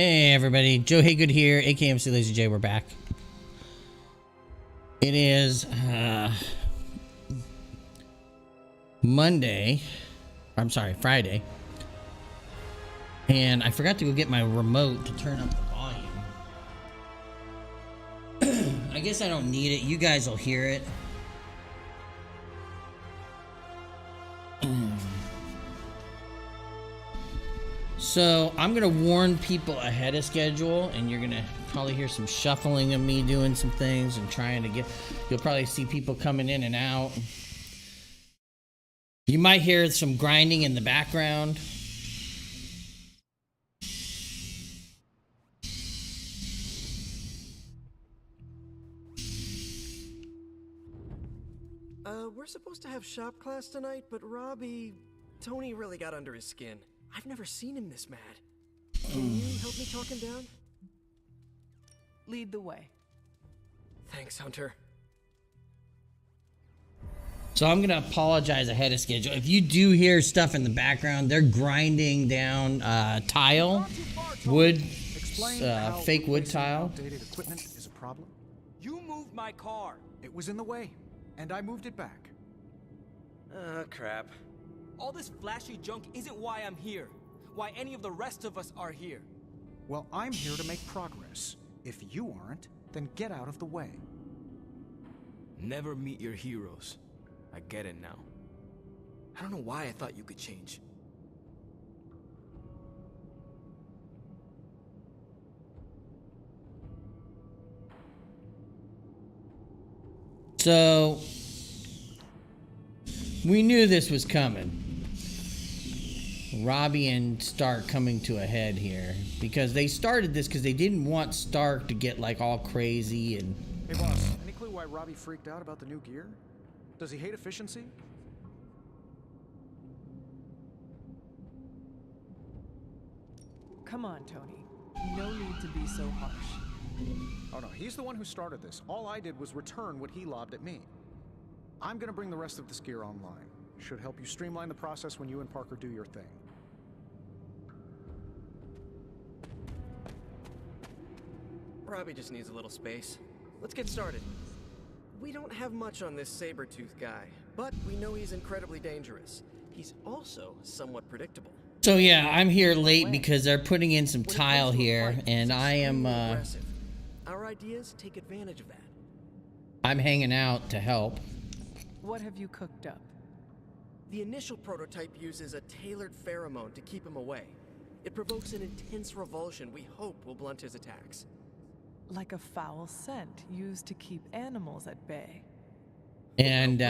Hey everybody, Joe Haygood here, aka mclazyj. We're back. It is Friday, and I forgot to go get my remote to turn up the volume. I guess I don't need it. You guys will hear it. So I'm gonna warn people ahead of schedule, and you're gonna probably hear some shuffling of me doing some things and trying to get. You'll probably see people coming in and out. You might hear some grinding in the background. We're supposed to have shop class tonight, but Tony really got under his skin. I've never seen him this mad. Can you help me talk him down? Lead the way. Thanks, Hunter. So I'm gonna apologize ahead of schedule. If you do hear stuff in the background, they're grinding down tile, wood, fake wood tile. Outdated equipment is a problem. You moved my car. It was in the way, and I moved it back. Crap. All this flashy junk isn't why I'm here. Why any of the rest of us are here. Well, I'm here to make progress. If you aren't, then get out of the way. Never meet your heroes. I get it now. I don't know why I thought you could change. So we knew this was coming. Robbie and Stark coming to a head here, because they started this because they didn't want Stark to get like all crazy and... Hey boss, any clue why Robbie freaked out about the new gear? Does he hate efficiency? Come on, Tony. No need to be so harsh. Oh no, he's the one who started this. All I did was return what he lobbed at me. I'm gonna bring the rest of this gear online. Should help you streamline the process when you and Parker do your thing. Robbie just needs a little space. Let's get started. We don't have much on this saber-tooth guy, but we know he's incredibly dangerous. He's also somewhat predictable. So yeah, I'm here late because they're putting in some tile here, and I am aggressive. Our ideas take advantage of that. I'm hanging out to help. What have you cooked up? The initial prototype uses a tailored pheromone to keep him away. It provokes an intense revulsion we hope will blunt his attacks. Like a foul scent used to keep animals at bay. And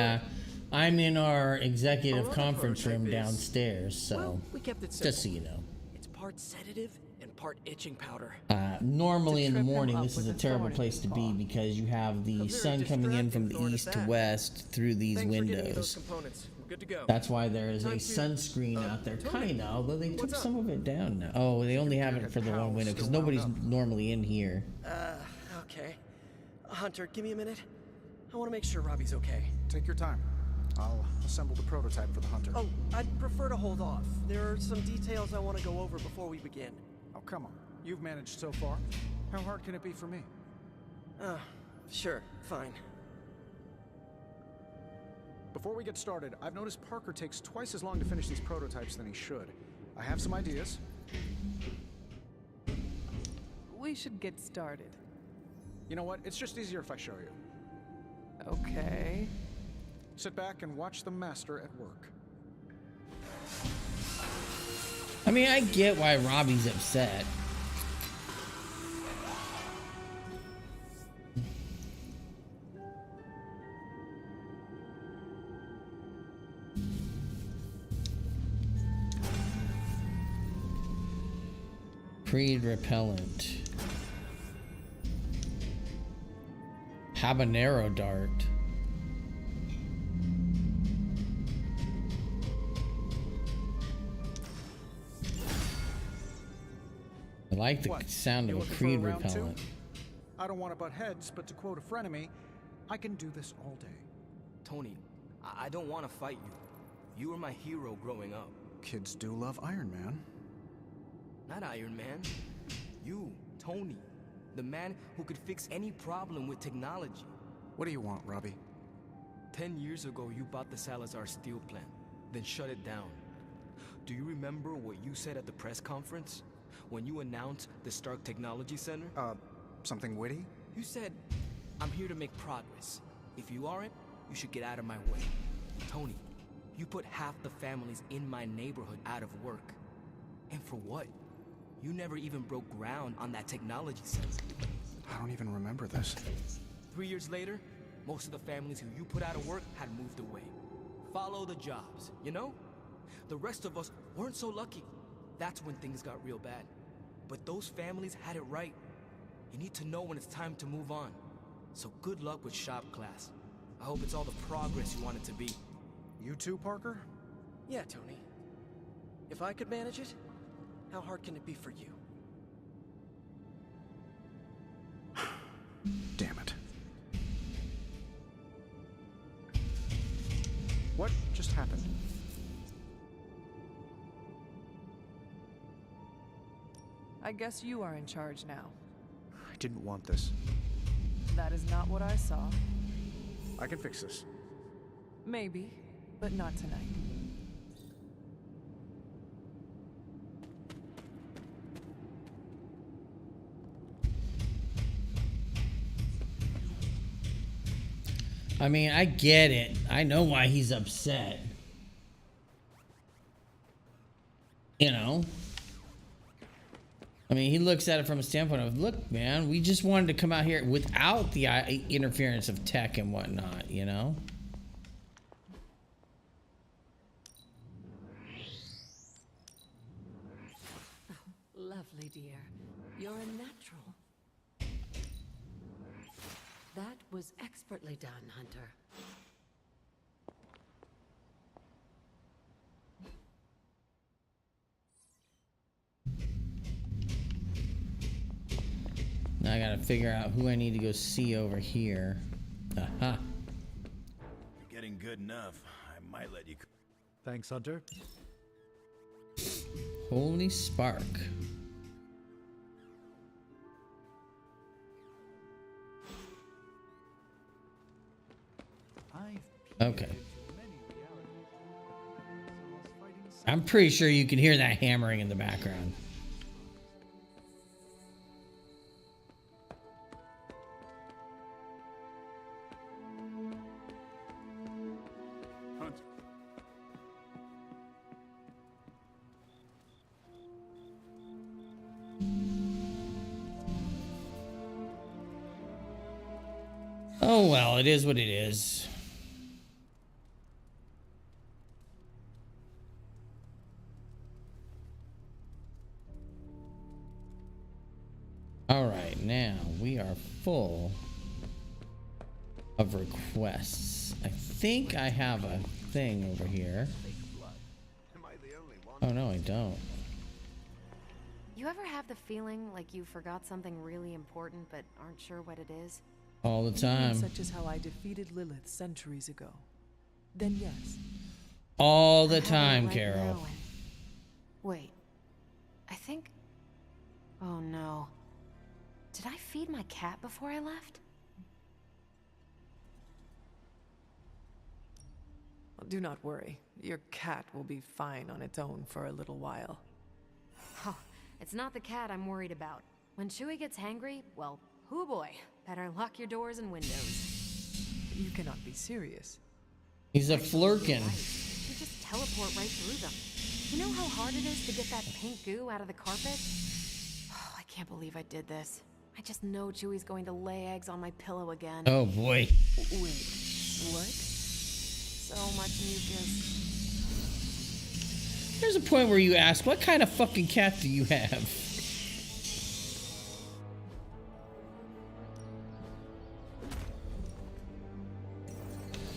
I'm in our executive conference room downstairs, so well, we kept it simple. just so you know. It's part sedative and part itching powder. Normally in the morning, this is a terrible place to be because you have the sun coming in from the east to west through these windows. Good to go. That's why there is a sunscreen out there, kind of, although they took some of it down now. Oh, they only have it for the one window because nobody's normally in here. Okay. Hunter, give me a minute. I want to make sure Robbie's okay. Take your time. I'll assemble the prototype for the Hunter. Oh, I'd prefer to hold off. There are some details I want to go over before we begin. Oh, come on. You've managed so far. How hard can it be for me? Sure, fine. Before we get started, I've noticed Parker takes twice as long to finish these prototypes than he should. I have some ideas. We should get started. You know what? It's just easier if I show you. Okay. Sit back and watch the master at work. I mean, I get why Robbie's upset. Creed repellent. Habanero dart. I like the sound of a Creed repellent. I don't want to butt heads, but to quote a frenemy, I can do this all day. Tony, I don't want to fight you. You were my hero growing up. Kids do love Iron Man. Not Iron Man. You, Tony. The man who could fix any problem with technology. What do you want, Robbie? 10 years ago, you bought the Salazar steel plant, then shut it down. Do you remember what you said at the press conference? When you announced the Stark Technology Center? Something witty? You said, I'm here to make progress. If you aren't, you should get out of my way. Tony, you put half the families in my neighborhood out of work. And for what? You never even broke ground on that technology center. I don't even remember this. 3 years later, most of the families who you put out of work had moved away. Follow the jobs, you know? The rest of us weren't so lucky. That's when things got real bad. But those families had it right. You need to know when it's time to move on. So good luck with shop class. I hope it's all the progress you want it to be. You too, Parker? Yeah, Tony. If I could manage it, how hard can it be for you? Damn it. What just happened? I guess you are in charge now. I didn't want this. That is not what I saw. I can fix this. Maybe, but not tonight. I mean, I get it. I know why he's upset. You know? I mean, he looks at it from a standpoint of, look, man, we just wanted to come out here without the interference of tech and whatnot, you know? Lovely, dear. You're a natural. That was expertly done, Hunter. Now I gotta figure out who I need to go see over here. Aha. You're getting good enough. I might let you. Thanks, Hunter. Holy spark. Okay. I'm pretty sure you can hear that hammering in the background. Hunter. Oh well, it is what it is. All right, now we are full of requests. I think I have a thing over here. Oh no, I don't. You ever have the feeling like you forgot something really important but aren't sure what it is? All the time. Such as how I defeated Lilith centuries ago. Then yes. All the I have it time, right Carol. now and- Wait, I think... Oh no. Did I feed my cat before I left? Do not worry. Your cat will be fine on its own for a little while. Oh, it's not the cat I'm worried about. When Chewie gets hangry, well, hoo boy, better lock your doors and windows. You cannot be serious. He's a flirkin. Right. You just teleport right through them. You know how hard it is to get that pink goo out of the carpet? Oh, I can't believe I did this. I just know Chewie's going to lay eggs on my pillow again. Oh boy. Wait, what? So much mucus. There's a point where you ask, what kind of fucking cat do you have?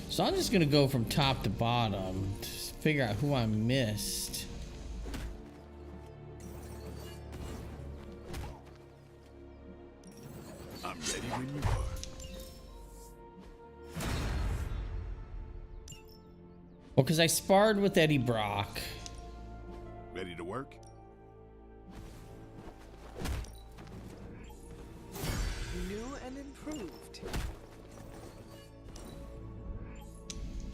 So I'm just gonna go from top to bottom to figure out who I missed. I'm ready when you are. Well, because I sparred with Eddie Brock. Ready to work? new and improved.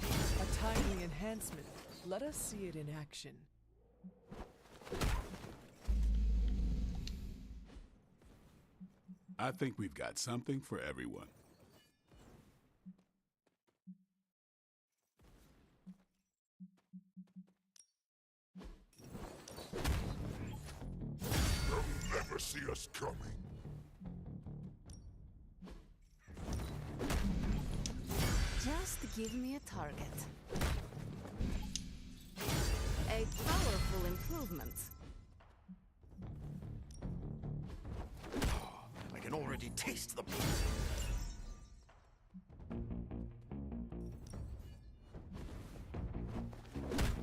A timely enhancement. Let us see it in action. I think we've got something for everyone. They'll never see us coming. Just give me a target. A powerful improvement. I can already taste them.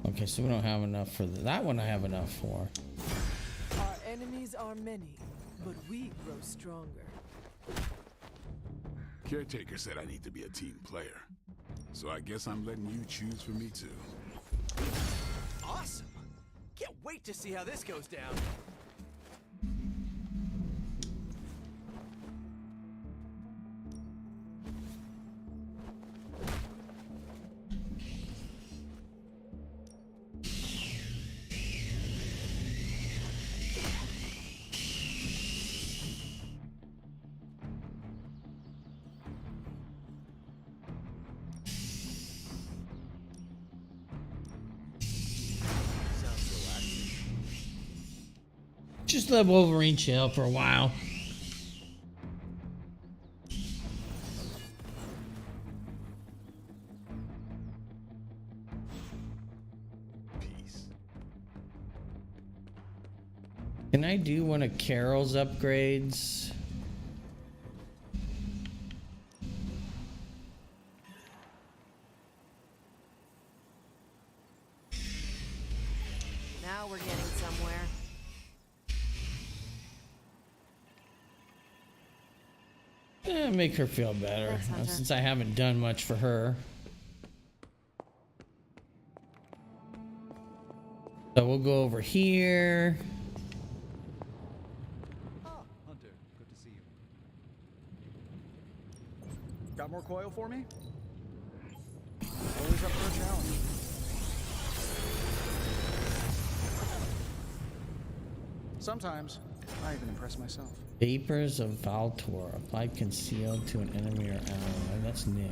Okay, so we don't have enough for that one. I have enough for. Our enemies are many, but we grow stronger. Caretaker said I need to be a team player. So I guess I'm letting you choose for me too. Awesome! Can't wait to see how this goes down. Just let Wolverine chill for a while. Peace. Can I do one of Carol's upgrades? Now we're getting somewhere. Make her feel better, Thanks, Hunter. since I haven't done much for her. So we'll go over here. Ah, Hunter, good to see you. Got more coil for me? Always up for a challenge. Sometimes, I even impress myself. Vapors of Valtor applied concealed to an enemy or ally. That's new.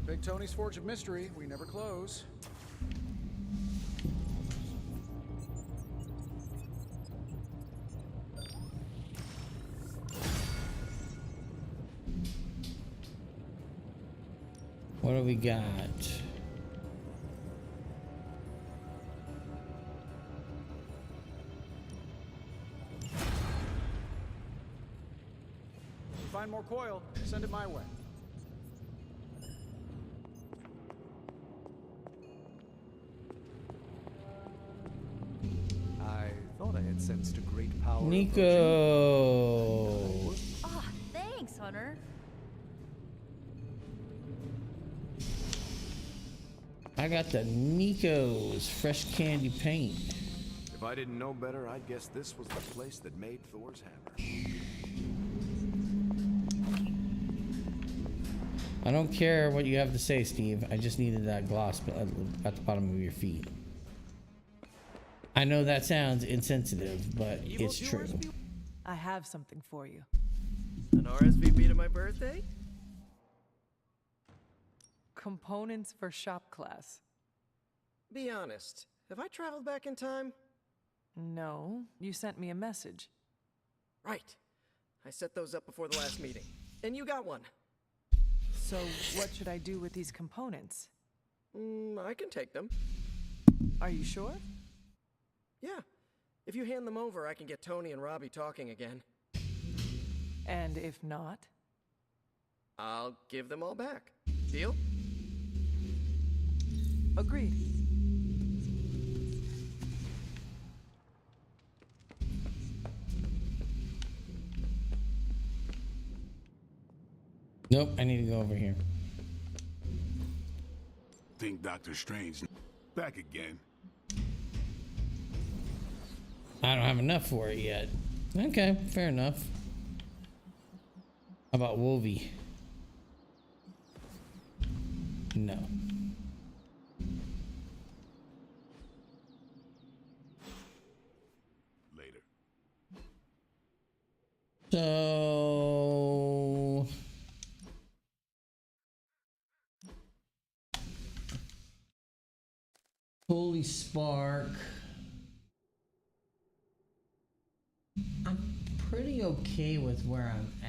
Big Tony's Forge of Mystery, we never close. What do we got? Find more coil, send it my way. I thought I had sensed a great power. Nico. Ah, thanks, Hunter. I got the Nico's fresh candy paint. If I didn't know better, I'd guess this was the place that made Thor's hammer. I don't care what you have to say, Steve. I just needed that gloss at the bottom of your feet. I know that sounds insensitive, but it's true. I have something for you. An RSVP to my birthday? Components for shop class. Be honest, have I traveled back in time? No, you sent me a message. Right. I set those up before the last meeting. And you got one. So what should I do with these components? I can take them. Are you sure? Yeah. If you hand them over, I can get Tony and Robbie talking again. And if not? I'll give them all back. Deal? Agreed. Nope, I need to go over here. Think Doctor Strange back again. I don't have enough for it yet. Okay, fair enough. How about Wolvie? No. Later. So... Holy Spark. I'm pretty okay with where I'm at.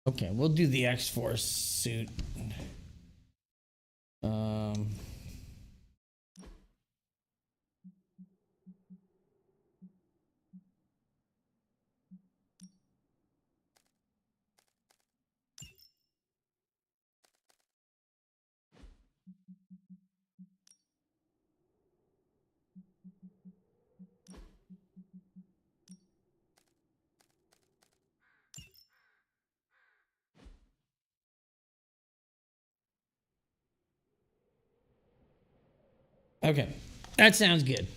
Okay, we'll do the X-Force suit. Okay, that sounds good.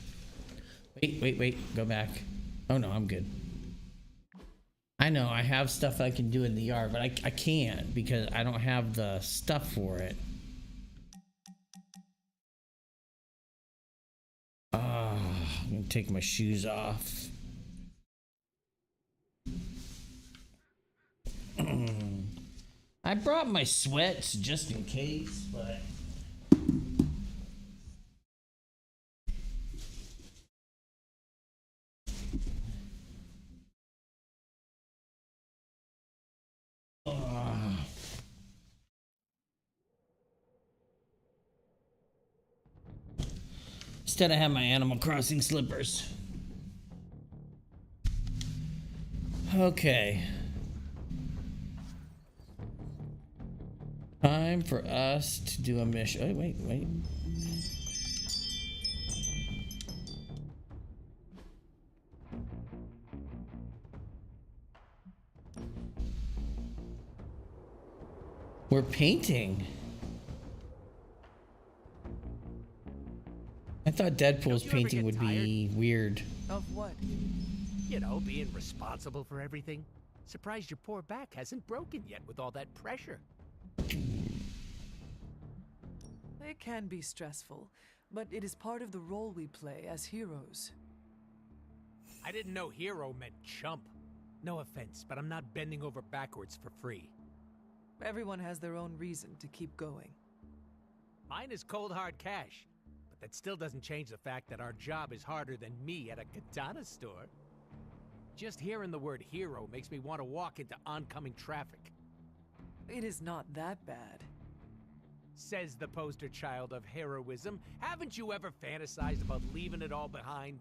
Wait, go back. Oh no, I'm good. I know I have stuff I can do in the yard, but I can't because I don't have the stuff for it. I'm gonna take my shoes off. I brought my sweats just in case, but... Instead, I have my Animal Crossing slippers. Okay. Time for us to do a mission. Oh, wait. We're painting. I thought Deadpool's painting would be weird. Of what? You know, being responsible for everything. Surprised your poor back hasn't broken yet with all that pressure. It can be stressful, but it is part of the role we play as heroes. I didn't know hero meant chump. No offense, but I'm not bending over backwards for free. Everyone has their own reason to keep going. Mine is cold hard cash, but that still doesn't change the fact that our job is harder than me at a katana store. Just hearing the word hero makes me want to walk into oncoming traffic. It is not that bad. Says the poster child of heroism. Haven't you ever fantasized about leaving it all behind?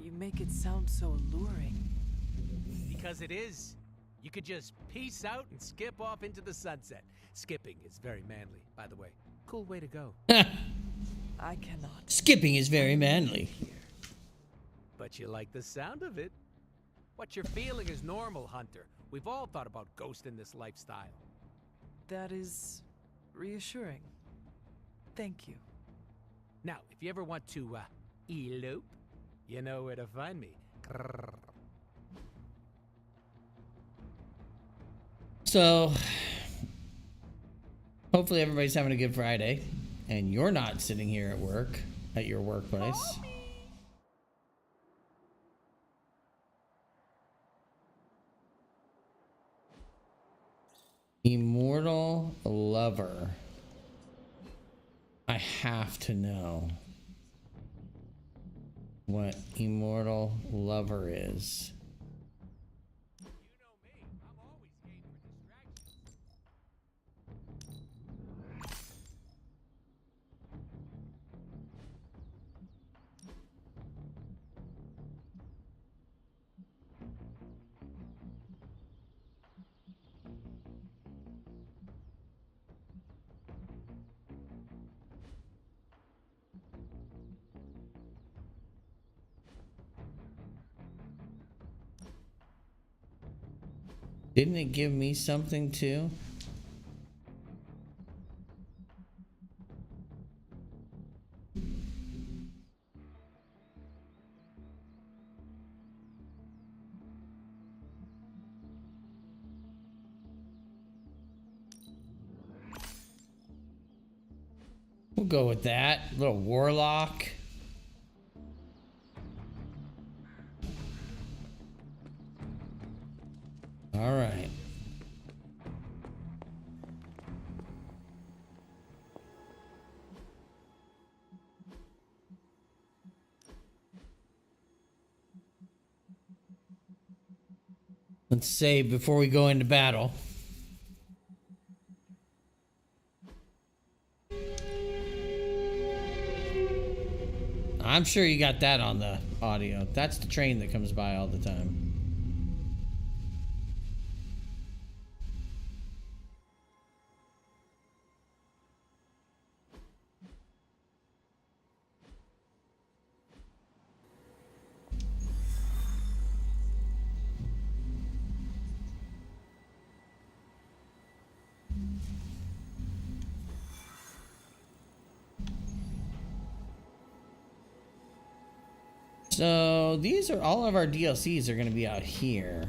You make it sound so alluring. Because it is. You could just peace out and skip off into the sunset. Skipping is very manly, by the way. Cool way to go. I cannot. Skipping is very manly. But you like the sound of it. What you're feeling is normal, Hunter. We've all thought about ghosting this lifestyle. That is reassuring. Thank you. Now, if you ever want to, elope, you know where to find me. Grrr. So, hopefully everybody's having a good Friday, and you're not sitting here at work, at your workplace. Immortal Lover. I have to know what Immortal Lover is. Didn't it give me something too? We'll go with that. Little warlock. All right. Let's save before we go into battle. I'm sure you got that on the audio. That's the train that comes by all the time. So these are all of our DLCs are going to be out here.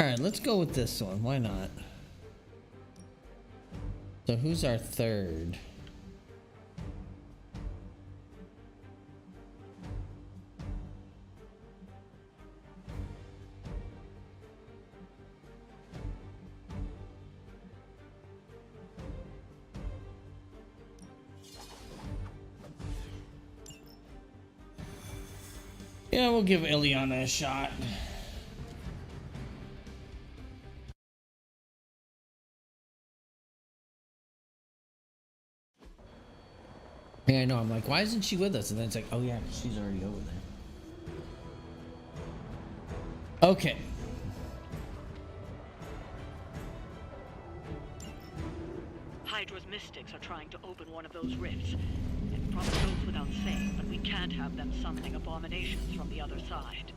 All right, let's go with this one. Why not? So who's our third? Yeah, we'll give Ileana a shot. Yeah, I know. I'm like, why isn't she with us? And then it's like, oh yeah, she's already over there. Okay. Hydra's mystics are trying to open one of those rifts. It probably goes without saying, but we can't have them summoning abominations from the other side.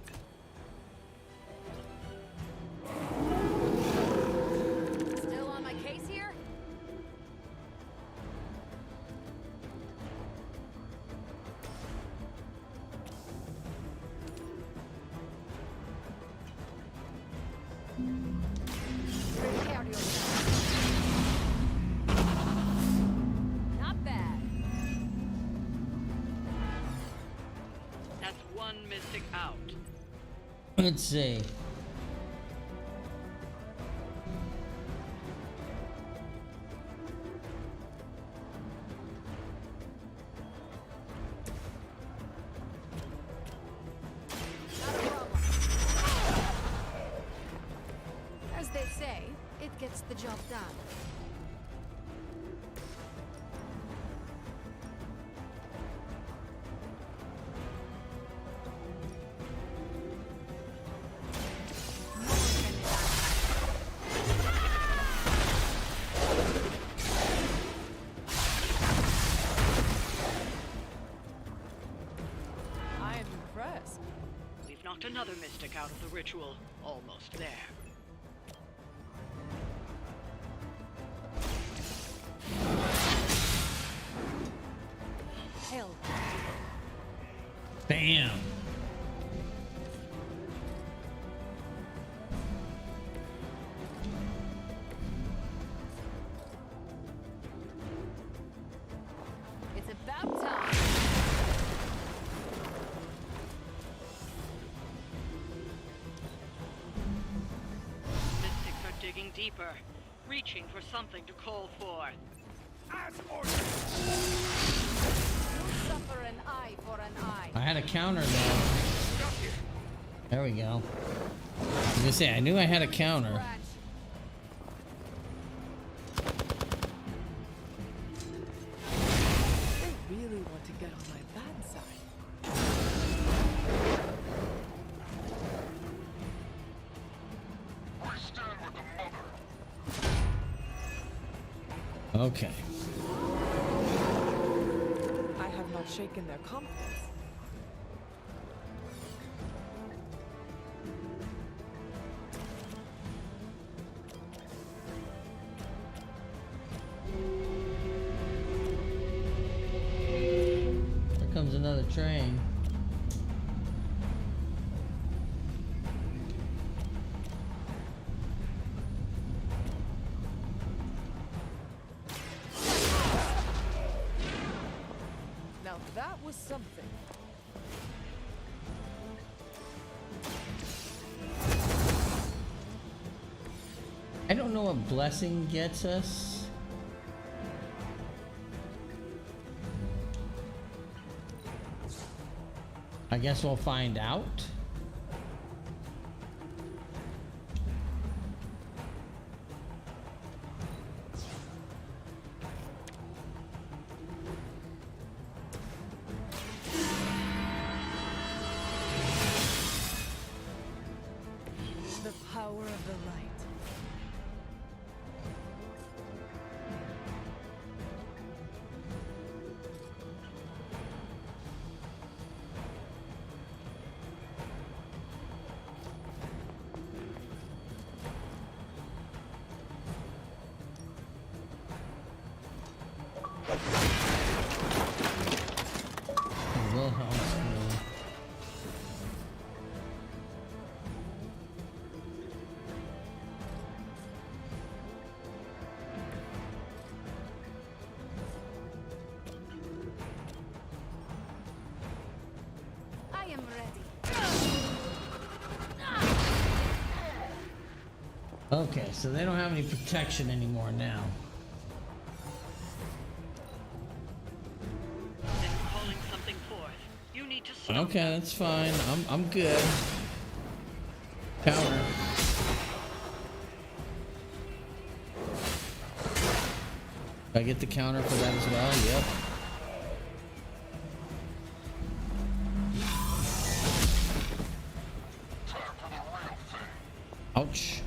Still on my case here? Not bad. That's one mystic out. Let's see. As they say, it gets the job done. I am impressed. We've knocked another mystic out of the ritual. Almost there. Hell. Bam. It's about time. Mystics are digging deeper, reaching for something to call for. Suffer an eye for an eye. I had a counter though. There we go. I was gonna say, I knew I had a counter. Okay. I have not shaken their confidence. Here comes another train. Now that was something. I don't know what blessing gets us. I guess we'll find out. The power of the light. Wilhelm School. I am ready. Okay, so they don't have any protection anymore now. It's calling something forth. You need to stop. Okay, that's fine. I'm good. Counter. Do I get the counter for that as well? Yep. Ouch.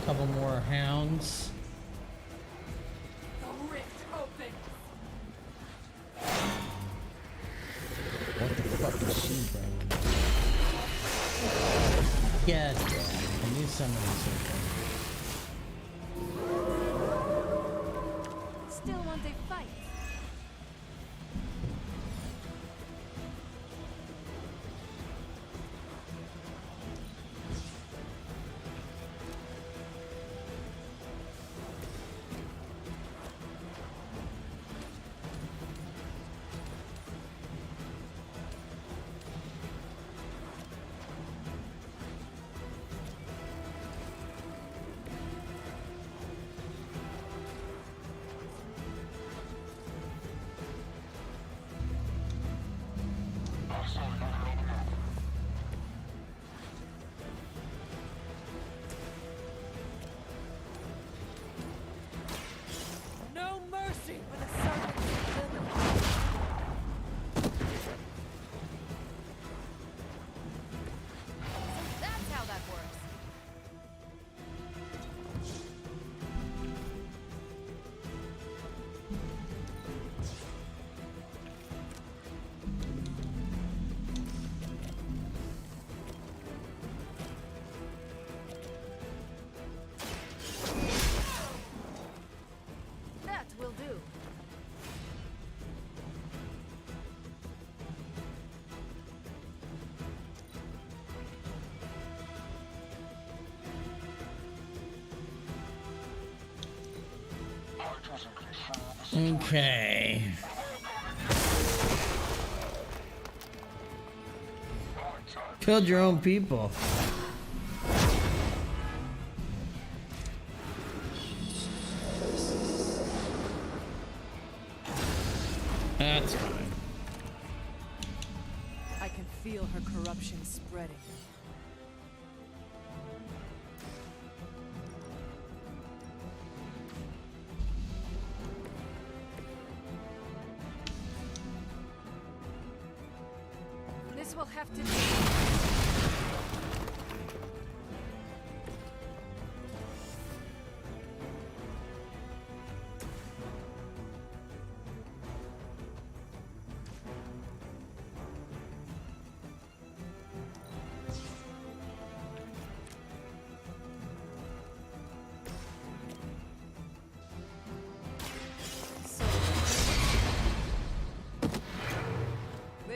Couple more hounds. The rift opens. What the fuck is she bringing? Yeah, I knew somebody was Still want a fight? No mercy for the servants of Lilith. So that's how that works. That will do. Okay. Killed your own people. That's fine. I can feel her corruption spreading. This will have to do.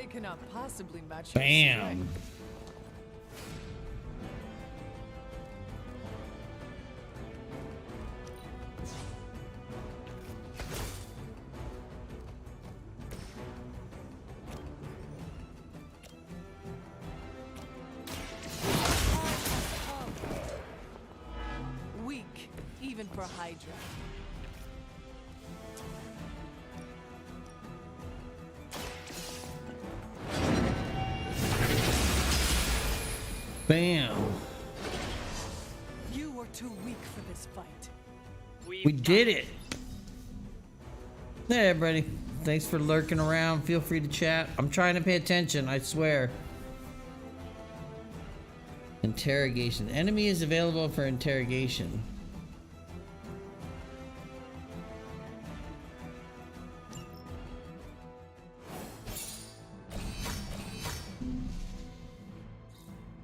cannot possibly match your Bam. strength. Weak, even for Hydra. Bam. You are too weak for this fight. We did it. Hey, everybody. Thanks for lurking around. Feel free to chat. I'm trying to pay attention, I swear. Interrogation. The enemy is available for interrogation.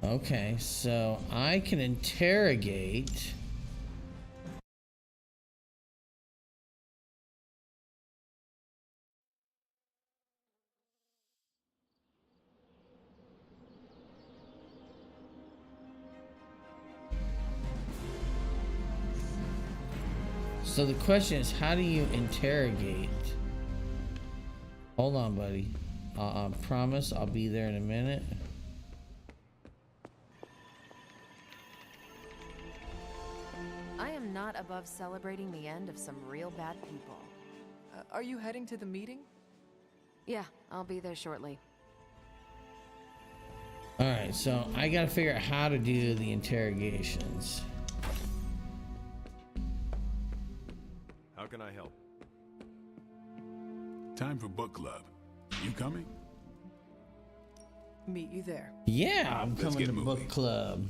Okay, so I can interrogate. So the question is, how do you interrogate? Hold on, buddy. I promise I'll be there in a minute. I am not above celebrating the end of some real bad people. Are you heading to the meeting? Yeah, I'll be there shortly. Alright, so I gotta figure out how to do the interrogations. How can I help? Time for book club. You coming? Meet you there. Yeah, I'm Let's coming get to moving. book club.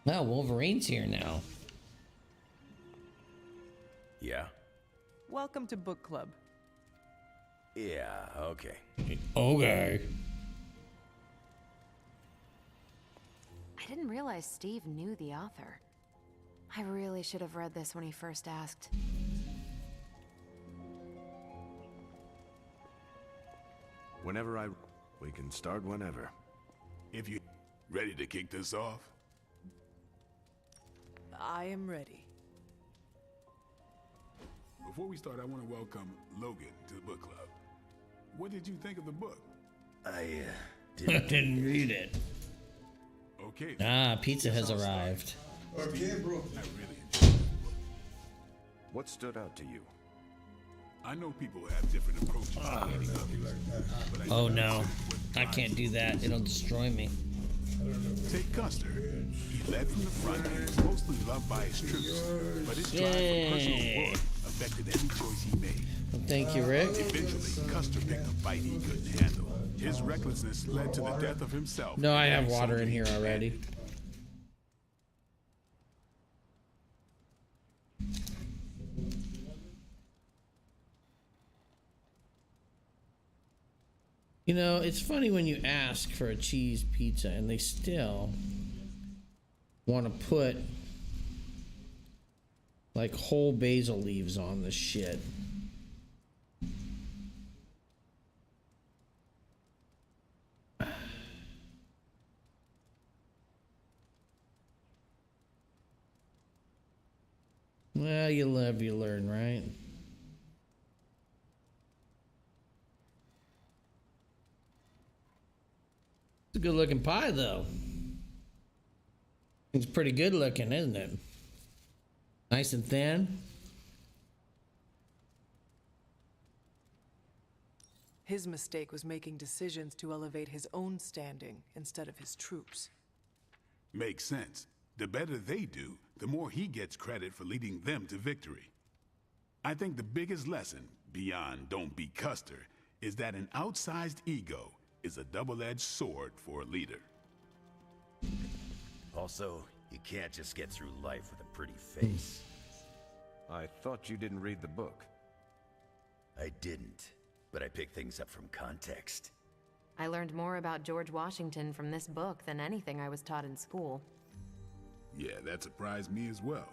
Well, Wolverine's here now. Yeah? Welcome to book club. Yeah, okay. Okay. I didn't realize Steve knew the author. I really should have read this when he first asked. We can start whenever. If you ready to kick this off? I am ready. Before we start, I want to welcome Logan to the book club. What did you think of the book? I Didn't read it. Okay. Ah, pizza has arrived. I really enjoyed What stood out to you? I know people have different approaches to reading others, but I Oh no, I can't do that. It'll destroy me. take Custer. He led from the front and is mostly loved by his troops, but his drive for personal glory affected every choice he made. Well, thank you, Rick. Eventually, Custer picked a fight he couldn't handle. His recklessness led to the death of himself. No, I have and water in something here already. You know, it's funny when you ask for a cheese pizza and they still want to put like whole basil leaves on this shit. Well, you live, you learn, right? It's a good looking pie, though. It's pretty good looking, isn't it? Nice and thin. His mistake was making decisions to elevate his own standing instead of his troops. Makes sense. The better they do, the more he gets credit for leading them to victory. I think the biggest lesson, beyond don't be Custer, is that an outsized ego is a double-edged sword for a leader. Also, you can't just get through life with a pretty face. I thought you didn't read the book. I didn't, but I picked things up from context. I learned more about George Washington from this book than anything I was taught in school. Yeah, that surprised me as well.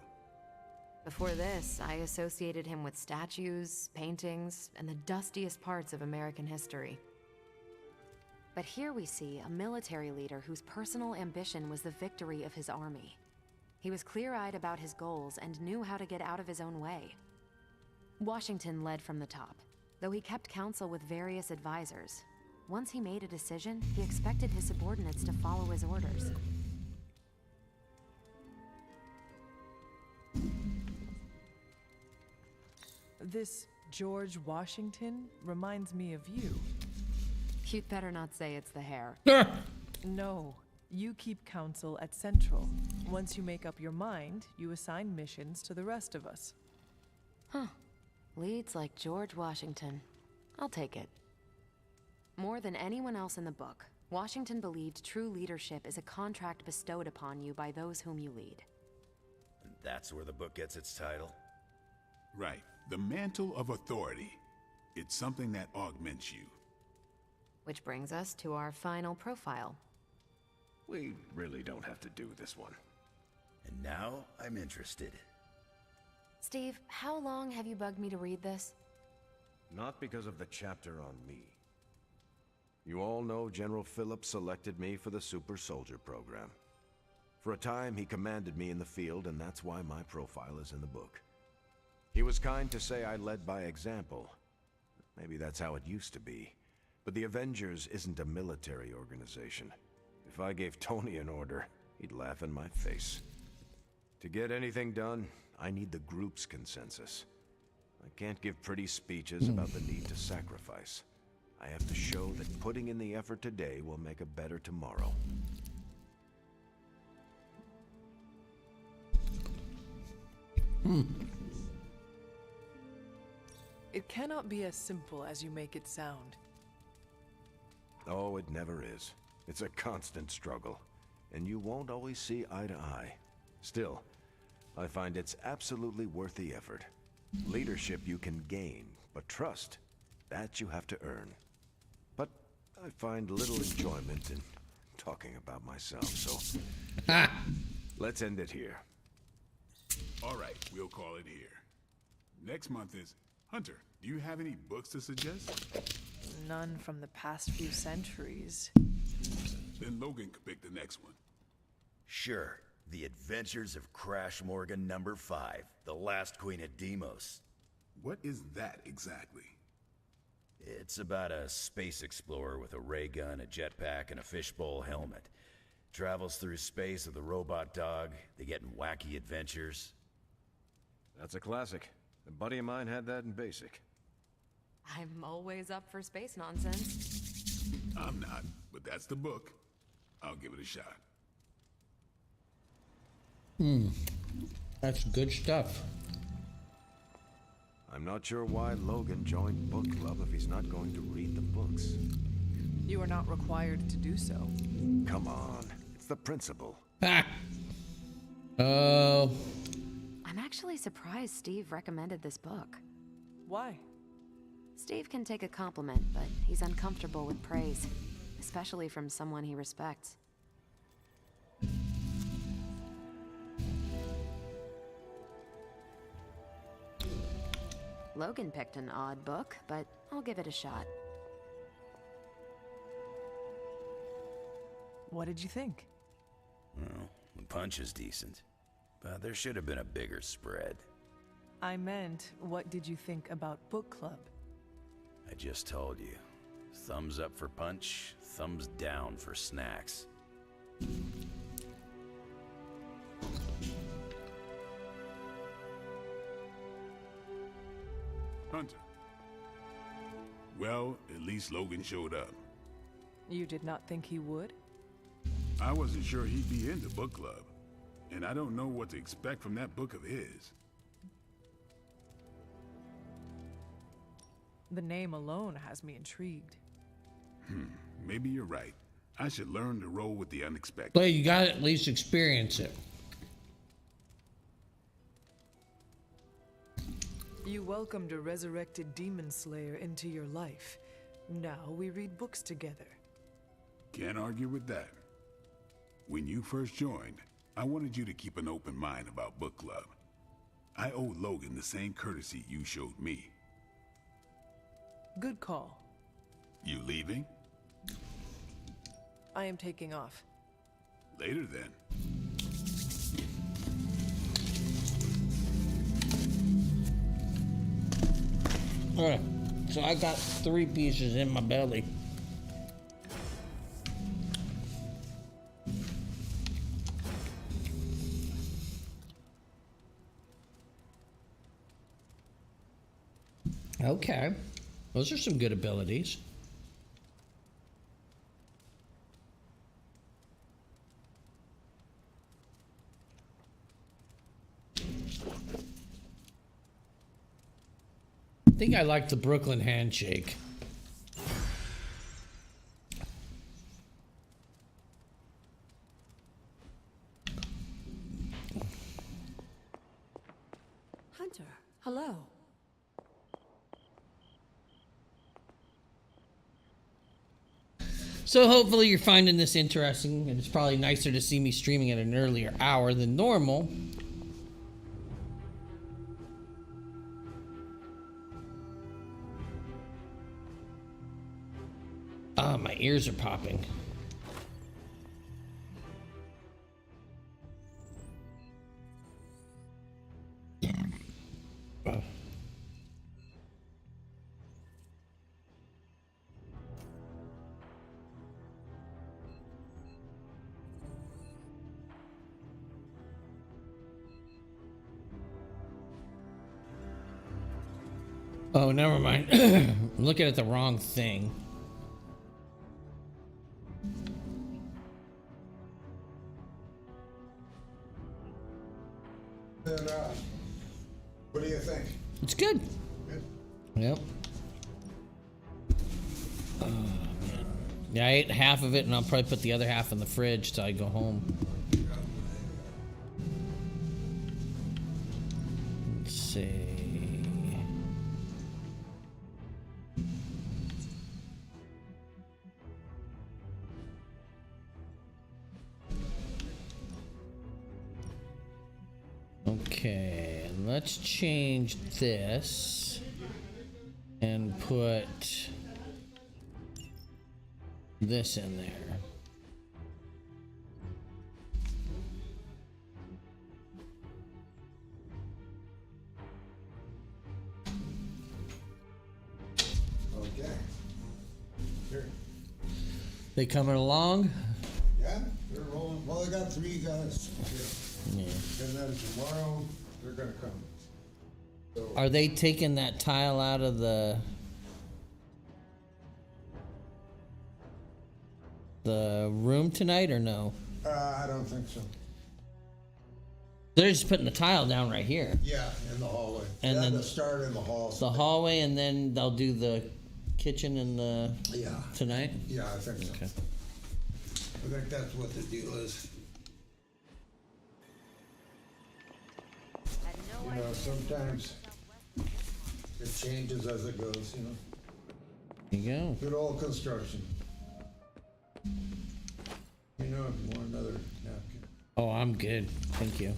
Before this, I associated him with statues, paintings, and the dustiest parts of American history. But here we see a military leader whose personal ambition was the victory of his army. He was clear-eyed about his goals and knew how to get out of his own way. Washington led from the top, though he kept counsel with various advisors. Once he made a decision, he expected his subordinates to follow his orders. This George Washington reminds me of you. You'd better not say it's the hair. No, you keep counsel at Central. Once you make up your mind, you assign missions to the rest of us. Huh. Leads like George Washington. I'll take it. More than anyone else in the book, Washington believed true leadership is a contract bestowed upon you by those whom you lead. And that's where the book gets its title? Right. The mantle of authority. It's something that augments you. Which brings us to our final profile. We really don't have to do this one. And now I'm interested. Steve, how long have you bugged me to read this? Not because of the chapter on me. You all know General Phillips selected me for the Super Soldier program. For a time, he commanded me in the field, and that's why my profile is in the book. He was kind to say I led by example. Maybe that's how it used to be. But the Avengers isn't a military organization. If I gave Tony an order, he'd laugh in my face. To get anything done, I need the group's consensus. I can't give pretty speeches about the need to sacrifice. I have to show that putting in the effort today will make a better tomorrow. It cannot be as simple as you make it sound. Oh, it never is. It's a constant struggle, and you won't always see eye to eye. Still, I find it's absolutely worth the effort. Leadership you can gain, but trust, that you have to earn. But I find little enjoyment in talking about myself, so let's end it here. All right, we'll call it here. Next month is Hunter. Do you have any books to suggest? None from the past few centuries. Then Logan could pick the next one. Sure. The Adventures of Crash Morgan #5, The Last Queen of Deimos. What is that exactly? It's about a space explorer with a ray gun, a jetpack, and a fishbowl helmet. Travels through space with a robot dog. They get in wacky adventures. That's a classic. A buddy of mine had that in basic. I'm always up for space nonsense. I'm not, but that's the book. I'll give it a shot. That's good stuff. I'm not sure why Logan joined book club if he's not going to read the books. You are not required to do so. Come on, it's the principle. Oh. I'm actually surprised Steve recommended this book. Why? Steve can take a compliment, but he's uncomfortable with praise, especially from someone he respects. Logan picked an odd book, but I'll give it a shot. What did you think? Well, the punch is decent, but there should have been a bigger spread. I meant, what did you think about book club? I just told you. Thumbs up for punch, thumbs down for snacks. Hunter. Well, at least Logan showed up. You did not think he would? I wasn't sure he'd be into book club, and I don't know what to expect from that book of his. The name alone has me intrigued. Maybe you're right. I should learn to roll with the unexpected. But you gotta at least experience it. You welcomed a resurrected demon slayer into your life. Now we read books together. Can't argue with that. When you first joined, I wanted you to keep an open mind about book club. I owe Logan the same courtesy you showed me. Good call. You leaving? I am taking off. Later then. Alright, so I got 3 pieces in my belly. Okay, those are some good abilities. I think I like the Brooklyn handshake. Hunter, hello. So hopefully you're finding this interesting, and it's probably nicer to see me streaming at an earlier hour than normal. Ah, my ears are popping. Oh, never mind. I'm looking at the wrong thing. And, what do you think? It's good. Good. Yep. Yeah, I ate half of it, and I'll probably put the other half in the fridge till I go home. Let's see. Okay, and let's change this and put this in there. Okay. Here. They coming along? Yeah, they're rolling. Well, I got 3 guys here. Yeah. And then tomorrow, they're gonna come. So, Are they taking that tile out of the room tonight or no? I don't think so. They're just putting the tile down right here. Yeah, in the hallway. And then the start in the hall. The hallway, and then they'll do the kitchen and the tonight? Yeah, I think so. Okay. I think that's what the deal is. You know, sometimes it changes as it goes, you know. There you go. Good old construction. You know, if you want another napkin. Oh, I'm good. Thank you.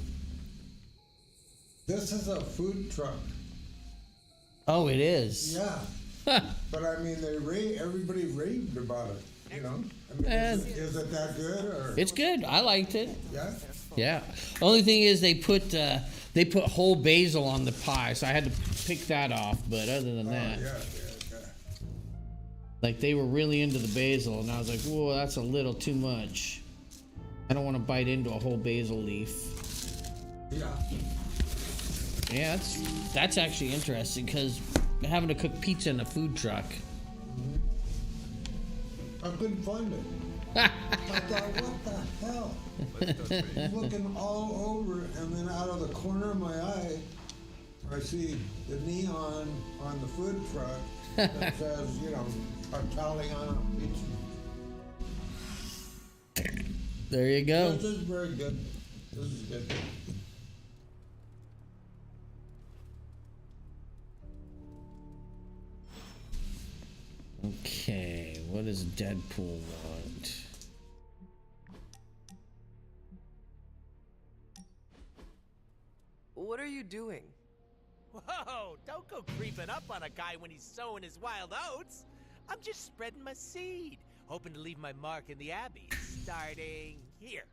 This is a food truck. Oh, it is? Yeah. But I mean, everybody raved about it, you know? I mean, is it that good, or? It's good. I liked it. Yeah? Yeah. Only thing is they put whole basil on the pie, so I had to pick that off. But other than that, Yeah. like they were really into the basil, and I was like, whoa, that's a little too much. I don't want to bite into a whole basil leaf. Yeah. Yeah, that's actually interesting because having to cook pizza in a food truck. I couldn't find it. I thought, what the hell? Looking all over, and then out of the corner of my eye, I see the neon on the food truck that says, you know, Italiana pizza. There you go. This is very good. This is good. Okay, what does Deadpool want? What are you doing? Whoa, don't go creeping up on a guy when he's sowing his wild oats. I'm just spreading my seed, hoping to leave my mark in the Abbey, starting here.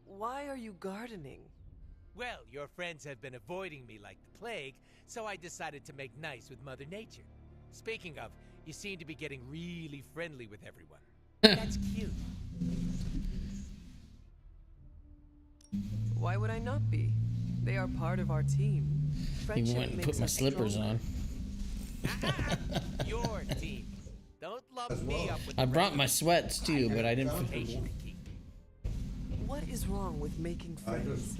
Why are you gardening? Well, your friends have been avoiding me like the plague, so I decided to make nice with Mother Nature. Speaking of, you seem to be getting really friendly with everyone. That's cute. Why would I not be? They are part of our team. Even went and put my slippers on. Your team. Don't lump me up with I brought my sweats too, but I didn't. What is wrong with making friends?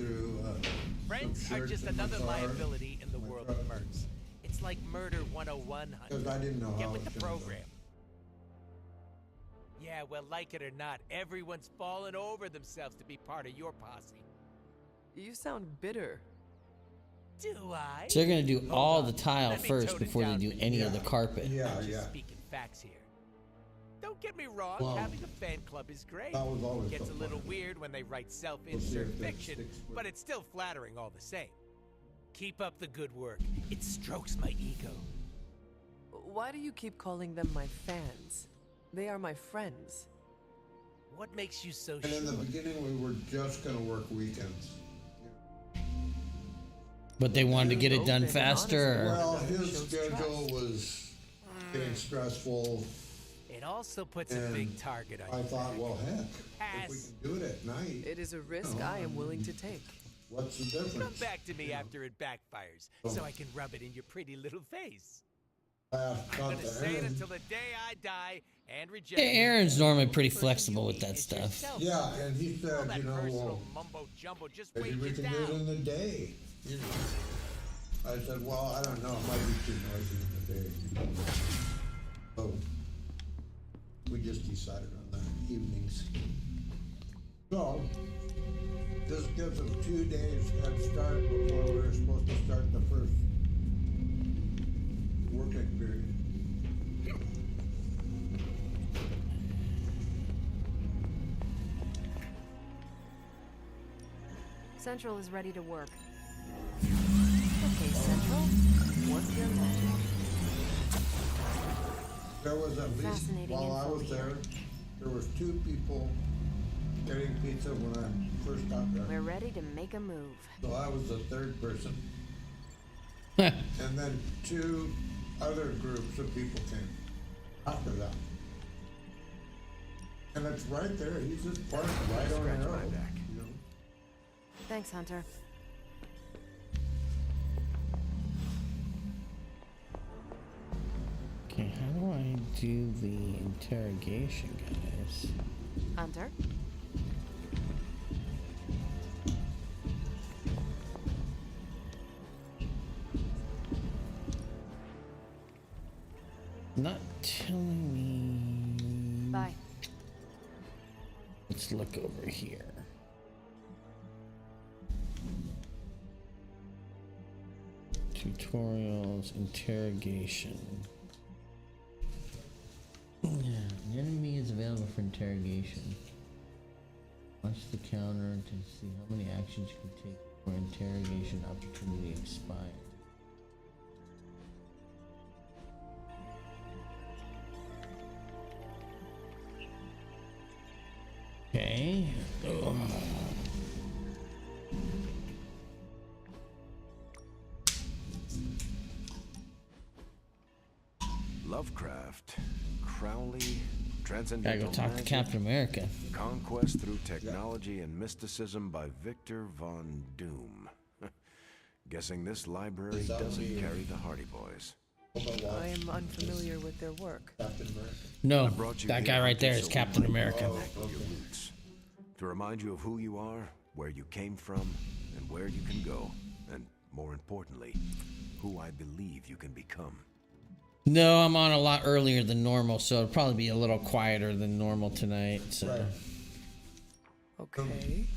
Friends are just another liability in the world of mercs. It's like Murder 101, Hunter. I didn't know Get how with it the was gonna program. Yeah, well, like it or not, everyone's fallen over themselves to be part of your posse. You sound bitter. Do I? So they're gonna do all the tile first before they do any of the carpet. I'm just speaking facts here. Don't get me wrong, Well, having a fan club is great. that was always Gets so a little funny. weird when they write We'll see self-insert if that fiction, sticks with but it's still flattering all the same. Keep up the good work. It strokes my ego. Why do you keep calling them my fans? They are my friends. What makes you so And in the beginning, we were just going to work weekends. But they wanted to get it done faster. Or? Well, his schedule was getting stressful. It also puts a And big target on I you. thought, well, heck, if we Pass. can do it at night, It is a risk I am willing to take. what's the Come difference? back to me after it backfires, so I can rub it in your pretty little face. I'm gonna say it until the day I die and reject Hey, it. Aaron's normally pretty flexible with that stuff. Yeah, and he All said, that you know, personal well, mumbo jumbo just maybe weighs we you can do it down. in the day. You know. I said, well, I don't know, it might be too noisy in the day. So we just decided on the evenings. So this gives us 2 days head start before we were supposed to start the first working period. Central is ready to work. Okay, Central, work your magic. There was at least, Fascinating while I info was here. there was 2 people getting pizza when I first got there. We're ready to make a move. So I was the 3rd person. And then 2 other groups of people came after that. And it's right there. He's just parked right on the road. You know? Thanks, Hunter. Okay, how do I do the interrogation, guys? Hunter? Not telling me. Bye. Let's look over here. Tutorials, interrogation. Yeah, an enemy is available for interrogation. Watch the counter to see how many actions you can take before interrogation opportunity expires. Okay. Ugh. Lovecraft, Crowley, Gotta Transcendental go talk to Magic, Captain America. Conquest through Technology and Mysticism by Victor Von Doom. Guessing this library Is that doesn't me? carry the Hardy Boys. I am unfamiliar with their work. Captain America. No, I brought you that here guy right there so is we Captain might America. connect with your roots. To remind you of who you are, where you came from, and where you can go, and more importantly, who I believe you can become. No, I'm on a lot earlier than normal, so it'll probably be a little quieter than normal tonight. So. Right. Okay.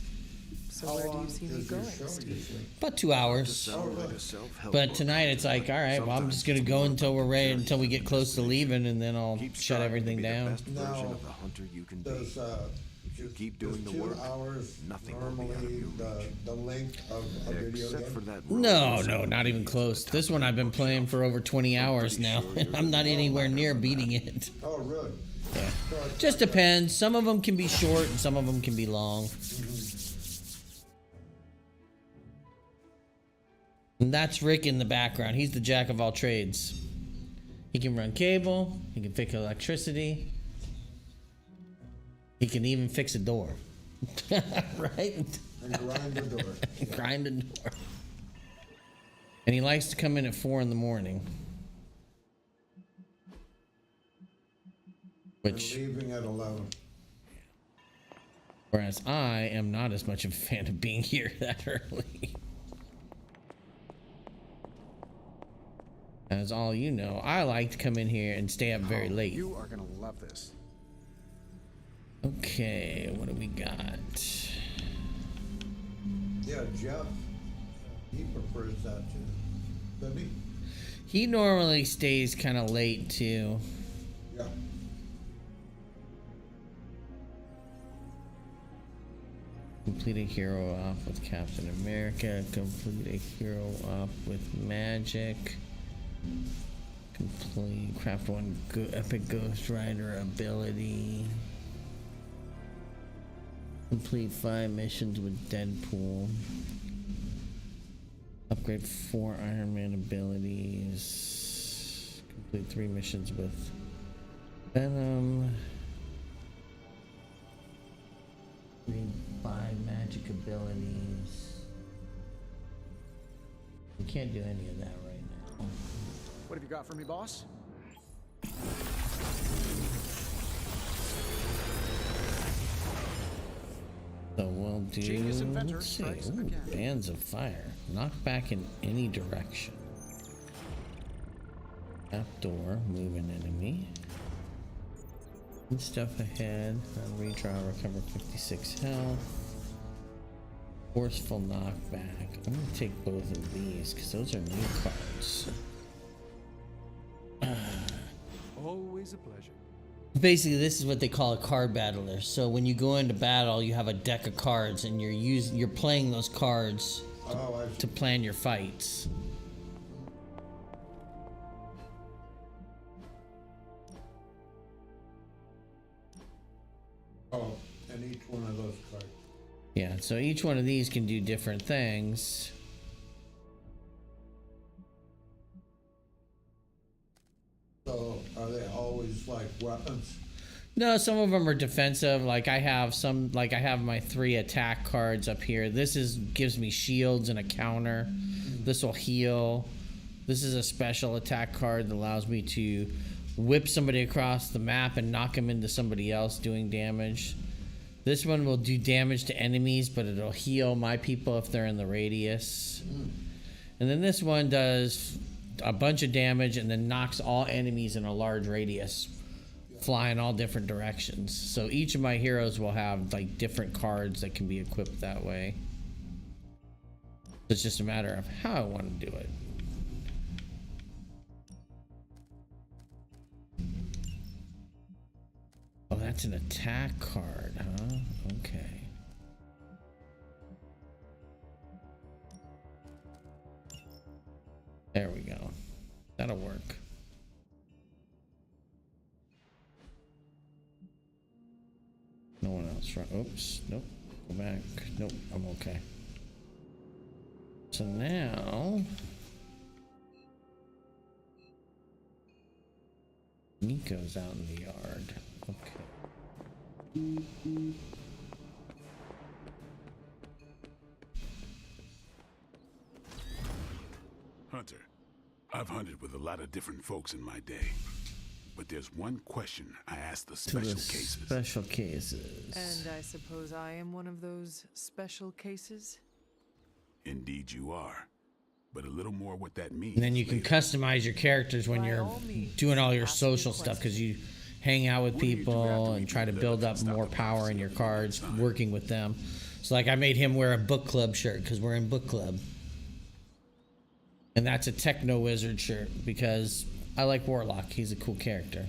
So How where do long you see me is your going, show, you Steve? think? About 2 hours. Sound like a self-help But book. tonight it's like, all right, well, I'm just gonna go until we're ready, until we get close to leaving, and then I'll Keep shut striving to everything be the down. best version Now, of the hunter you can be. Does Keep doing the 2 work. hours Nothing will be out of normally your the length of a video Except game? for that No, not even close. This one I've been playing for over 20 hours now. I'm not anywhere near beating it. Oh, really? Yeah. So it's Just like depends. Some of them can be short and some of them can be long. And that's Rick in the background. He's the jack of all trades. He can run cable. He can fix electricity. He can even fix a door. Right? And grind the door. Grind a door. And he likes to come in at 4 in the morning. Which, And leaving at 11. whereas I am not as much of a fan of being here that early. As all you know, I like to come in here and stay up very late. You are gonna love this. Okay, what do we got? Yeah, Jeff, he prefers that too. Doesn't he? He normally stays kind of late too. Yeah. Complete a hero off with Captain America. Complete a hero off with Magic. Complete craft one epic Ghost Rider ability. Complete 5 missions with Deadpool. Upgrade 4 Iron Man abilities. Complete 3 missions with Venom. Complete 5 magic abilities. We can't do any of that right now. What have you got for me, boss? So we'll do, Genius inventor let's see, strikes ooh, again. bands of fire. Knock back in any direction. Trap door, move an enemy. And stuff ahead. Redraw, recover 56 health. Forceful knockback. I'm gonna take both of these because those are new cards. Always a pleasure. Basically, this is what they call a card battler. So when you go into battle, you have a deck of cards, and you're playing those cards to plan your fights. Oh, and each one of those cards. Yeah, so each one of these can do different things. So are they always like weapons? No, some of them are defensive. Like I have my 3 attack cards up here. This gives me shields and a counter. This will heal. This is a special attack card that allows me to whip somebody across the map and knock them into somebody else doing damage. This one will do damage to enemies, but it'll heal my people if they're in the radius. And then this one does a bunch of damage and then knocks all enemies in a large radius, fly in all different directions. So each of my heroes will have like different cards that can be equipped that way. It's just a matter of how I want to do it. Oh, that's an attack card, huh? Okay. There we go. That'll work. No one else, right? Oops. Nope. Go back. Nope. I'm okay. So now... Nico's out in the yard. Okay. Hunter, I've hunted with a lot of different folks in my day. But there's one question I ask the special cases. Special cases. And I suppose I am one of those special cases? Indeed you are. But a little more what that means. And then you can customize your characters when you're doing all your social stuff, because you hang out with people and try to build up more power in your cards, working with them. So like I made him wear a book club shirt because we're in book club. And that's a Techno Wizard shirt because I like Warlock. He's a cool character.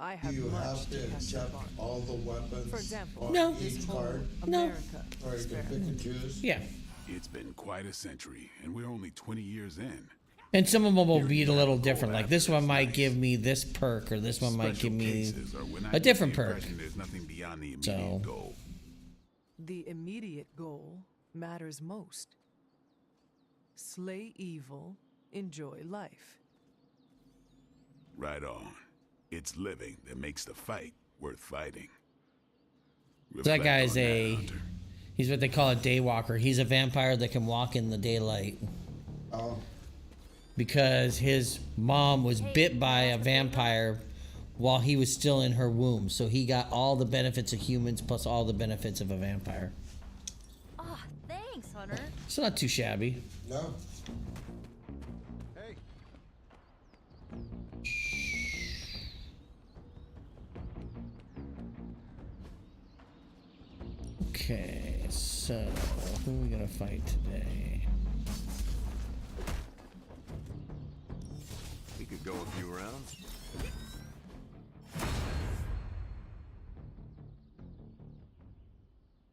I Do have you much have to catch accept up on. all the weapons For example, on No. this each whole card? America Or you can pick experiment. and choose? Yeah. It's been quite a century, and we're only 20 years in. And some of them will be a little different. Like this one might give me this perk, or this one might give Special me cases are when I a get different the perk. impression there's nothing beyond the immediate So- goal. The immediate goal matters most. Slay evil, enjoy life. Right on. It's living that makes the fight worth fighting. So that Reflect guy's on that, a, Hunter. he's what they call a daywalker. He's a vampire that can walk in the daylight. Oh, Because his mom was bit by a vampire while he was still in her womb. So he got all the benefits of humans plus all the benefits of a vampire. Ah, thanks, Hunter. It's not too shabby. no. Hey, Okay, so who are we gonna fight today? We could go a few rounds.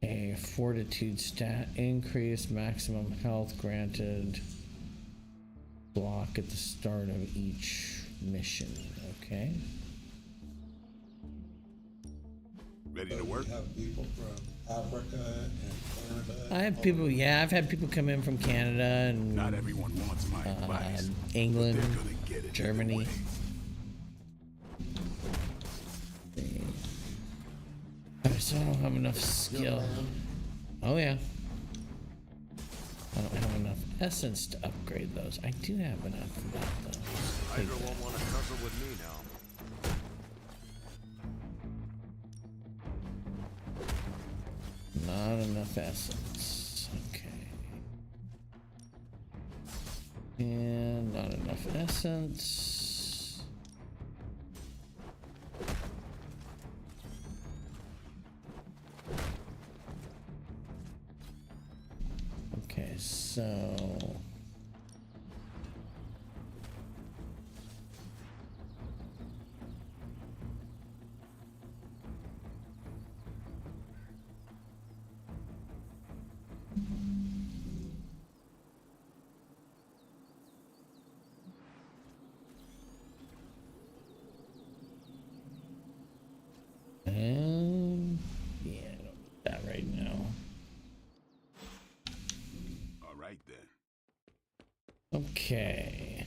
A fortitude stat increase, maximum health granted. Block at the start of each mission. Okay. Ready to work? We have people from Africa and Canada. I have people, yeah, I've had people come in from Canada and Not everyone wants my advice. England, They're gonna get it Germany. either way. Alright, so I don't have enough skill. Oh yeah. I don't have enough essence to upgrade those. I do have enough of that though. Hydra won't want to tussle with me now. Not enough essence. Okay. And not enough essence. Okay, so yeah, I don't need that right now. All right then. Okay.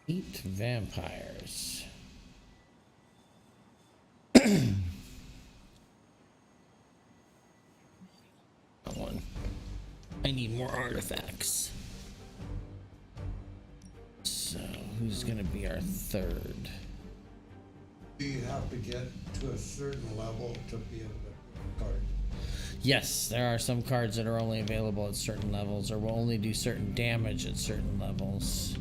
Eat vampires. That one. I need more artifacts. So, who's gonna be our third? Do you have to get to a certain level to be able to card? Yes, there are some cards that are only available at certain levels or will only do certain damage at certain levels.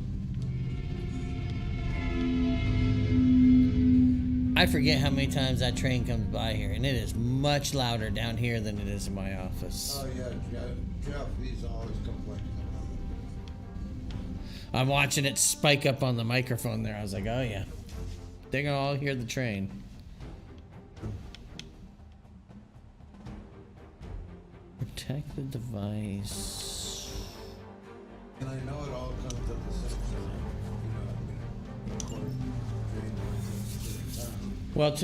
I forget how many times that train comes by here, and it is much louder down here than it is in my office. Oh yeah, Jeff, he's always complaining about it. I'm watching it spike up on the microphone there. I was like, oh yeah. They're gonna all hear the train. Protect the device. And I know it all comes at the same time. You know, of course, train at the same time. Well,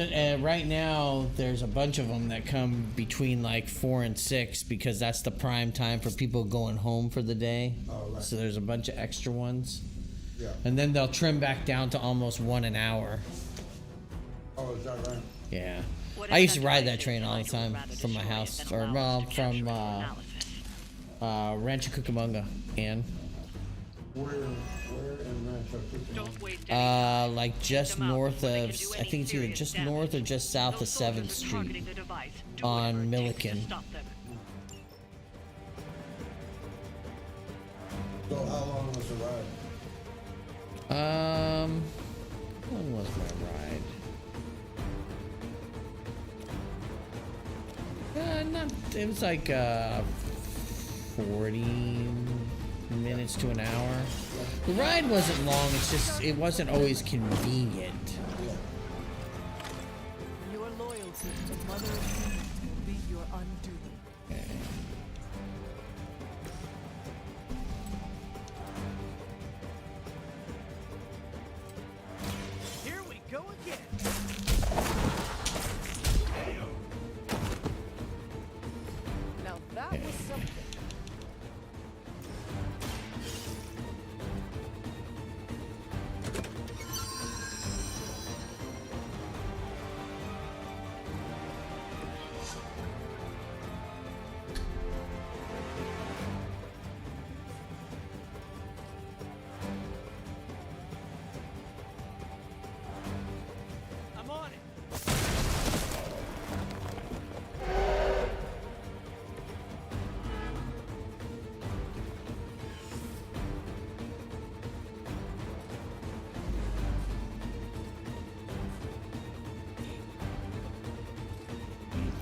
right now there's a bunch of them that come between like 4 and 6 because that's the prime time for people going home for the day. Oh, right. So there's a bunch of extra ones. Yeah. And then they'll trim back down to almost 1 an hour. Oh, is that right? Yeah. What I used to essential ride that items train all the Nigel would time rather from my destroy house, than or allow well, us to capture from for analysis. Rancho Cucamonga, and Where in Rancho Cucamonga? Don't waste any like just them out north before they of, can do I any think it's either serious just damage. north or just south of Those soldiers 7th are Street targeting the device. Do on whatever it takes to Milliken. stop them. So how long was the ride? How long was my ride? not. It was like 40 minutes to an hour. The ride wasn't long. It's just it wasn't always convenient. Your loyalty to Mother of Humans will be your undoing. Here we go again. Now that was something. I'm on it.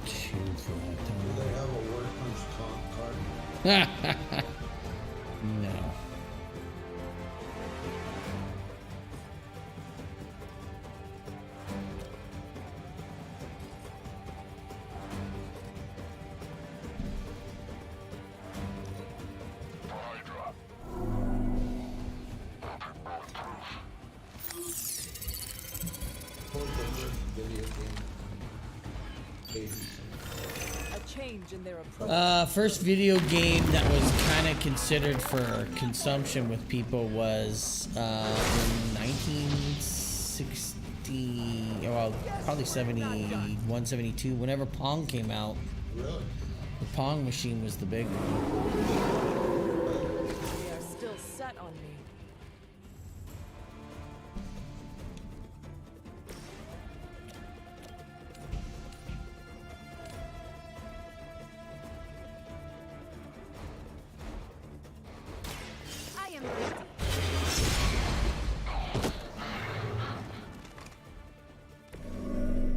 Two for that Do they have a workman's comp card? time. No. What was the first video game? Babysitter. A change in their approach. First video game that was kind of considered for consumption with people was in 1960, well, probably 71, 72, whenever Pong came out. Really? The Pong machine was the big one. They are still set on me. I am ready.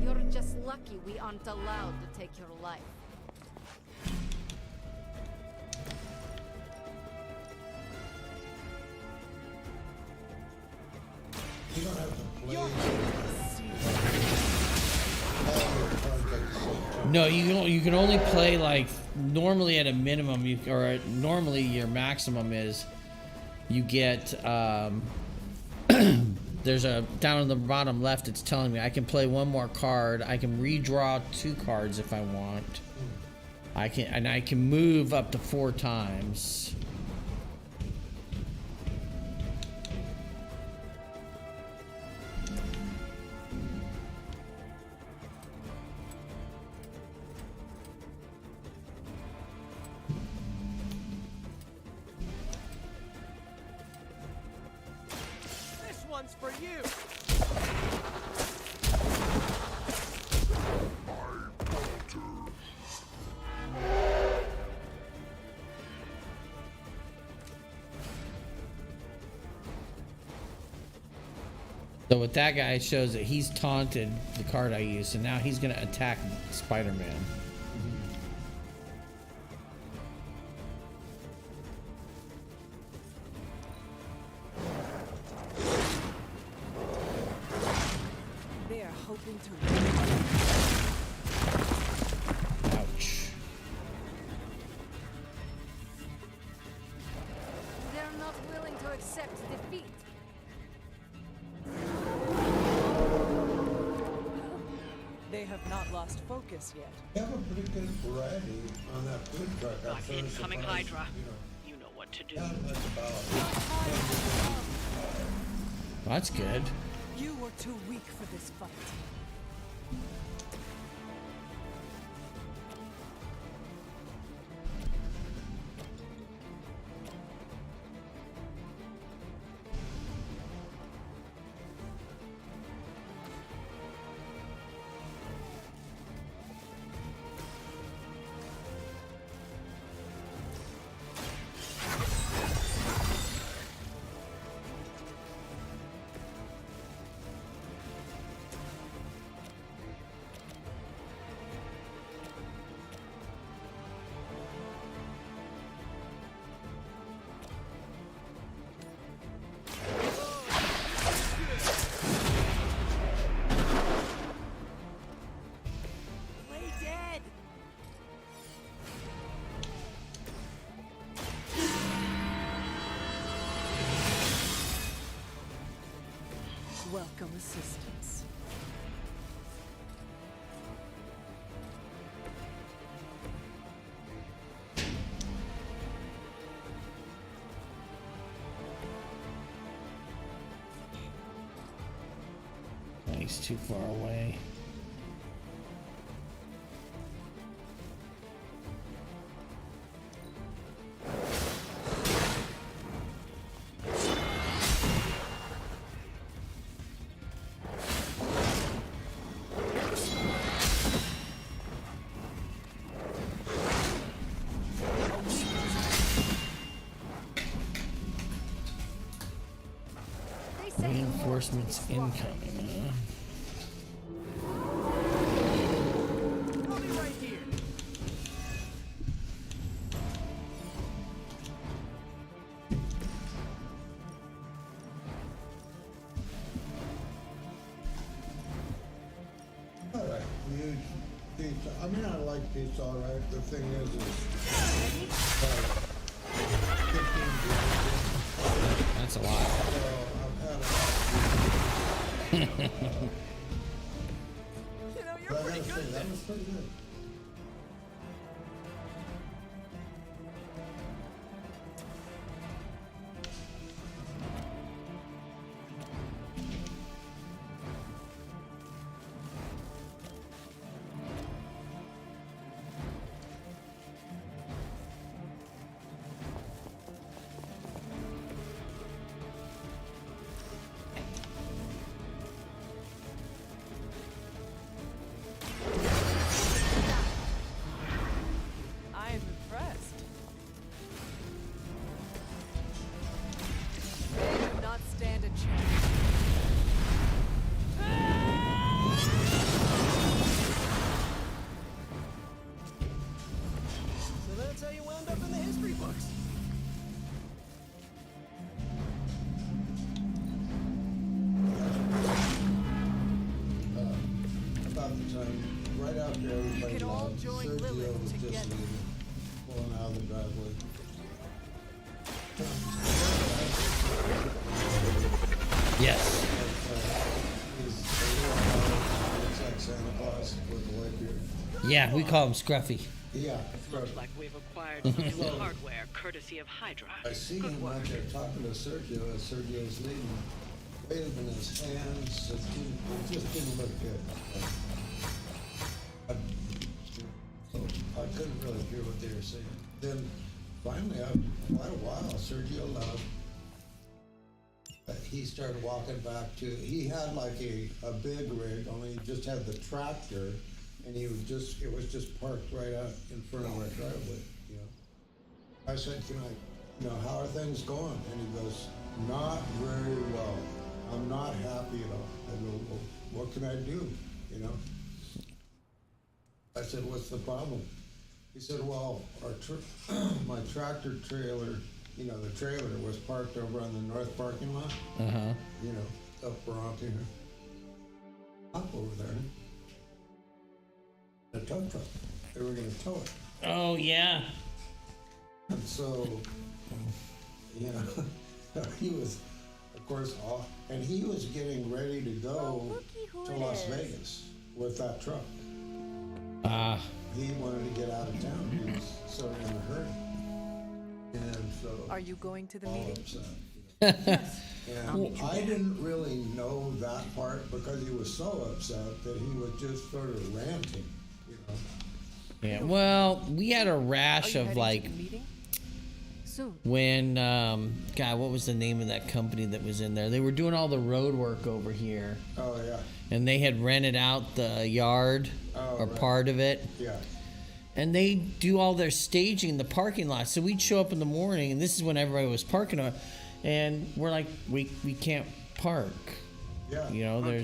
You're just lucky we aren't allowed to take your life. You don't have to play all your cards at the same time. No, you can only play like normally at a minimum. Normally your maximum is you get. There's a down on the bottom left. It's telling me I can play one more card. I can redraw 2 cards if I want. I can move up to 4 times. This one's for you. So with that guy, it shows that he's taunted the card I used, and now he's gonna attack Spider-Man. They are hoping to. Ouch. They're not willing to accept defeat. They have not lost focus yet. You have a pretty good variety on that food truck. I'm Got sort of incoming surprised, Hydra. You You know what to do. know, down at about Well, that's good. You were too weak for this fight. legal assistance. He's too far away. Reinforcements incoming, huh? I'll be right here. I like huge pizza. I mean, I like pizza, all right. The thing is 15 grams. That's a lot. So I've had You know, you're but I pretty gotta good say, at that this. was pretty good. I am impressed. They do not stand a chance. So that's how you wound up in the history books. About the time, right after everybody can all left, join Sergio Lilith was just together. leaving, pulling out of the driveway. Yes. Looks like Santa Claus with the white beard. Yeah, we call him Scruffy. Yeah. Looks like we've acquired some new hardware courtesy of Hydra. I see Good him work. right there talking to Sergio as Sergio's leaving, waving his hands. It just didn't look good. I couldn't really hear what they were saying. Then finally, after quite a while, Sergio left. He started walking back to, he had like a big rig, only he just had the tractor, and it was just parked right out in front of our driveway, you know. I said, how are things going? And he goes, not very well. I'm not happy at all. I go, well, what can I do, you know? I said, what's the problem? He said, well, my tractor trailer, the trailer was parked over on the north parking lot. Uh-huh. Up around here. Up over there. The tow truck. They were gonna tow it. Oh, yeah. And so, he was, of course, and he was getting ready to go to Las Vegas with that truck. He wanted to get out of town. He was sort of in a hurry. And so. Are you going to the all meeting? upset. And I didn't really know that part because he was so upset that he was just sort of ranting, Yeah, well, we had a rash Are you of heading like to the meeting? Soon. when God, what was the name of that company that was in there? They were doing all the road work over here. Oh, yeah. And they had rented out the yard or right. part of it. Yeah. And they do all their staging in the parking lot. So we'd show up in the morning, and this is when everybody was parking on, and we're like, we can't park. Yeah.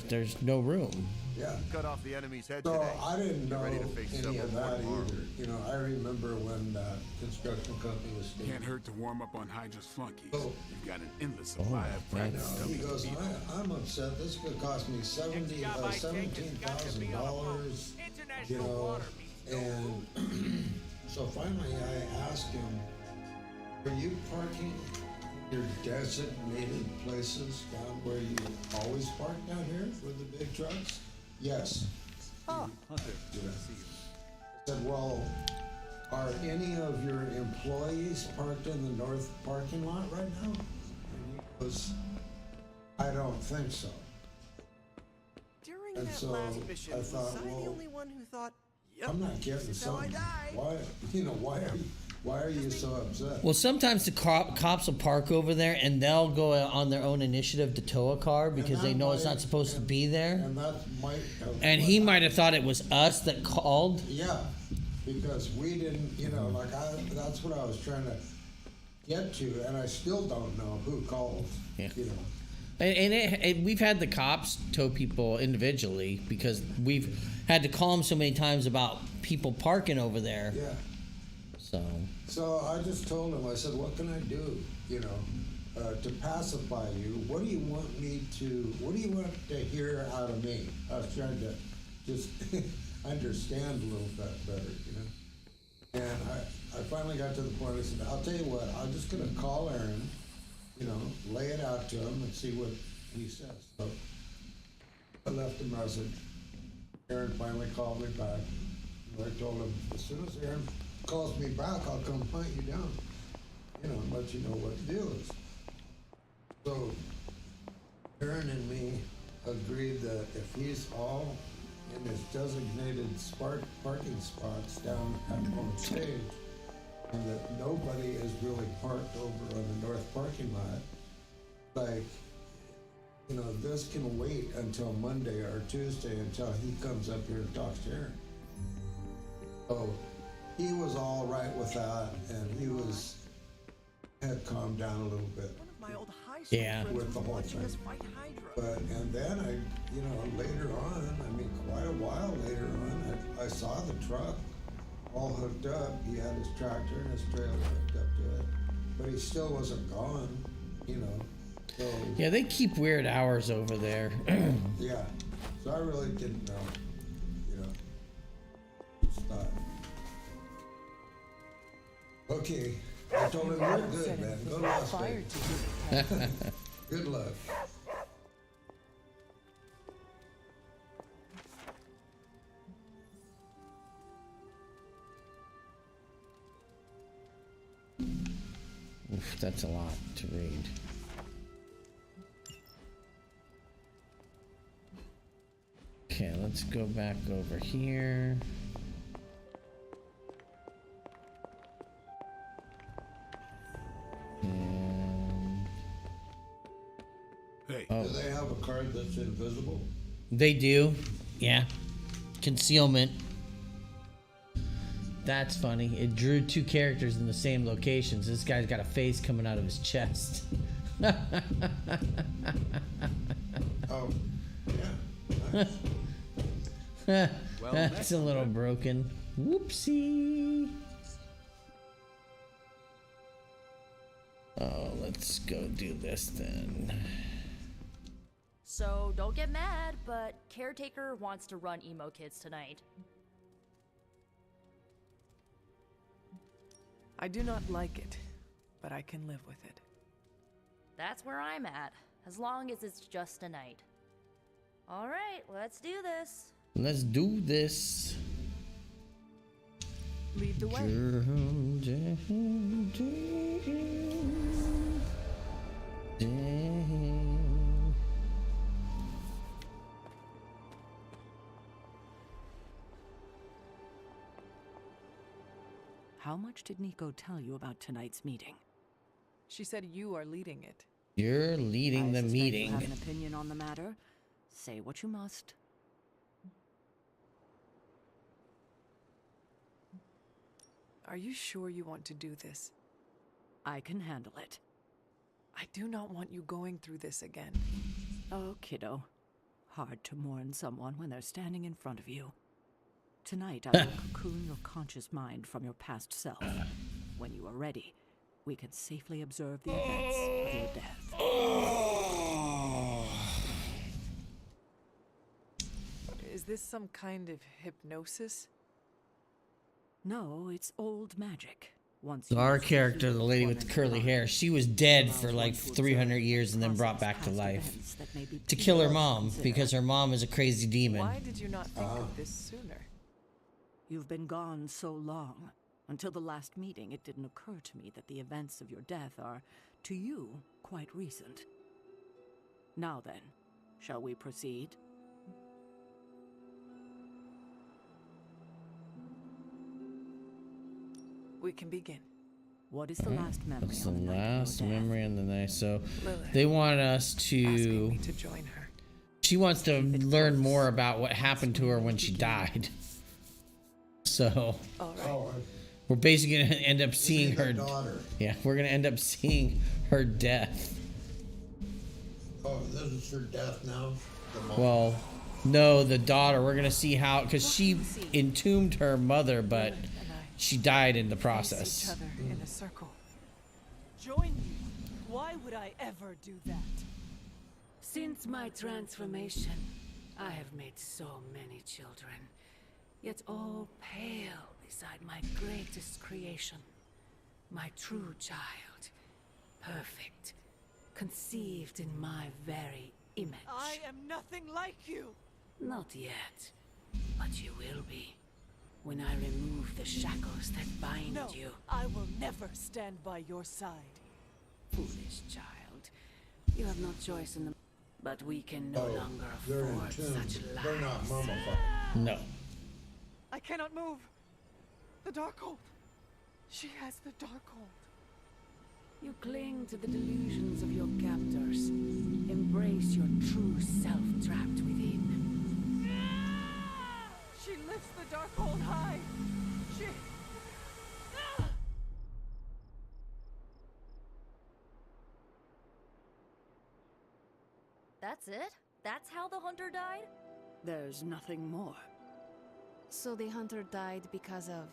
There's no room. Yeah. Cut off the enemy's head So today. I didn't know Ready to face any several of more that tomorrow. either. I remember when that construction company was staging. Can't hurt to warm up on Hydra's flunkies. Oh. You've got an endless supply of practice. He goes, I'm upset. This could cost me $17,000. And so finally I asked him, are you parking your designated places down where you always park down here with the big trucks? Yes. Oh, Hunter. Yeah. I said, well, are any of your employees parked in the north parking lot right now? And he goes, I don't think so. During And that so last mission, I thought, was I well, the only one who thought, yep, I'm not getting this is how I something. die? Why are you so upset? Well, sometimes the cops will park over there and they'll go on their own initiative to tow a car because they know it's not supposed to be there. And that might have. And he might have thought it was us that called. Yeah, because we didn't, that's what I was trying to get to, and I still don't know who called. Yeah. You know. And we've had the cops tow people individually because we've had to call them so many times about people parking over there. Yeah. So I just told him, I said, what can I do, to pacify you? What do you want to hear out of me? I was trying to just understand a little bit better, And I finally got to the point, I said, I'll tell you what, I'm just gonna call Aaron, lay it out to him and see what he says. So I left a message. Aaron finally called me back. And I told him, as soon as Aaron calls me back, I'll come hunt you down, and let you know what the deal is. So Aaron and me agreed that if he's all in his designated parking spots down at home stage, and that nobody is really parked over on the north parking lot, this can wait until Monday or Tuesday until he comes up here and talks to Aaron. So he was all right with that, and he had calmed down a little bit. Yeah. With the whole thing. And then later on, quite a while later on, I saw the truck all hooked up. He had his tractor and his trailer hooked up to it, but he still wasn't gone, So, yeah, they keep weird hours over there. Yeah. So I really didn't know, Just thought. Okay, I told him you're good, man. Go to Las Vegas. Good luck. Oof, that's a lot to read. Okay, let's go back over here. Hey. Do they have a card that's invisible? They do, yeah. Concealment. That's funny. It drew two characters in the same locations. This guy's got a face coming out of his chest. Oh, yeah. Nice. That's a little broken. Whoopsie. Oh, let's go do this then. So don't get mad, but Caretaker wants to run emo kids tonight. I do not like it, but I can live with it. That's where I'm at, as long as it's just a night. All right, let's do this. Let's do this. Lead the way. How much did Nico tell you about tonight's meeting? She said you are leading it. You're leading the I suspect meeting. You have an opinion on the matter. Say what you must. Are you sure you want to do this? I can handle it. I do not want you going through this again. Oh, kiddo. Hard to mourn someone when they're standing in front of you. Tonight, I will cocoon your conscious mind from your past self. When you are ready, we can safely observe the events of your death. Is this some kind of hypnosis? No, it's old magic. Once So you our use character, heat the lady form with the in curly blood, hair, she was dead allows for one like to 300 observe years and then brought process back to past life events that may be to too kill her close to mom consider. because her mom is a crazy demon. Why did you not think of this sooner? You've been gone so long. Until the last meeting, it didn't occur to me that the events of your death are, to you, quite recent. Now then, shall we proceed? We can begin. What is the last memory That's the on the night of last your death? memory on the night. So Lilith they want us asking to. me to join her. She wants to learn more about what happened to her when she died. So All right. Oh, we're basically gonna end up seeing the her. daughter. Yeah, we're gonna end up seeing her death. Oh, this is her death now? The mom? Well, no, the daughter. We're gonna see how, because she entombed her mother, but Lilith and I she died in the face each process. other in a circle. Join you? Why would I ever do that? Since my transformation, I have made so many children, yet all pale beside my greatest creation, my true child, perfect, conceived in my very image. I am nothing like you. Not yet, but you will be, when I remove the shackles that bind No, you. I will never stand by your side. Foolish child, you have no choice in the... But we can no longer they're afford entombed. such lies. They're not mummified. No. I cannot move. The Darkhold. She has the Darkhold. You cling to the delusions of your captors. Embrace your true self trapped within. She lifts the Darkhold high. She... That's it? That's how the hunter died? There's nothing more. So the hunter died because of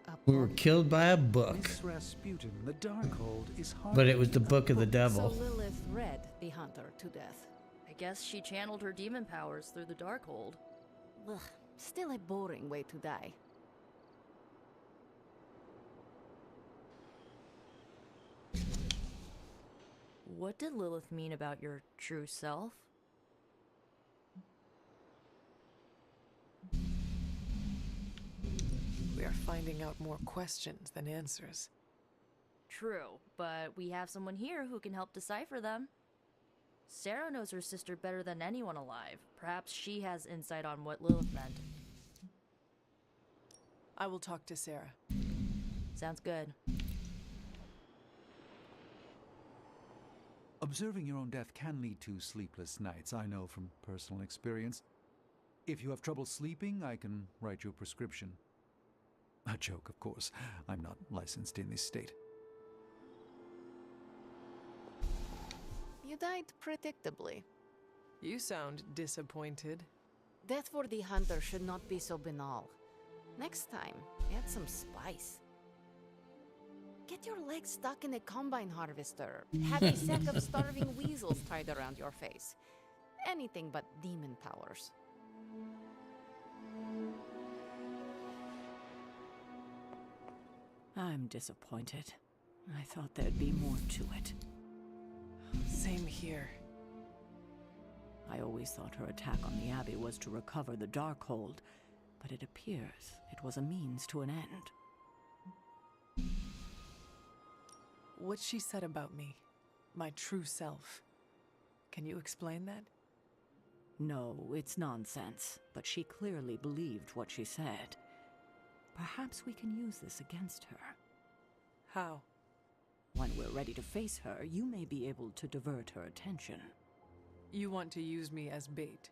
a We were killed by a book, Miss Rasputin, the Darkhold is but it was the book of the So devil. Lilith read the hunter to death. I guess she channeled her demon powers through the Darkhold. Ugh, still a boring way to die. What did Lilith mean about your true self? We are finding out more questions than answers. True, but we have someone here who can help decipher them. Sarah knows her sister better than anyone alive. Perhaps she has insight on what Lilith meant. I will talk to Sarah. Sounds good. Observing your own death can lead to sleepless nights, I know from personal experience. If you have trouble sleeping, I can write you a prescription. A joke, of course. I'm not licensed in this state. You died predictably. You sound disappointed. Death for the hunter should not be so banal. Next time, add some spice. Get your legs stuck in a combine harvester. Have a sack of starving weasels tied around your face. Anything but demon powers. I'm disappointed. I thought there'd be more to it. Same here. I always thought her attack on the Abbey was to recover the Darkhold, but it appears it was a means to an end. What she said about me, my true self. Can you explain that? No, it's nonsense, but she clearly believed what she said. Perhaps we can use this against her. How? When we're ready to face her, you may be able to divert her attention. You want to use me as bait?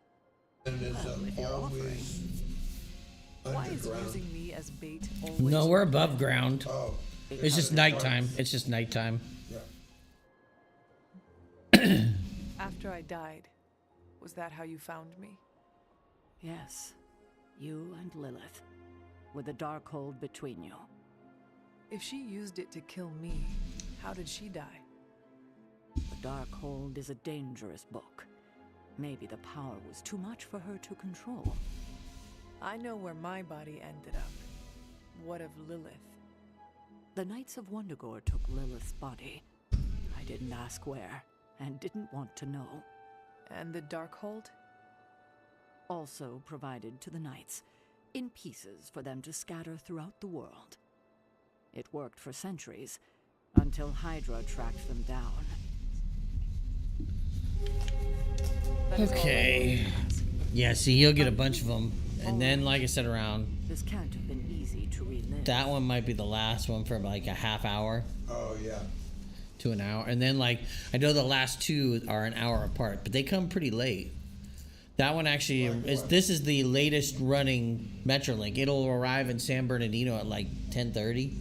And is if it you're always Why is underground? using me as bait always... No, we're above ground. Oh, It's just nighttime. It's just nighttime. yeah. After I died, was that how you found me? Yes, you and Lilith, with the Darkhold between you. If she used it to kill me, how did she die? The Darkhold is a dangerous book. Maybe the power was too much for her to control. I know where my body ended up. What of Lilith? The Knights of Wundagore took Lilith's body. I didn't ask where, and didn't want to know. And the Darkhold? Also provided to the Knights, in pieces for them to scatter throughout the world. It worked for centuries, until Hydra tracked them down. Okay. Yeah, see, you'll get a bunch of them. And then, like I said, around... This can't have been easy to relive. That one might be the last one for like a half hour. Oh, yeah. To an hour. And then, like, I know the last two are an hour apart, but they come pretty late. That one actually is... This is the latest running Metrolink. It'll arrive in San Bernardino at like 10:30.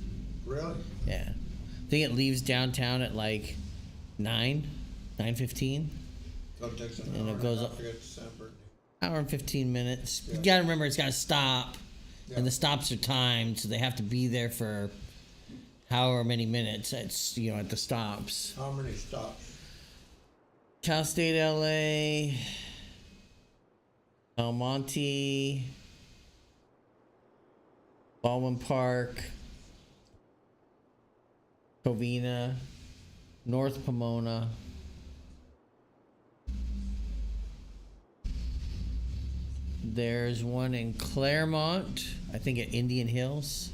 Really? Yeah. I think it leaves downtown at like 9:15. So it takes an And hour it goes and a up. half to get to San Bernardino. Hour and 15 minutes. Yeah. You gotta remember it's gotta stop. Yeah. And the stops are timed, so they have to be there for however many minutes it's, you know, at the stops. How many stops? Cal State LA, El Monte, Baldwin Park, Covina, North Pomona. There's one in Claremont, I think at Indian Hills.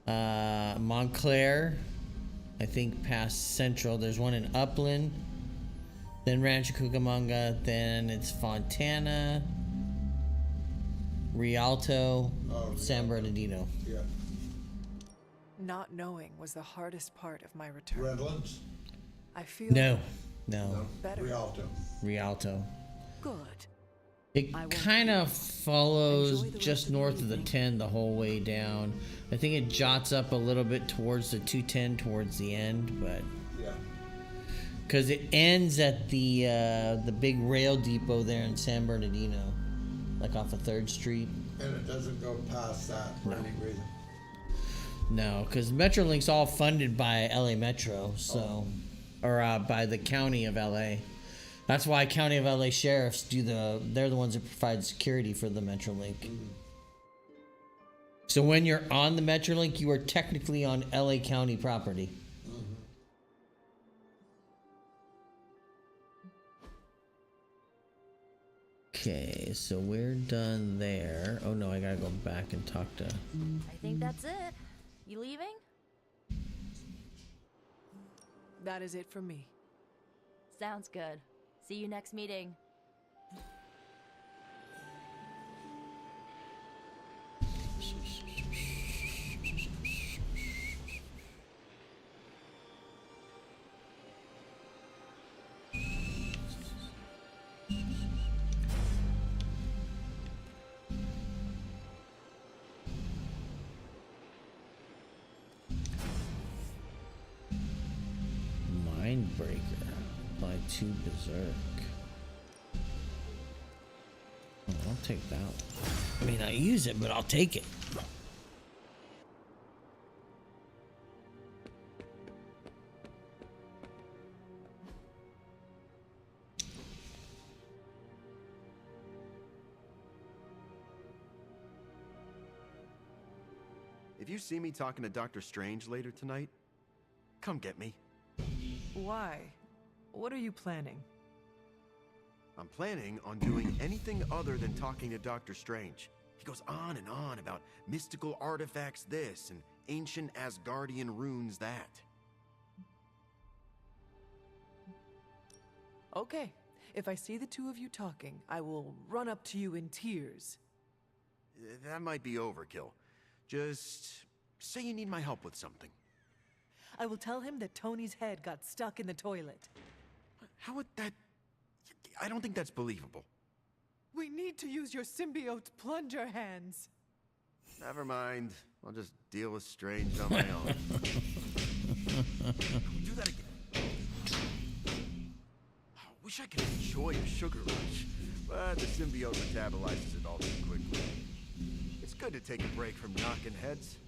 Montclair, I think past Central. There's one in Upland, then Rancho Cucamonga, then it's Fontana, Rialto, San Bernardino. Yeah. Not knowing was the hardest part of my return. Redlands? I feel No. better. Rialto. Good. It kind of follows just north of the 10 the whole way down. I think it jots up a little bit towards the 210 towards the end, but yeah, because it ends at the big rail depot there in San Bernardino, like off of 3rd Street. And it doesn't go past that for any reason. No, because Metrolink's all funded by LA Metro, so or by the county of LA. That's why County of LA sheriffs they're the ones that provide security for the Metrolink. So when you're on the Metrolink, you are technically on LA County property. Okay, so we're done there. Oh no, I gotta go back and talk to... I think that's it. You leaving? That is it for me. Sounds good. See you next meeting. Mindbreaker. Apply 2 Berserk. Oh, I'll take that one. I mean, I use it, but I'll take it. If you see me talking to Dr. Strange later tonight, come get me. Why? What are you planning? I'm planning on doing anything other than talking to Dr. Strange. He goes on and on about mystical artifacts this and ancient Asgardian runes that. Okay, if I see the two of you talking, I will run up to you in tears. That might be overkill. Just say you need my help with something. I will tell him that Tony's head got stuck in the toilet. How would that... I don't think that's believable. We need to use your symbiote's plunger hands. Never mind. I'll just deal with Strange on my own. Do that again. Wish I could enjoy a sugar rush, but the symbiote metabolizes it all too quickly. It's good to take a break from knocking heads.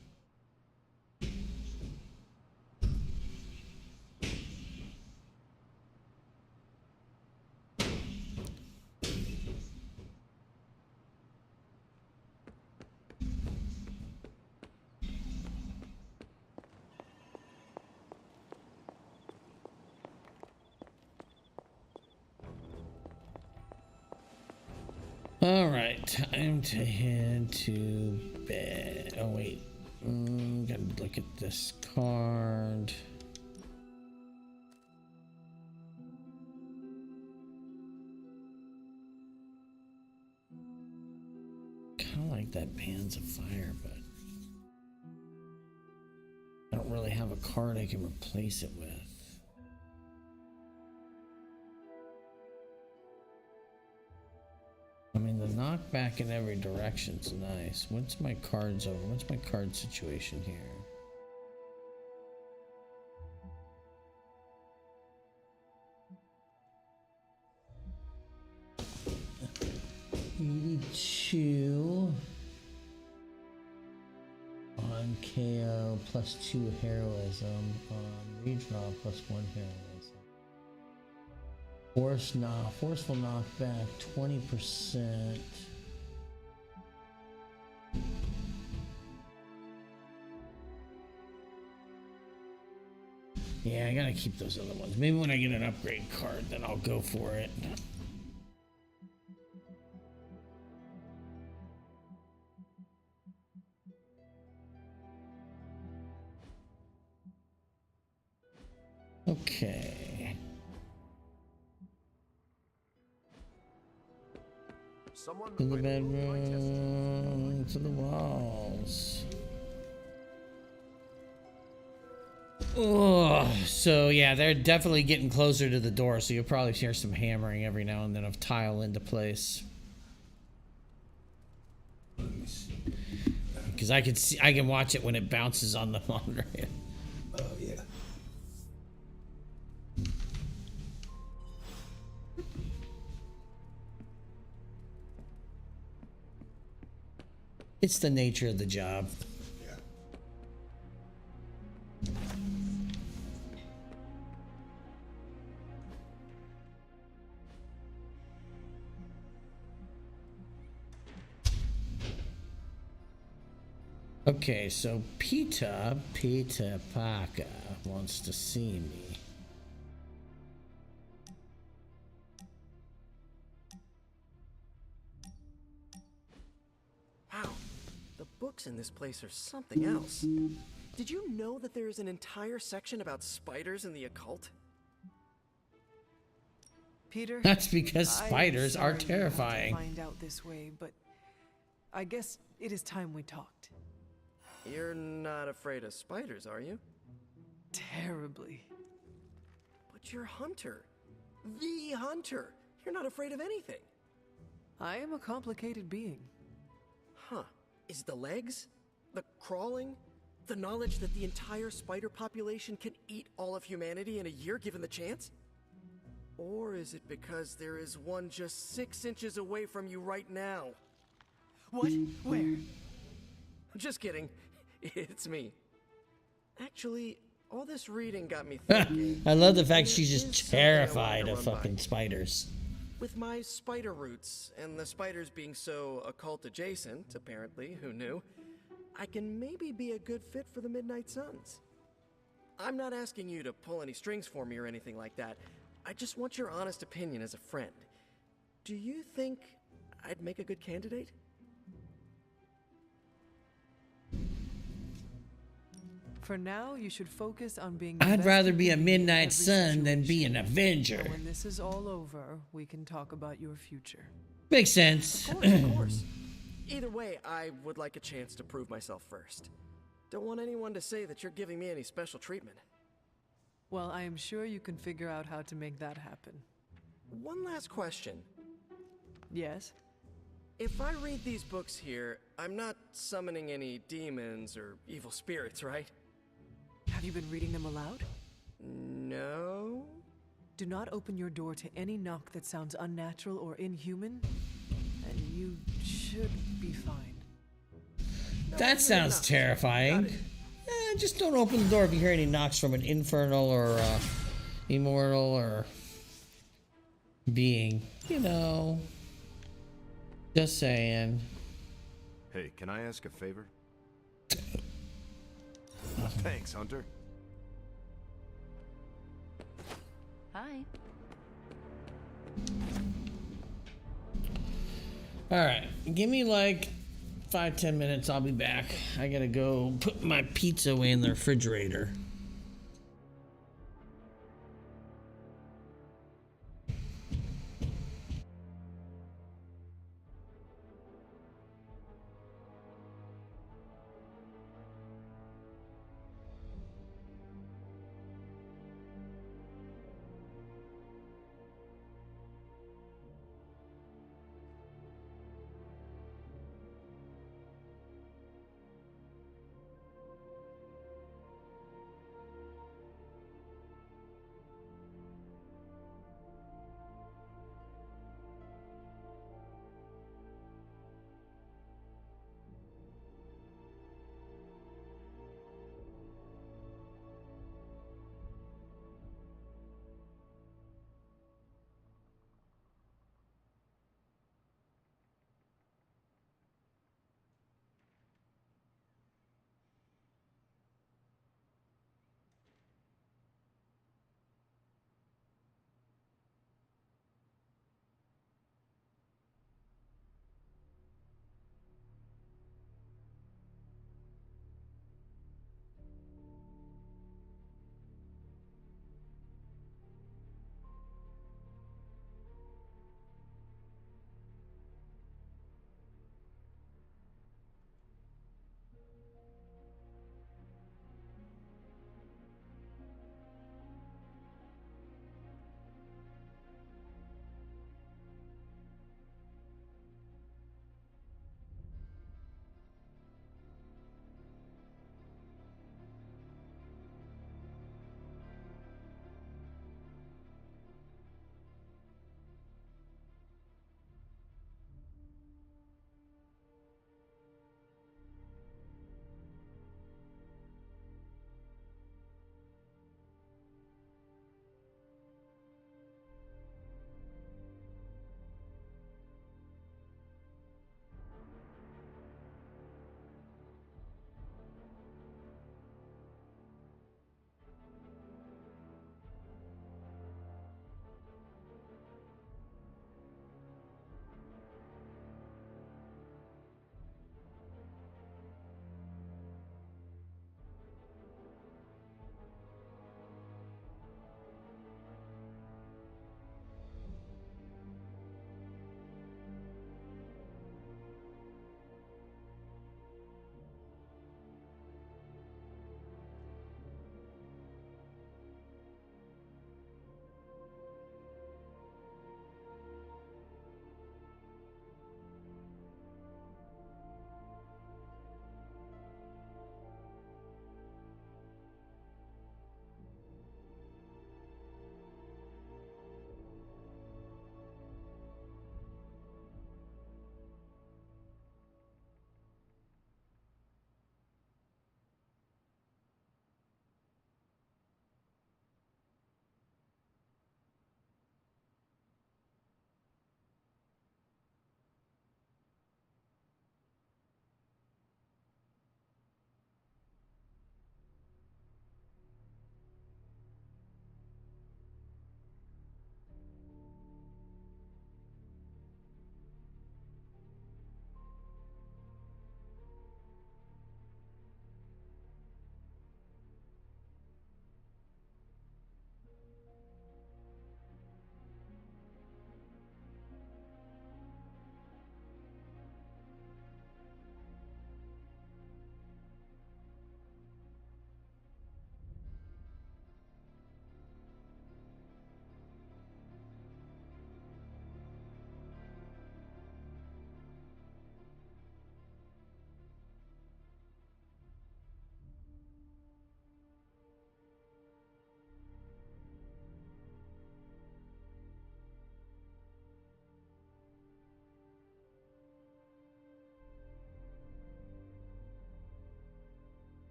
All right, time to head to bed. Oh wait, gotta look at this card. Kind of like that Bands of Fire, but I don't really have a card I can replace it with. I mean, the knockback in every direction's nice. What's my cards over? What's my card situation here? $82 on KO +2 heroism, on redraw +1 heroism. Forceful knockback 20%. Yeah, I gotta keep those other ones. Maybe when I get an upgrade card, then I'll go for it. Okay. To the bedroom, to the walls. Oh, so yeah, they're definitely getting closer to the door, so you'll probably hear some hammering every now and then of tile into place. Because I can watch it when it bounces on the monitor. Oh yeah. It's the nature of the job. Okay, so Peter Parker wants to see me. Wow, the books in this place are something else. Did you know that there is an entire section about spiders and the occult? Peter, That's because I am spiders are sorry you had to terrifying. Find out this way, but I guess it is time we talked. You're not afraid of spiders, are you? Terribly. But you're Hunter. The Hunter. You're not afraid of anything. I am a complicated being. Huh. Is the legs? The crawling? The knowledge that the entire spider population can eat all of humanity in a year given the chance? Or is it because there is one just 6 inches away from you right now? What? Where? Just kidding. It's me. Actually, all this reading got me thinking. I love the fact there she's is just something I wanted terrified to of run by. fucking spiders. With my spider roots, and the spiders being so occult adjacent, apparently, who knew, I can maybe be a good fit for the Midnight Suns. I'm not asking you to pull any strings for me or anything like that. I just want your honest opinion as a friend. Do you think I'd make a good candidate? For now, you should focus on being the I'd best rather you be a can in Midnight every Sun than be an situation. Avenger. And when this is all over, we can talk about your future. Makes sense. Of course. Either way, I would like a chance to prove myself first. Don't want anyone to say that you're giving me any special treatment. Well, I am sure you can figure out how to make that happen. One last question. Yes? If I read these books here, I'm not summoning any demons or evil spirits, right? Have you been reading them aloud? No. Do not open your door to any knock that sounds unnatural or inhuman, and you should be fine. That sounds terrifying. Just don't open the door if you hear any knocks from an infernal or immortal or being. You know. Just saying. Hey, can I ask a favor? Thanks, Hunter. Hi. All right, give me like 5-10 minutes. I'll be back. I gotta go put my pizza away in the refrigerator.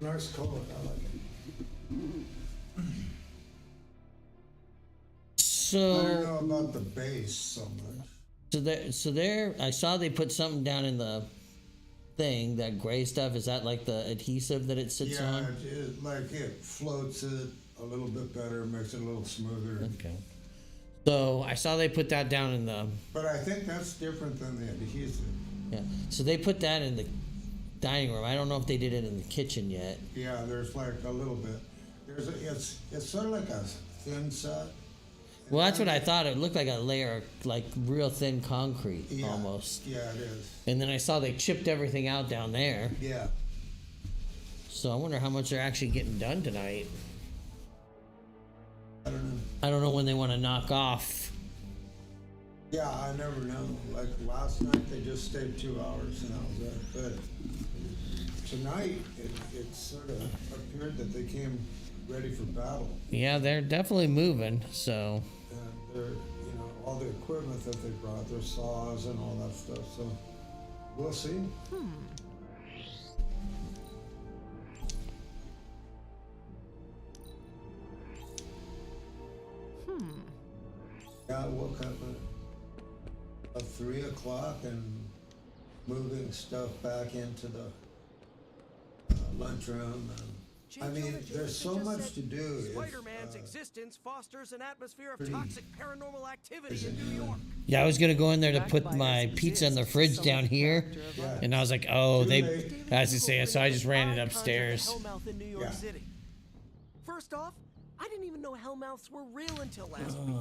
Nice color, I like it. So I don't know about the base so much. So there, I saw they put something down in the thing, that gray stuff. Is that like the adhesive that it sits on? Yeah, like it floats it a little bit better, makes it a little smoother. Okay. So I saw they put that down in the. But I think that's different than the adhesive. Yeah. So they put that in the dining room. I don't know if they did it in the kitchen yet. Yeah, there's like a little bit. It's sort of like a thin set. Well, that's what I thought. It looked like a layer, like real thin concrete, almost. Yeah, it is. And then I saw they chipped everything out down there. Yeah. So I wonder how much they're actually getting done tonight. I don't know. I don't know when they want to knock off. Yeah, I never know. Like last night, they just stayed 2 hours and that was it. But tonight, it sort of appeared that they came ready for battle. Yeah, they're definitely moving. So. And they're, all the equipment that they brought, their saws and all that stuff. So we'll see. Yeah, I woke up at 3 o'clock and moving stuff back into the lunchroom. I mean, there's so much to do. Spider-Man's existence fosters an atmosphere of toxic paranormal activity in New York. Yeah, I was gonna go in there to put my pizza in the fridge down here, and I was like, "Oh, they." As you say, so I just ran it upstairs. Hellmouth in New York City. First off, I didn't even know hellmouths were real until last week.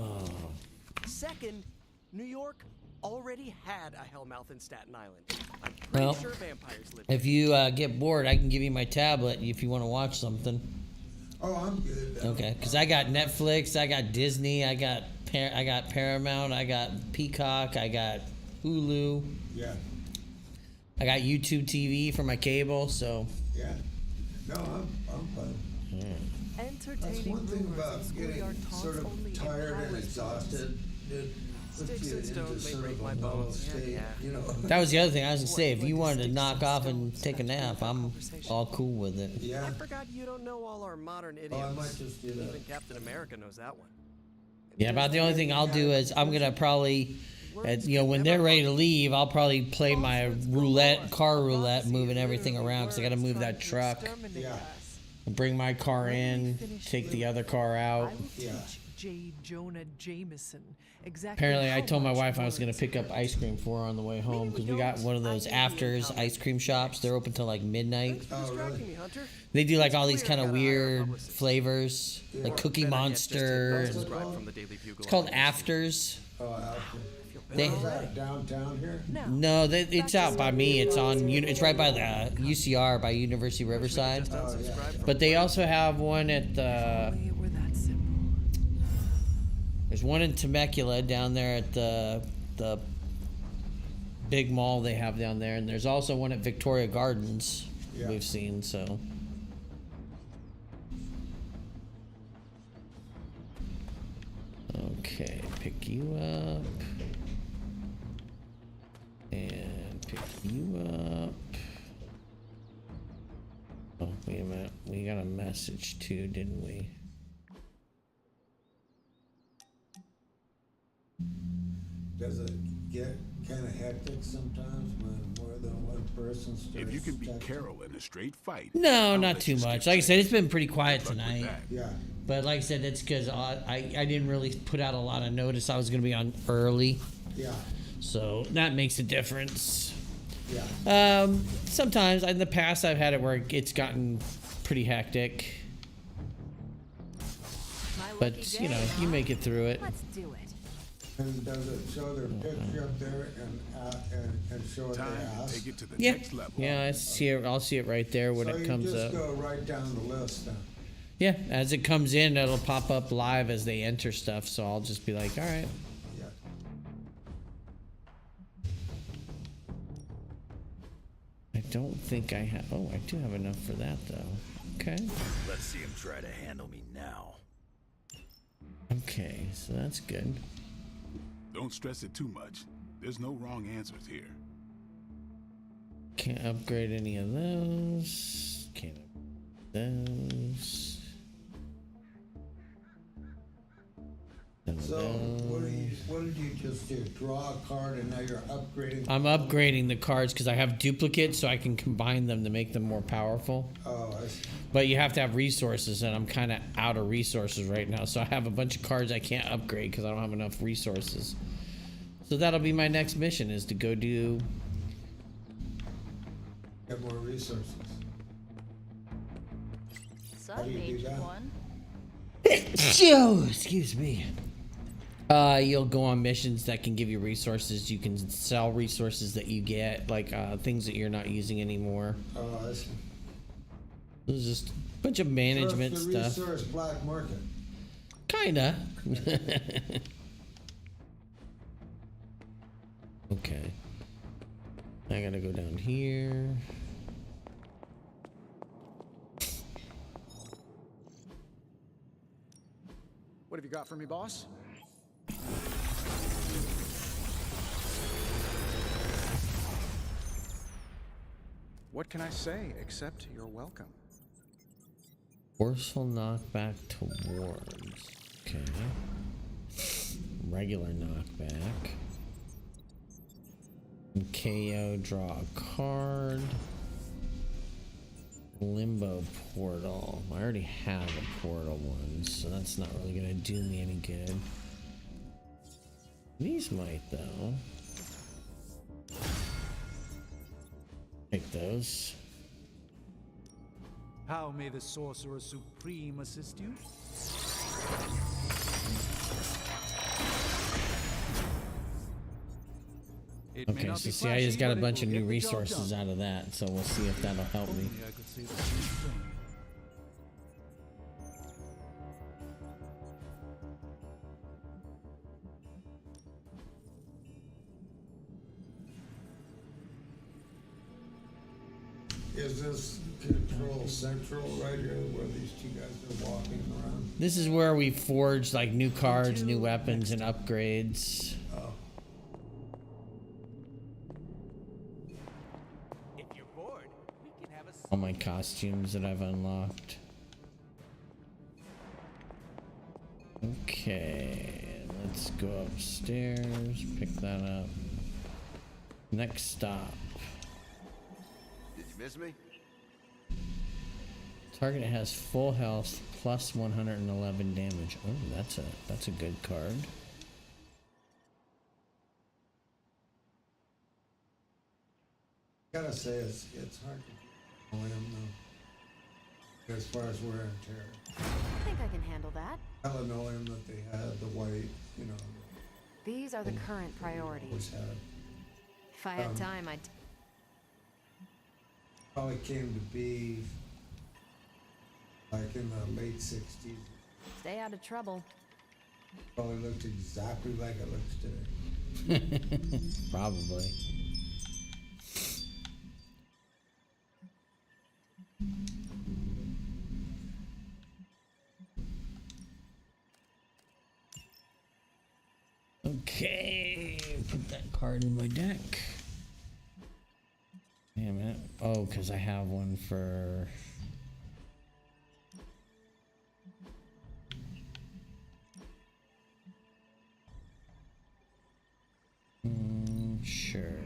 Second, New York already had a hellmouth in Staten Island. I'm pretty sure vampires live there. If you get bored, I can give you my tablet if you want to watch something. Oh, I'm good. Okay, because I got Netflix, I got Disney, I got Paramount, I got Peacock, I got Hulu. Yeah. I got YouTube TV for my cable, so. Yeah. No, I'm fine. That's one thing about getting sort of tired and exhausted. It puts you into sort of a mellow state, That was the other thing I was gonna say. If you wanted to knock off and take a nap, I'm all cool with it. Yeah. I forgot you don't know all our modern idioms. I might just do that. Even Captain America knows that one. Yeah, about the only thing I'll do is I'm gonna probably, when they're ready to leave, I'll probably play my car roulette, moving everything around because I gotta move that truck. Yeah. Bring my car in, take the other car out. J. Jonah Jameson. Apparently, I told my wife I was going to pick up ice cream for her on the way home because we got one of those afters ice cream shops. They're open till like midnight. Oh, really? They do like all these kind of weird flavors, like Cookie Monster. It's called Afters. Oh, after. They, Is that downtown here? no, it's out by me. It's on. It's right by the UCR by University Riverside. Oh, yeah. But they also have one at the. There's one in Temecula down there at the big mall they have down there, and there's also one at Victoria Gardens we've seen. So. Okay, pick you up. And pick you up. Oh, wait a minute. We got a message too, didn't we? Does it get kind of hectic sometimes when more than one person starts? If you can beat Carol in a straight fight. No, not too much. Like I said, it's been pretty quiet tonight. Yeah. But like I said, it's because I didn't really put out a lot of notice. I was going to be on early. Yeah. So that makes a difference. Yeah. Sometimes in the past I've had it where it's gotten pretty hectic. But, you make it through it. Let's do it. And does it show their picture up there and show what they asked? Take it to the Yeah. next level. Yeah, I'll see it right there when So it comes you up. just go right down the list then. Yeah, as it comes in, it'll pop up live as they enter stuff. So I'll just be like, all right. Yeah. I don't think I have. Oh, I do have enough for that though. Okay. Let's see him try to handle me now. Okay, so that's good. Don't stress it too much. There's no wrong answers here. Can't upgrade any of those. Can't those. So what did you just do? Draw a card and now you're upgrading? I'm upgrading the cards because I have duplicates so I can combine them to make them more powerful. Oh, I see. But you have to have resources, and I'm kind of out of resources right now. So I have a bunch of cards I can't upgrade because I don't have enough resources. So that'll be my next mission, is to go do... Get more resources. So, How do you do Agent that? One. Oh, excuse me. You'll go on missions that can give you resources. You can sell resources that you get, like things that you're not using anymore. Oh, I see. There's just a bunch of management So it's the stuff. resource black market. Kinda. Okay. I gotta go down here. What have you got for me, boss? What can I say except you're welcome? Forceful knockback towards. Okay. Regular knockback. KO, draw a card. Limbo portal. I already have a portal one, so that's not really gonna do me any good. These might, though. Take those. How may the Sorcerer Supreme assist you? It may Okay, not so be see, I just got a flashy, but it bunch of will new get the job resources done. out of that, so we'll see if that'll help me. Only I could say the same thing. Is this Control Central right here where these two guys are walking around? This is where we forge like new cards, new weapons, and upgrades. Oh. If you're bored, we can have a All my costumes that I've unlocked. Okay, let's go upstairs, pick that up. Next stop. Did you miss me? Target has full health plus 111 damage. Oh, that's a good card. Gotta say it's hard to know him though. As far as wear and tear. I think I can handle that. Linoleum that they had, the white, you know, These are the current priorities. always had. If I had time, I'd... Probably came to be like in the late 60s. Stay out of trouble. Probably looked exactly like it looks today. Probably. Okay, put that card in my deck. Damn it. Oh, because I have one for... sure.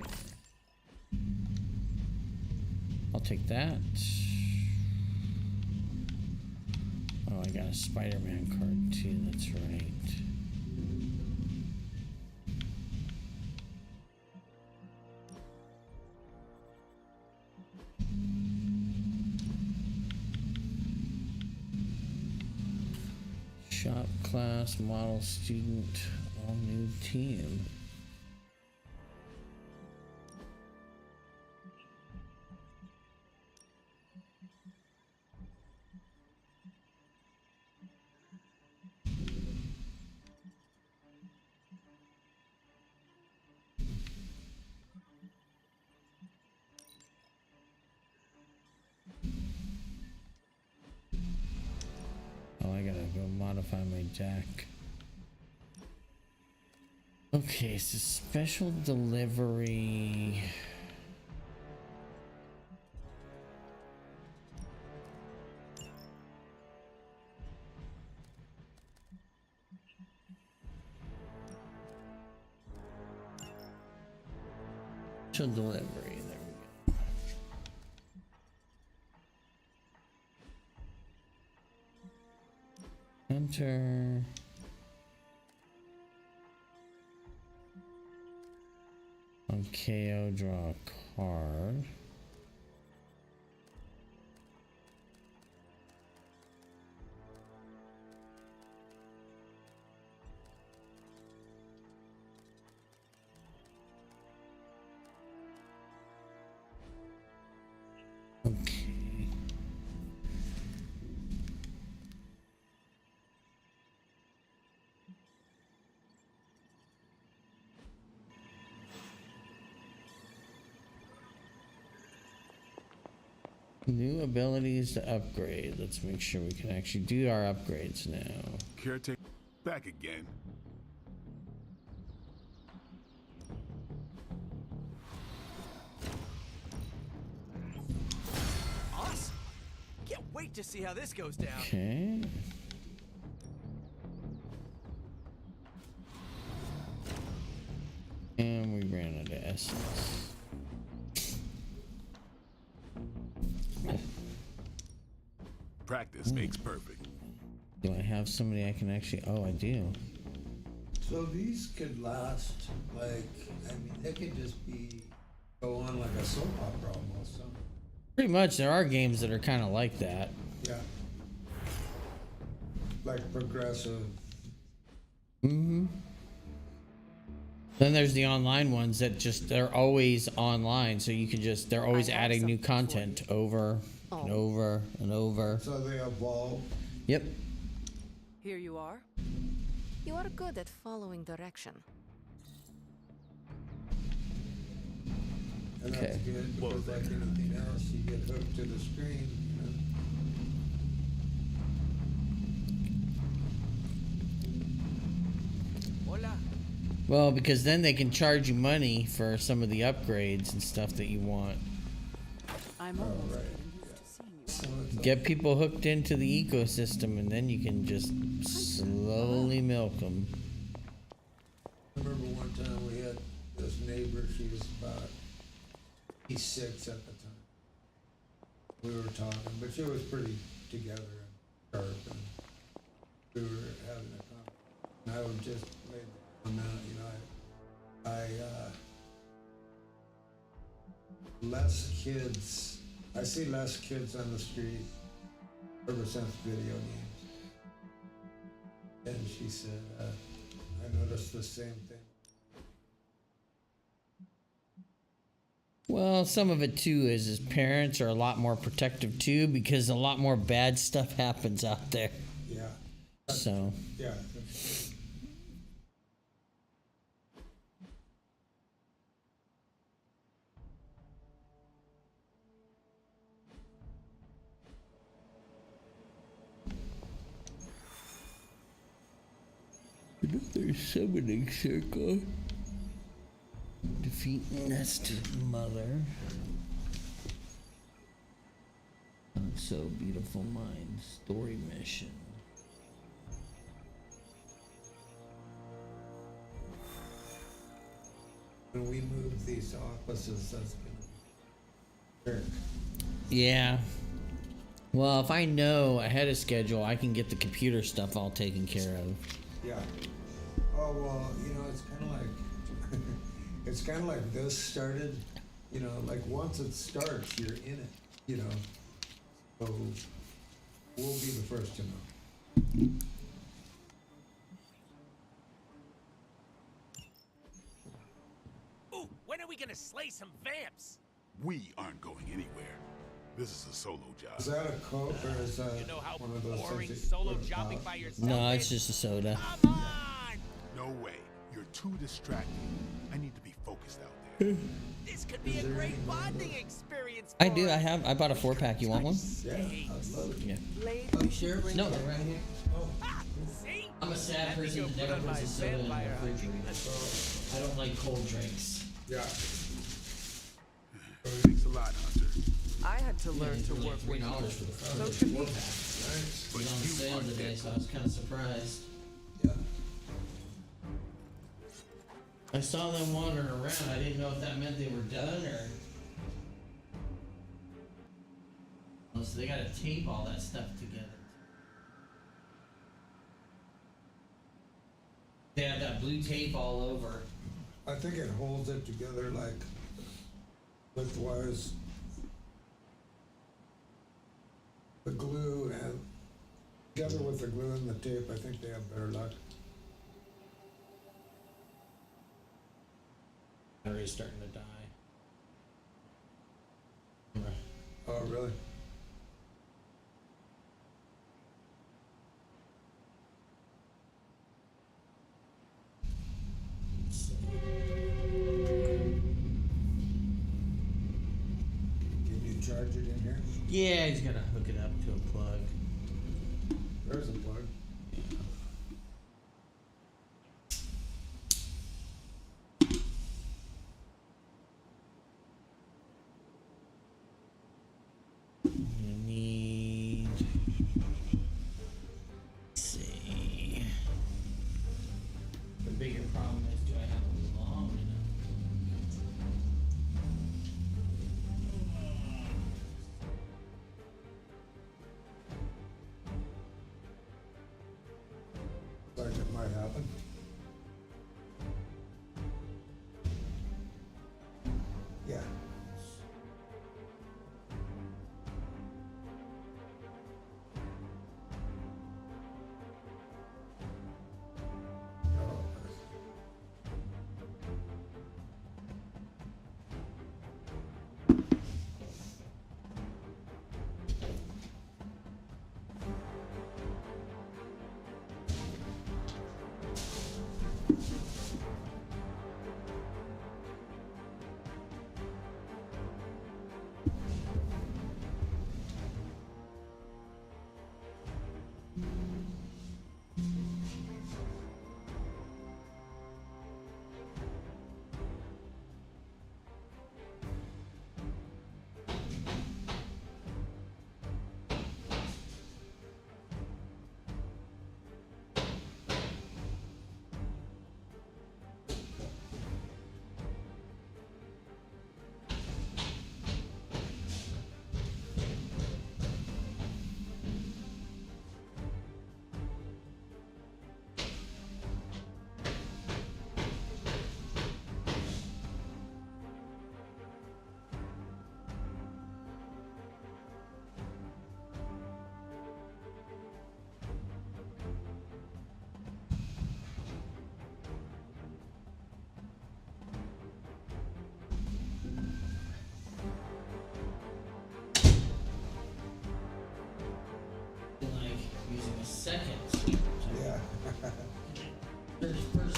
I'll take that. Oh, I got a Spider-Man card too, that's right. Shop class, model student, all new team. Oh, I gotta go modify my deck. Okay, so special delivery. Essential delivery. There we go. Enter. On KO, draw a card. Okay. New abilities to upgrade. Let's make sure we can actually do our upgrades now. Caretaker back again. Awesome. Can't wait to see how this goes down. Okay. And we ran out of essence. Practice makes perfect. Do I have somebody I can actually? Oh, I do. So these could last, like, I mean, they could just go on like a soap opera almost. So. Pretty much, there are games that are kind of like that. Yeah. Like progressive. Mm-hmm. Then there's the online ones that they're always online, so you can they're always adding new content over and over and over. So they evolve. Yep. Here you are. You are good at following direction. And that's good because like anything else, you get hooked to the screen. Hola. Well, because then they can charge you money for some of the upgrades and stuff that you want. I'm almost Get people hooked into the ecosystem, and then you can just slowly milk them. I remember one time we had this neighbor, she was about 6 at the time. We were talking, but she was pretty together and sharp, and we were having a conversation. And I would just make the comment, you know, I see less kids on the street ever since video games. And she said, I noticed the same thing. Well, some of it too is parents are a lot more protective too, because a lot more bad stuff happens out there. Yeah. So. Yeah. Another summoning circle. Defeat Nest Mother. Not so beautiful mind. Story mission. When we move these offices, that's gonna be Yeah. Well, if I know ahead of schedule, I can get the computer stuff all taken care of. Yeah. Oh, well, you know, it's kind of like, it's kind of like this started, you know, like once it starts, you're in it, you know. So we'll be the first to know. Ooh, when are we gonna slay some vamps? We aren't going anywhere. This is a solo job. Is that a Coke or is that one of those boring things solo jobbing by yourself? No, it's just a soda. No way. You're too distracted. I need to be focused out there. This could be a great bonding experience. I do. I bought a 4-pack. You want one? Yeah, I'd love it. Yeah. Oh, sure. No, they're right here. See? I'm a sad person that never puts a soda in the refrigerator. I don't like cold drinks. Yeah. Thanks a lot, Hunter. I had to learn to work with $3 for the so first should 4-pack. he. It was on sale today, so I was kind of surprised. Yeah. I saw them wandering around. I didn't know if that meant they were done or. Oh, so they gotta tape all that stuff together. They have that blue tape all over. I think it holds it together like widthwise. The glue and together with the glue and the tape, I think they have better luck. Battery's starting to die. Oh, really? Can you charge it in here? Yeah, he's gonna hook it up to a plug. There's a plug. You need. Let's see. The bigger problem is, do I have it long enough? Like it might happen. Yeah. Like using a second speaker. Yeah. First,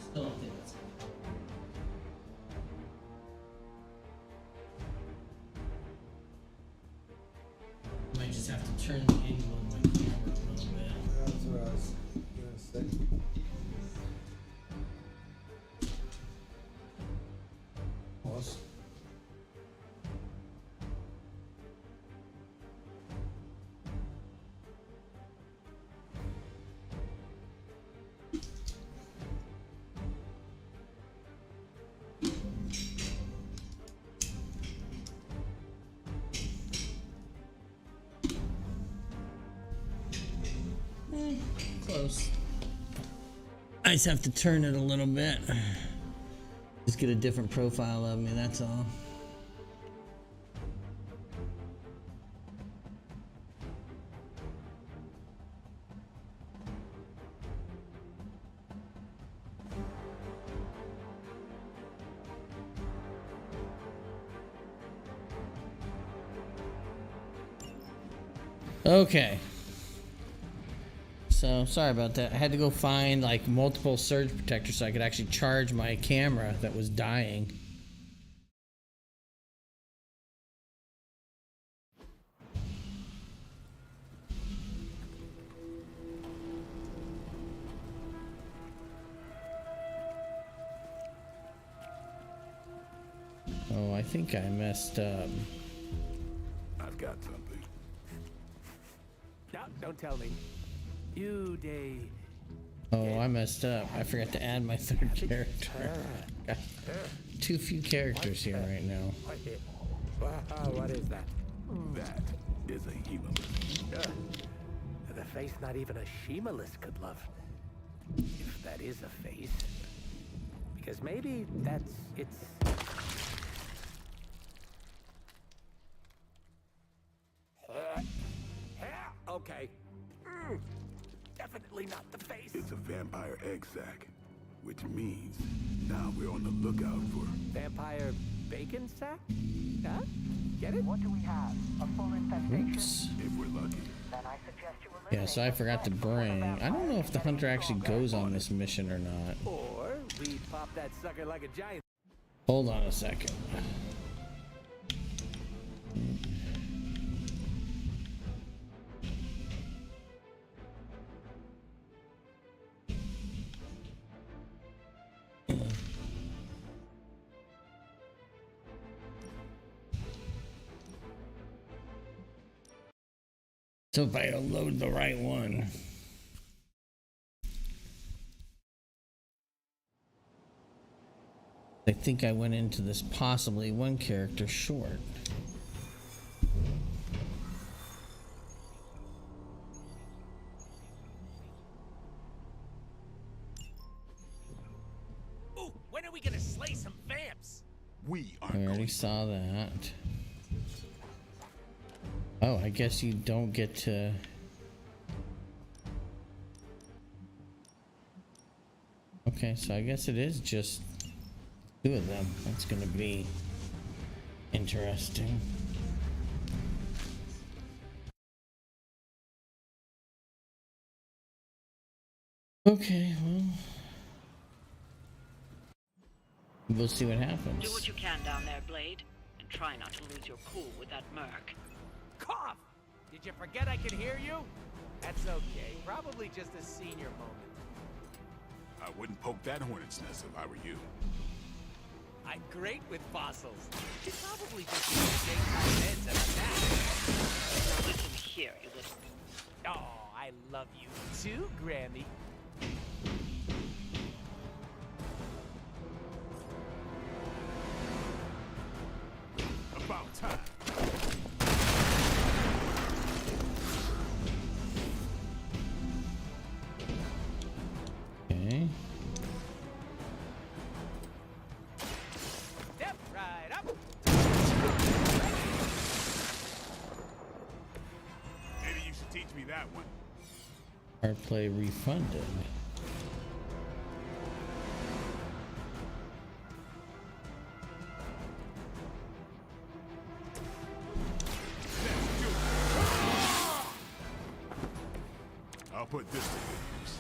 still don't think that's good. Might just have to turn the angle of my camera a little bit. That's what I was gonna say. Almost. Close. I just have to turn it a little bit. Just get a different profile of me, that's all. Okay. So, sorry about that. I had to go find like multiple surge protectors so I could actually charge my camera that was dying. Oh, I think I messed up. I've got something. No, don't tell me. You, Day. Oh, I messed up. I forgot to add my third character. Got too few characters here right now. What is that? That is a Hemalith. The face not even a Shemalist could love. If that is a face. Because maybe it's... Okay. Definitely not the face. It's a vampire egg sac, which means now we're on the lookout for... Vampire bacon sack? Huh? Get it? What do we have? A full infestation? Oops. If we're lucky. Then I suggest you Yeah, so I forgot to bring. I don't know if the hunter actually goes on this mission or not. Or we pop that sucker like a giant. Hold on a second. So if I load the right one. I think I went into this possibly one character short. Ooh, when are we gonna slay some vamps? We I already saw that. Oh, I guess you don't get to... Okay, so I guess it is just two of them. That's gonna be interesting. Okay, well... we'll see what happens. Do what you can down there, Blade, and try not to lose your cool with that merc. Cough! Did you forget I can hear you? That's okay. Probably just a senior moment. I wouldn't poke that hornet's nest if I were you. I'm great with fossils. You probably just need to shake my heads at a nap. Now listen here, you little... Oh, I love you too, Grammy. About time. Okay. Step right up. Maybe you should teach me that one. Hard play refunded. I'll put this to good use.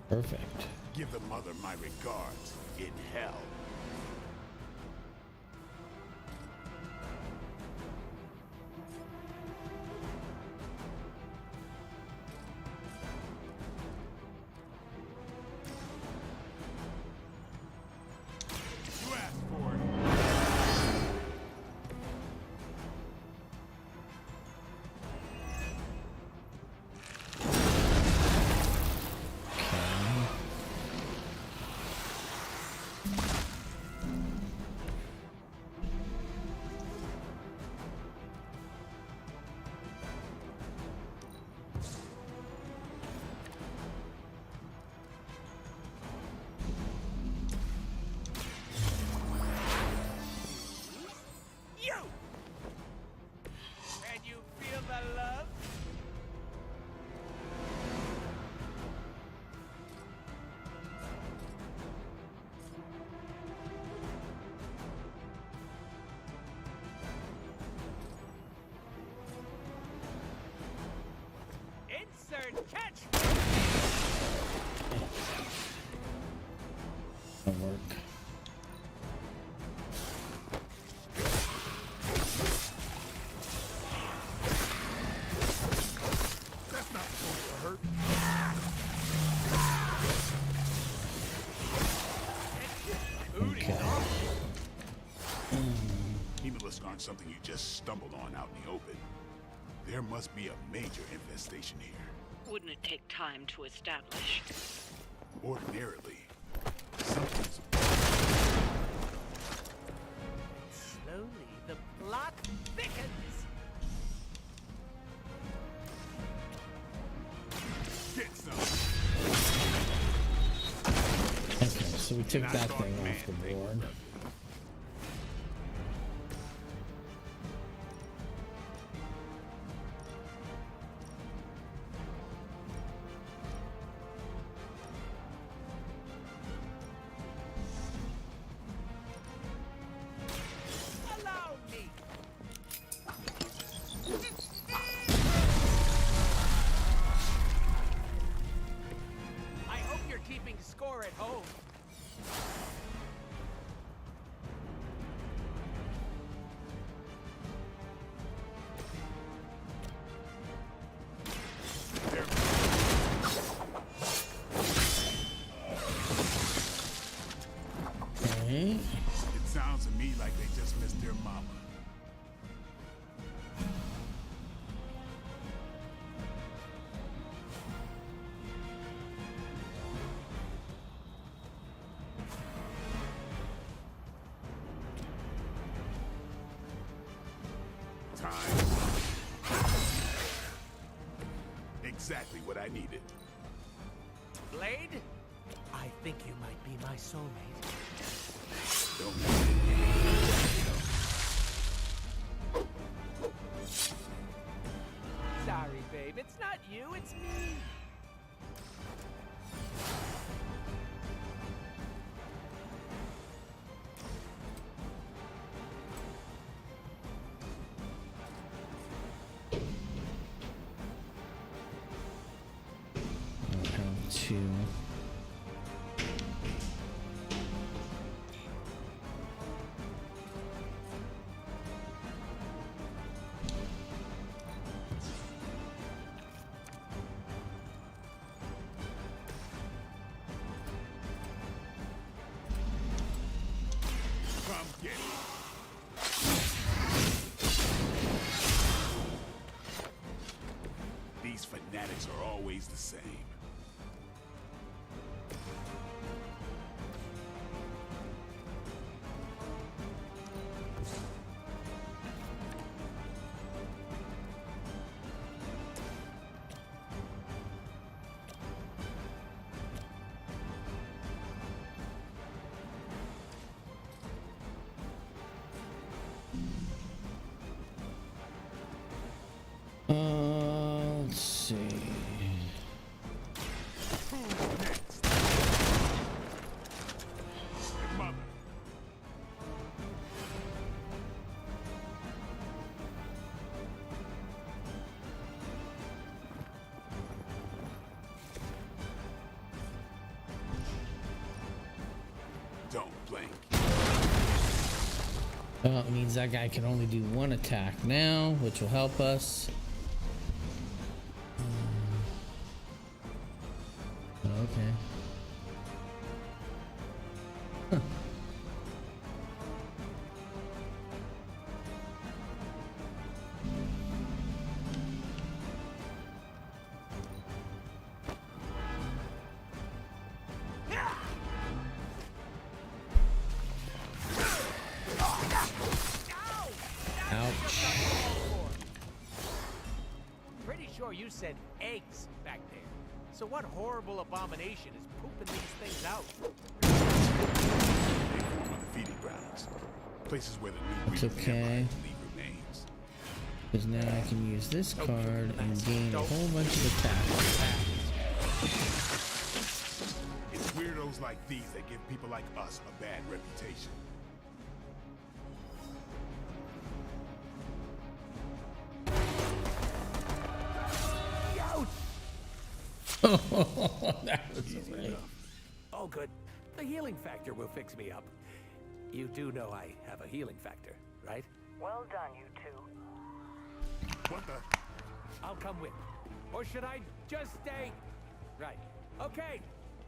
Perfect. Give the mother my regards in hell. You asked for it. You! Can you feel the love? Insert catch! That'll work. That's not supposed to hurt. Okay. Masks aren't something you just stumbled on out in the open. There must be a major infestation here. Wouldn't it take time to establish? Ordinarily, something's... Slowly, the plot thickens. Get some. Okay, so we took that thing off the board. Score at home. Okay. It sounds to me like they just missed their mama. Exactly what I needed. Blade, I think you might be my soulmate. Sorry, babe. It's not you, it's me. Two. Come get it. These fanatics are always the same. Let's see. Mother. Don't blink. Well, it means that guy can only do one attack now, which will help us. Okay. Huh. Ouch. Pretty sure you said eggs back there. So what horrible abomination is pooping these things out? They form on the feeding grounds. Places where the new It's breed okay. leave remains. Because now I can use this card and gain a whole bunch of attacks. It's weirdos like these that give people like us a bad reputation. That was Easy enough. Oh, good. The healing factor will fix me up. You do know I have a healing factor, right? Well done, you two. What the? I'll come with. Or should I just stay? Right. Okay.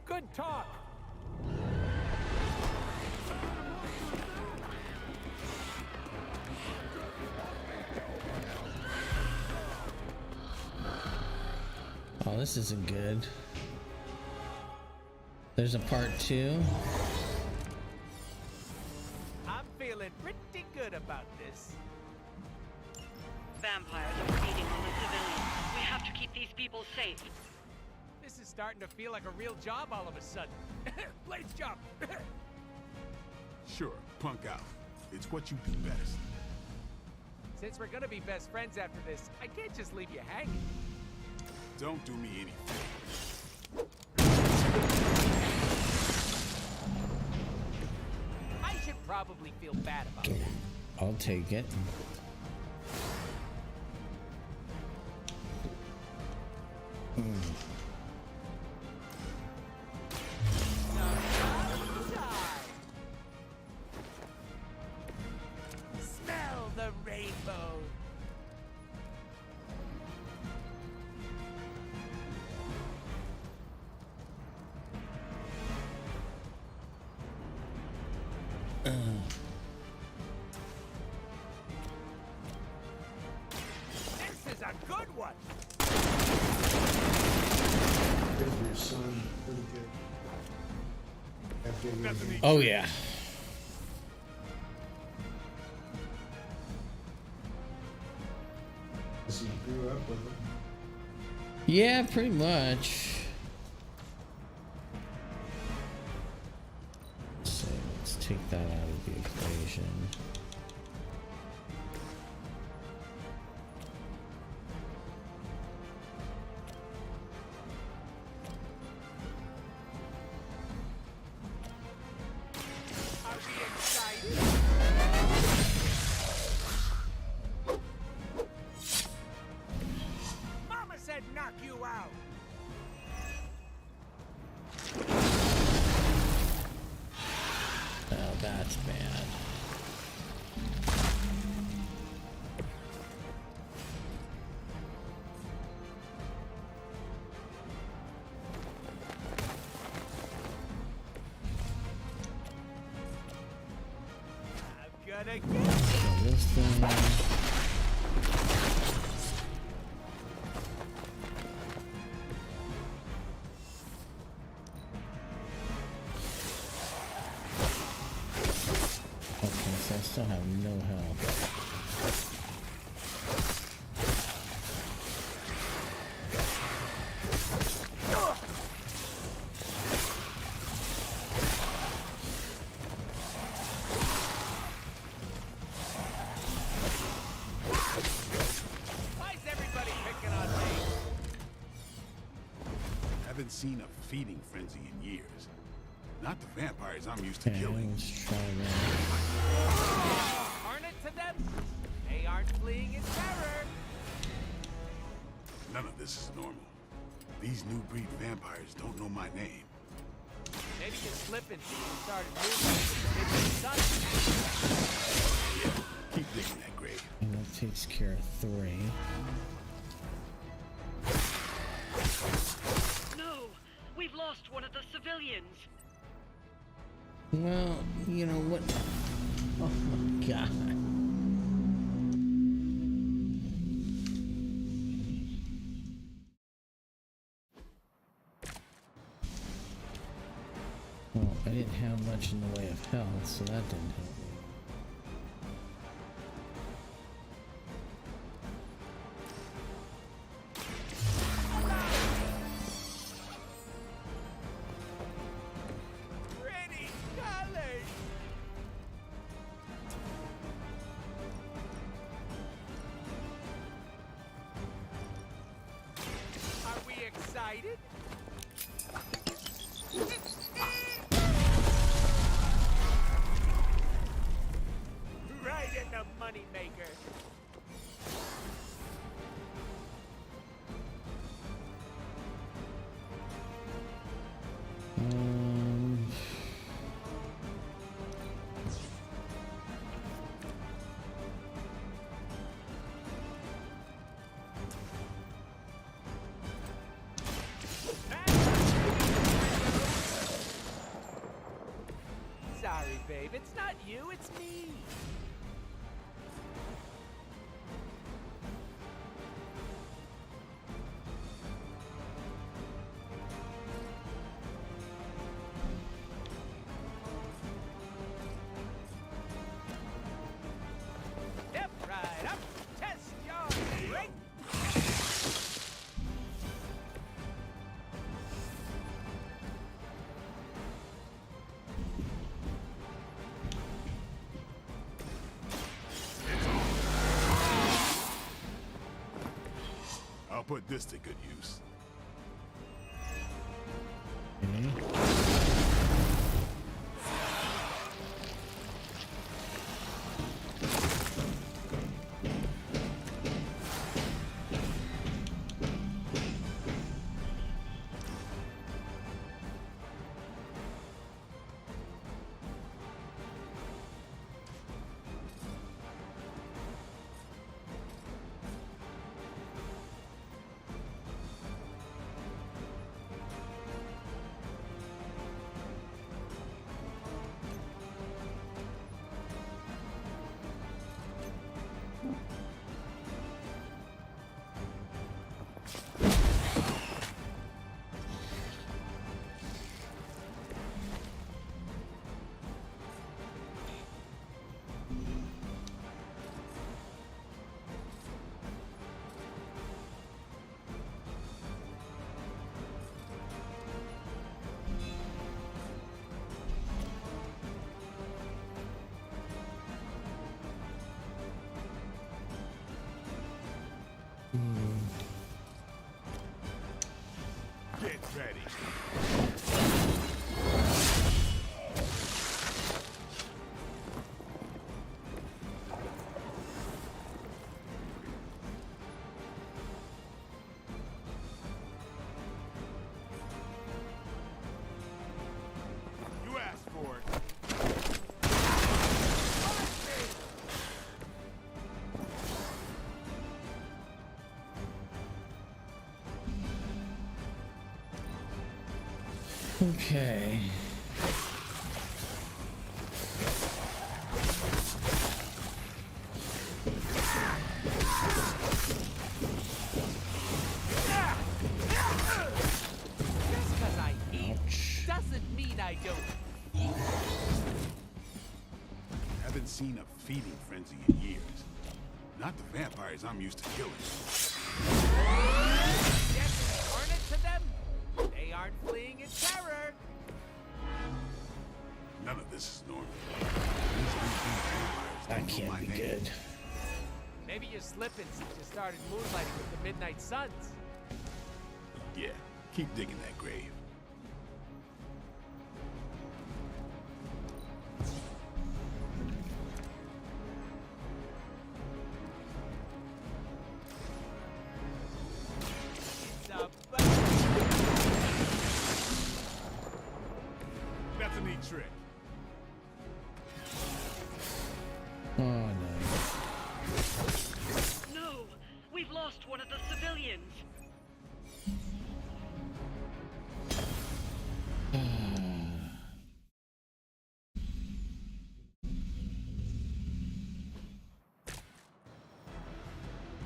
Good talk. Oh, this isn't good. There's a part 2. I'm feeling pretty good about this. Vampires are feeding on the civilians. We have to keep these people safe. This is starting to feel like a real job all of a sudden. Blade's job. Sure, punk out. It's what you do best. Since we're gonna be best friends after this, I can't just leave you hanging. Don't do me any favors. I should probably feel bad about that. I'll take it. Smell the rainbow. This is a good one. Give your son pretty good. After you Oh yeah. you grew up with him. Yeah, pretty much. So let's take that out of the equation. Are we excited? Mama said knock you out. Oh, that's bad. I'm gonna get So this thing. Okay, so I still have no health. Why is everybody picking on me? Haven't seen a feeding frenzy in years. Not the vampires I'm used to Okay, killing. let's try that. Turn it to them. They aren't fleeing in terror. None of this is normal. These new breed vampires don't know my name. Maybe you're slipping since you started moving with the midnight sun. Yeah, keep digging that grave. And that takes care of 3. No! We've lost one of the civilians! Well, you know what? Oh my god. Well, I didn't have much in the way of health, so that didn't help me. Pretty colors. Are we excited? Right in the moneymaker. Um, Sorry, babe. It's not you, it's me. put this to good use. Get ready. You asked for it. Okay. Just 'cause I eat doesn't mean I don't eat. Haven't seen a feeding frenzy in years. Not the vampires I'm used to killing. Yes, turn it to them. They aren't fleeing in terror. None of this is normal. These unseen vampires That don't know can't my be name. good. Maybe you're slipping since you started moonlighting with the Midnight Suns. Yeah, keep digging that grave. That's a neat trick. Oh no. No! We've lost one of the civilians!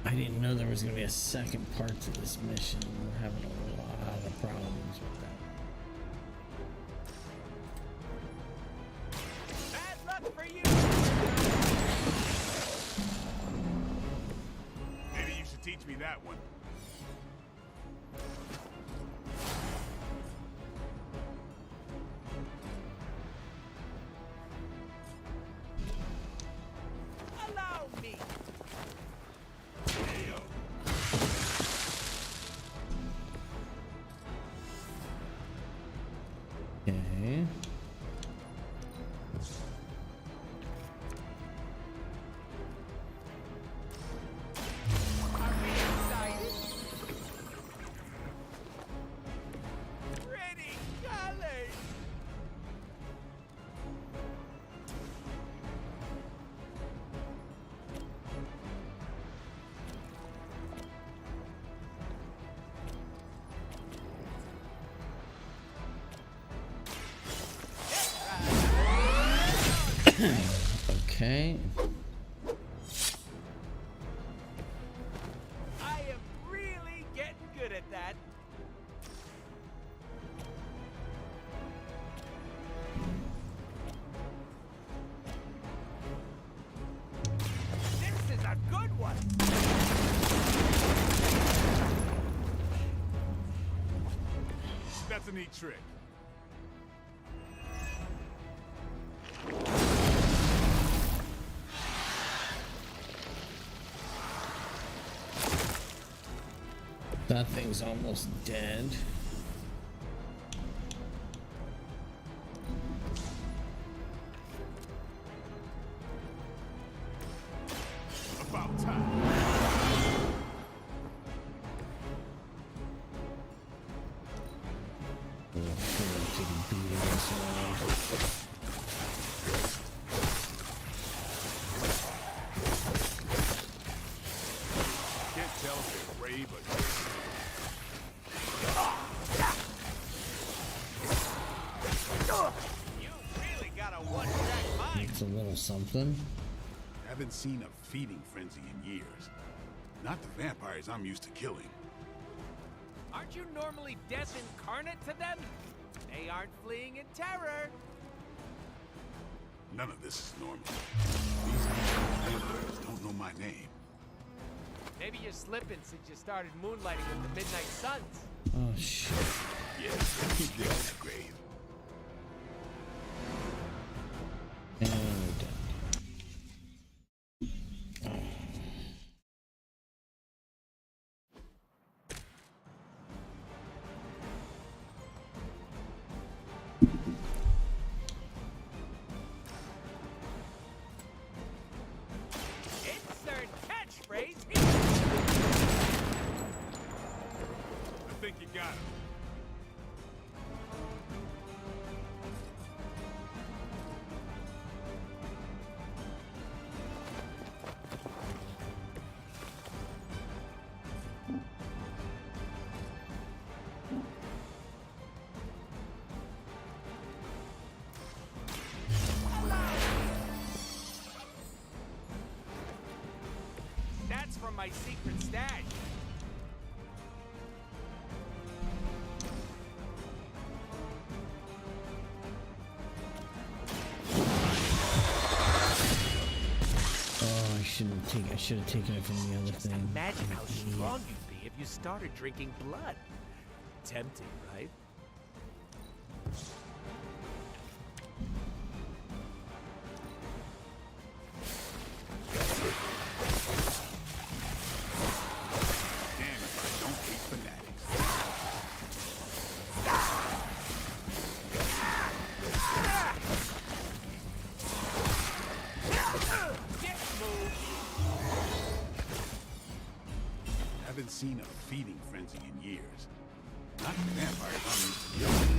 I didn't know there was going to be a second part to this mission. We're having a lot of problems with that. Bad luck for you! Maybe you should teach me that one. Allow me! Okay. Are we excited? Pretty colors! Okay. I am really getting good at that. This is a good one. That's a neat trick. That thing's almost dead. About time. Can't tell if they're brave or You really got a one-track mind. It's a little something. Haven't seen a feeding frenzy in years. Not the vampires I'm used to killing. Aren't you normally death incarnate to them? They aren't fleeing in terror. None of this is normal. These vampires don't know my name. Maybe you're slipping since you started moonlighting with the Midnight Suns. Oh shit. Yeah, keep digging that grave. And we're done. Insert catchphrase I think you got him. That's from my secret stash. Oh, I should have taken it from the other thing. Imagine how strong you'd be if you started drinking blood. Tempting, right? Damn if I don't hate fanatics. Get moved. Haven't seen a feeding frenzy in years. Not the vampires I'm used to killing.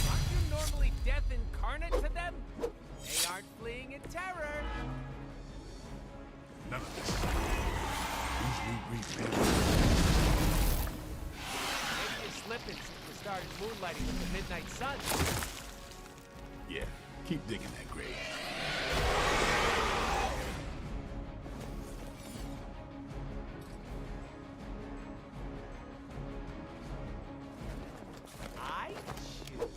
Aren't you normally death incarnate to them? They aren't fleeing in terror. None of this is normal. These new breed vampires. Maybe you're slipping since you started moonlighting with the Midnight Suns. Yeah, keep digging that grave. I choose.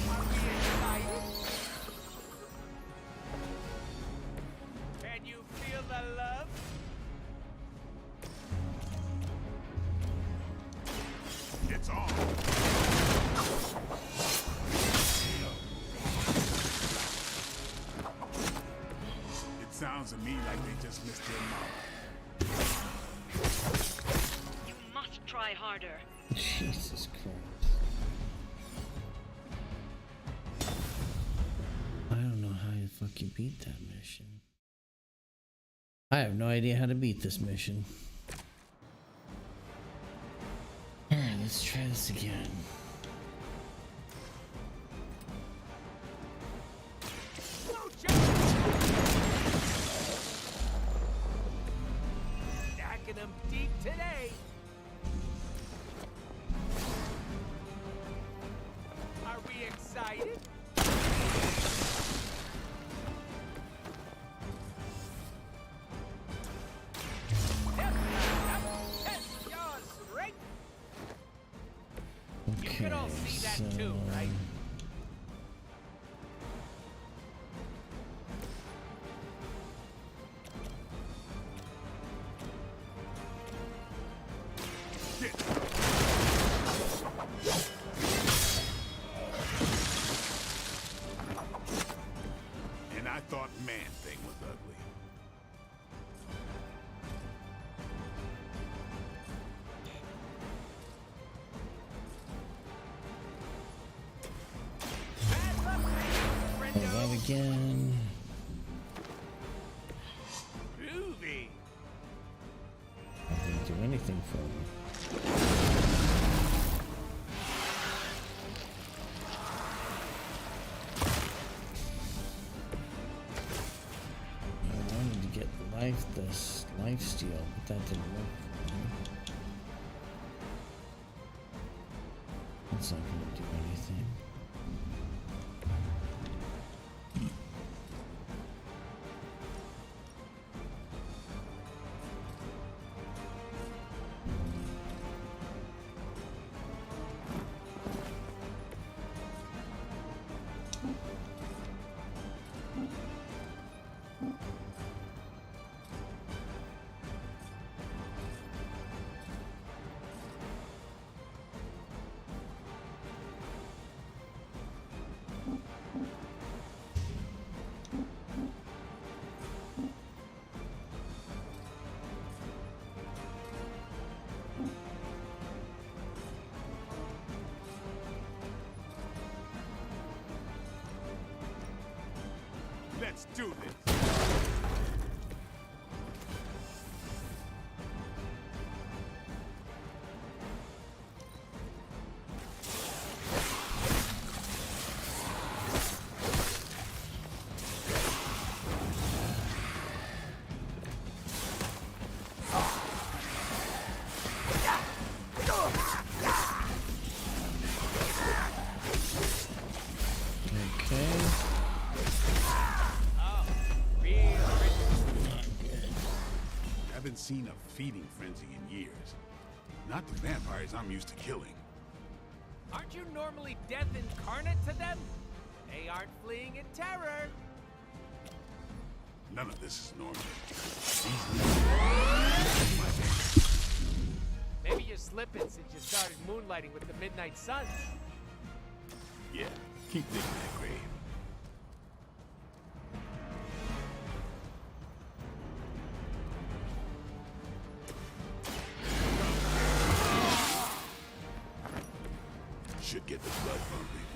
Are we excited? Can you feel the love? It's on. It sounds to me like they just missed their mark. You must try harder. Jesus Christ. I don't know how you fucking beat that mission. I have no idea how to beat this mission. Alright, let's try this again. Stacking them deep today. Are we excited? Test your strength. You can all see that too, right? out again. Groovy. I didn't do anything for me. I wanted to get this life steal, but that didn't work. That's not going to do anything. Let's do this. Seen a feeding frenzy in years. Not the vampires I'm used to killing. Aren't you normally death incarnate to them? They aren't fleeing in terror. None of this is normal. Maybe you're slipping since you started moonlighting with the Midnight Suns. Yeah, keep digging that grave. Should get the blood pumping.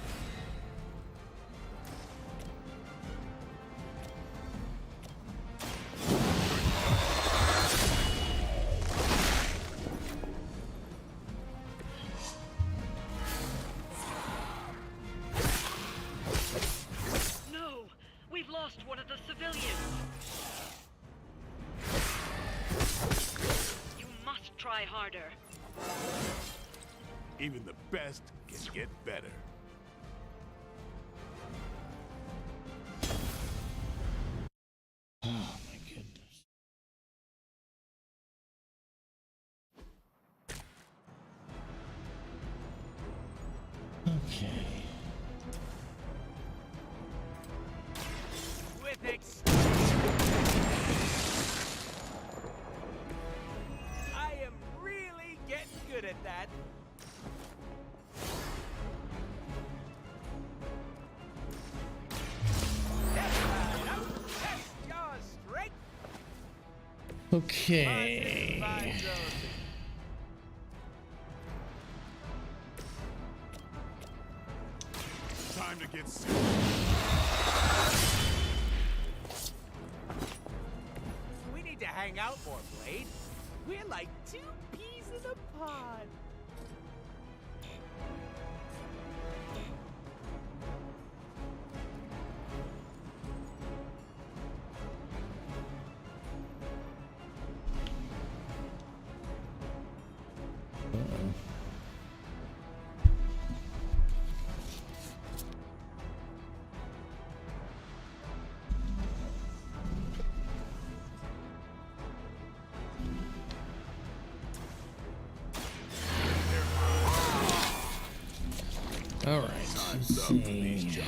No! We've lost one of the civilians! You must try harder. Even the best can get better. Oh my goodness. Okay. With I am really getting good at that. Okay. Time to get serious. We need to hang out more, Blade. We're like two peas in a pod. All right, let's see.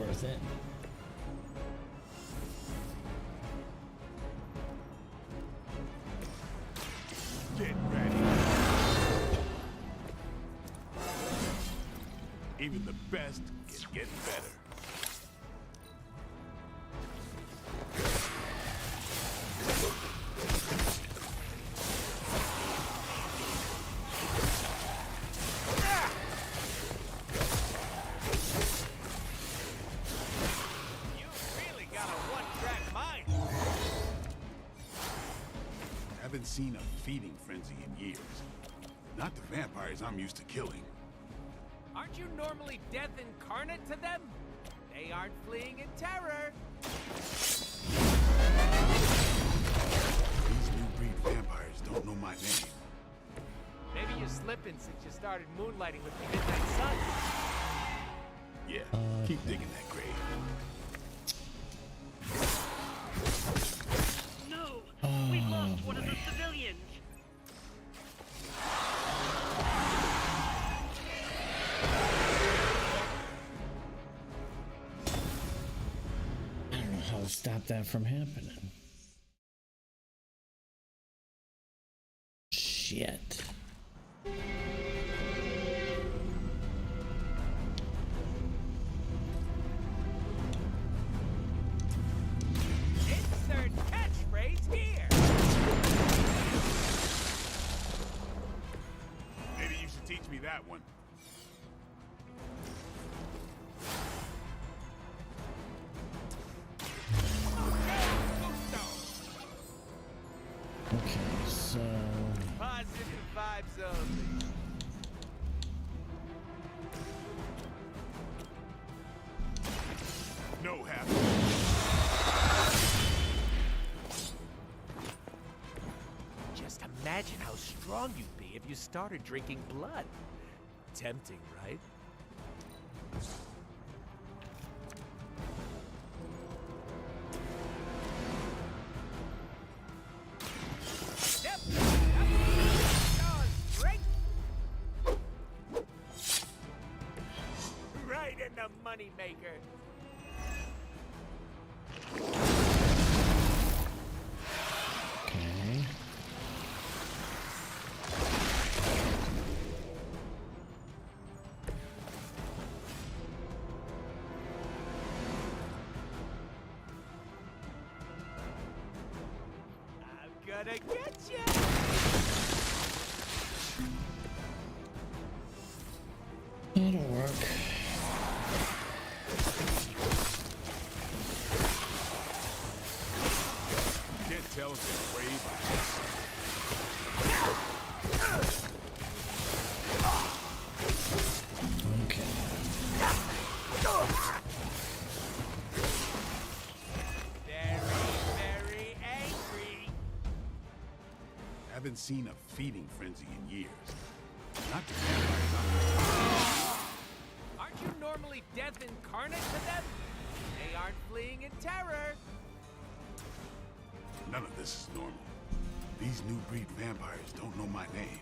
worth it. Get ready. Even the best can get better. Haven't seen a feeding frenzy in years. Not the vampires I'm used to killing. Aren't you normally death incarnate to them? They aren't fleeing in terror. These new breed vampires don't know my name. Maybe you're slipping since you started moonlighting with the Midnight Sun. Yeah, keep digging that grave. No! We've lost one of the civilians! I don't know how to stop that from happening. Shit. Insert catchphrase here! Maybe you should teach me that one. Okay, so Positive vibes only. No half. Just imagine how strong you'd be if you started drinking blood. Tempting, right? Yep. Right. Right in the money maker. okay. I'm gonna get you. That'll work. Can't tell if it's brave Okay. Very angry. Haven't seen a feeding frenzy in years. Not the vampires Aren't you normally death incarnate to them? They aren't fleeing in terror. None of this is normal. These new breed vampires don't know my name.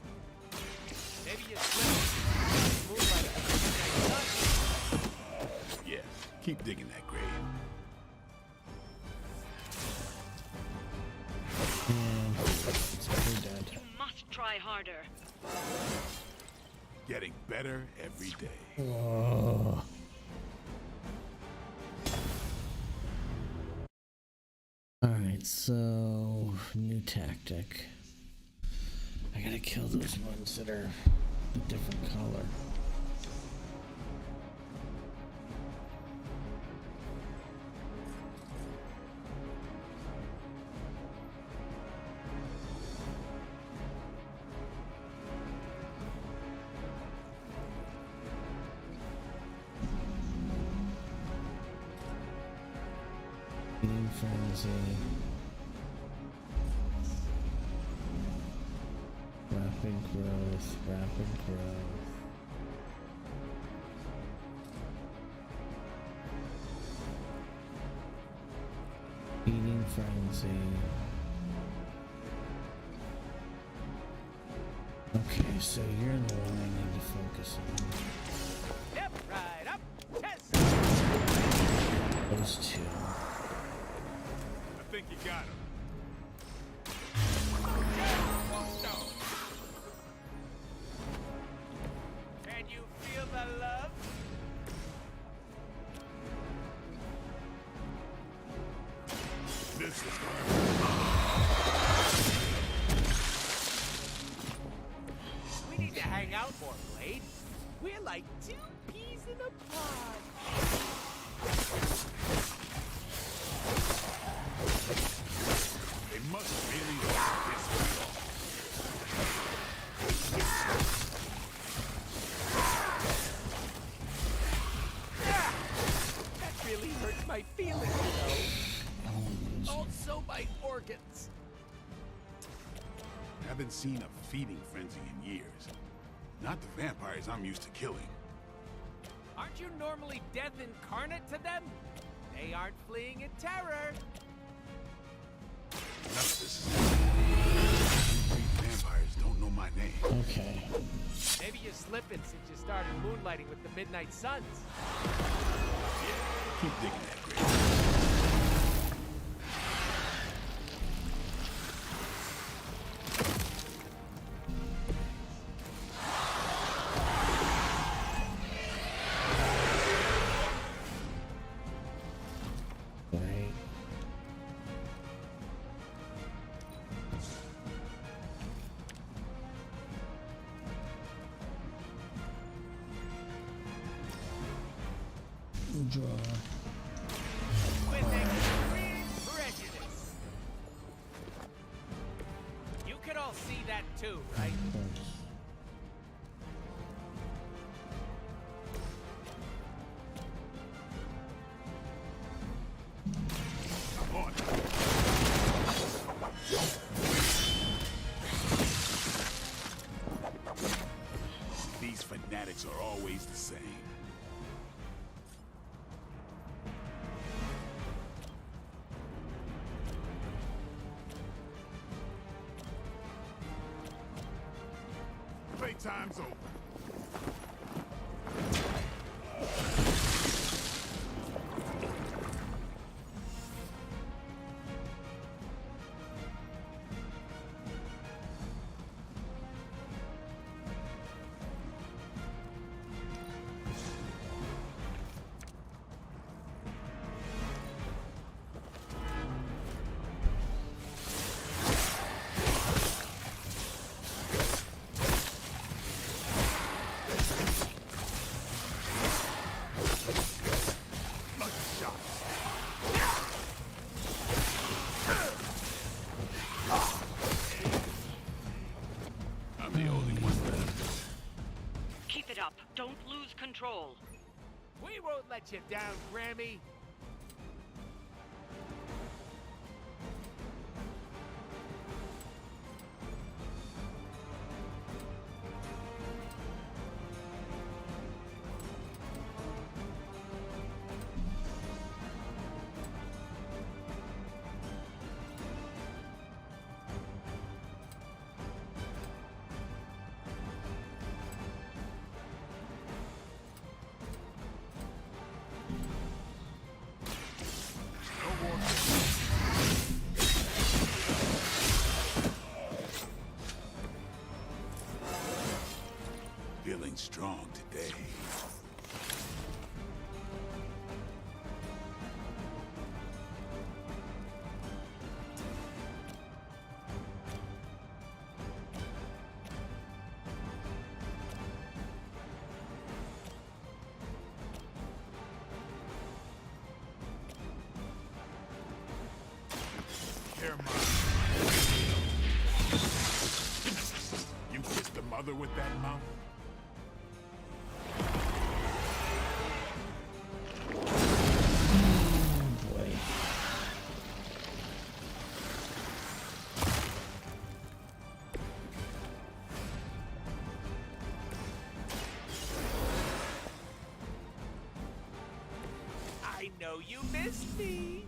Maybe you slipped. Moonlight at the Midnight Sun. Yeah, keep digging that grave. It's pretty dead. You must try harder. Getting better every day. Whoa. Alright, so new tactic. I gotta kill those ones that are a different color. Feeding frenzy. Rapid growth, rapid growth. Feeding frenzy. Okay, so you're the one I need to focus on. Yep, right up. Test. those two. I think you got him. Can you feel the love? This is We need to hang out more, Blade. We're like two peas in a pod. They must really want this real. That really hurts my feelings, you know. Also my organs. Haven't seen a feeding frenzy in years. Not the vampires I'm used to killing. Aren't you normally death incarnate to them? They aren't fleeing in terror. Enough of this. Vampires don't know my name. Okay. Maybe you're slipping since you started moonlighting with the Midnight Suns. Keep digging that grave. Right. Draw. With extreme prejudice. You can all see that too, right? I'm on it. These fanatics are always the same. Playtime's over. I'm the only one left. Keep it up. Don't lose control. We won't let you down, Grammy. Feeling strong today. You kissed the mother with that mouth? I know you missed me.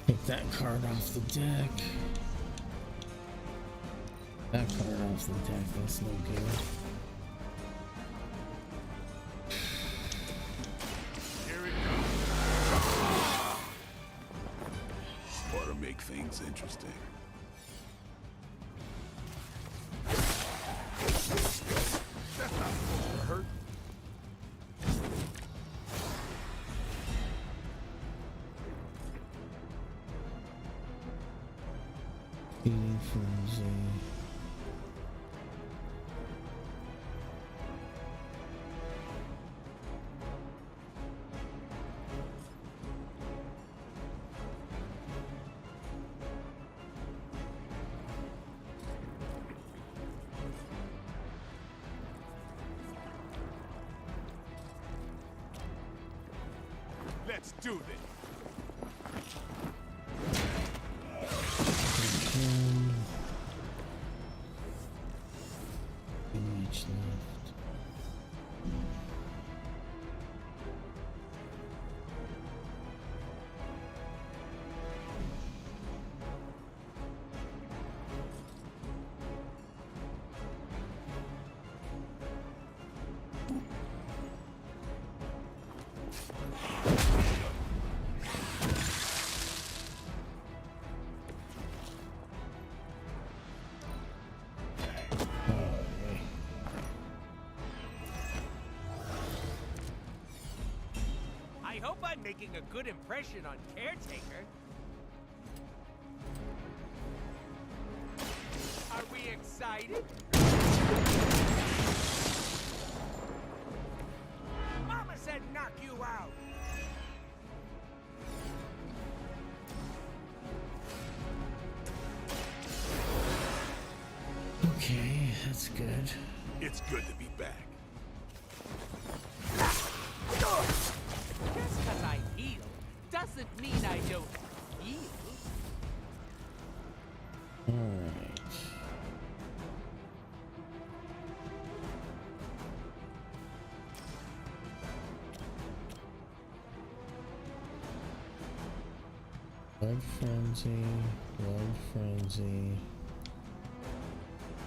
Take that card off the deck. That card off the deck, that's no good. make things interesting. That's not supposed to hurt. Feeding frenzy. Let's do this. Image left. I hope I'm making a good impression on Caretaker. Are we excited? Mama said knock you out. Okay, that's good. It's good to be back. Just because I heal doesn't mean I don't heal. Alright. Blood frenzy, blood frenzy,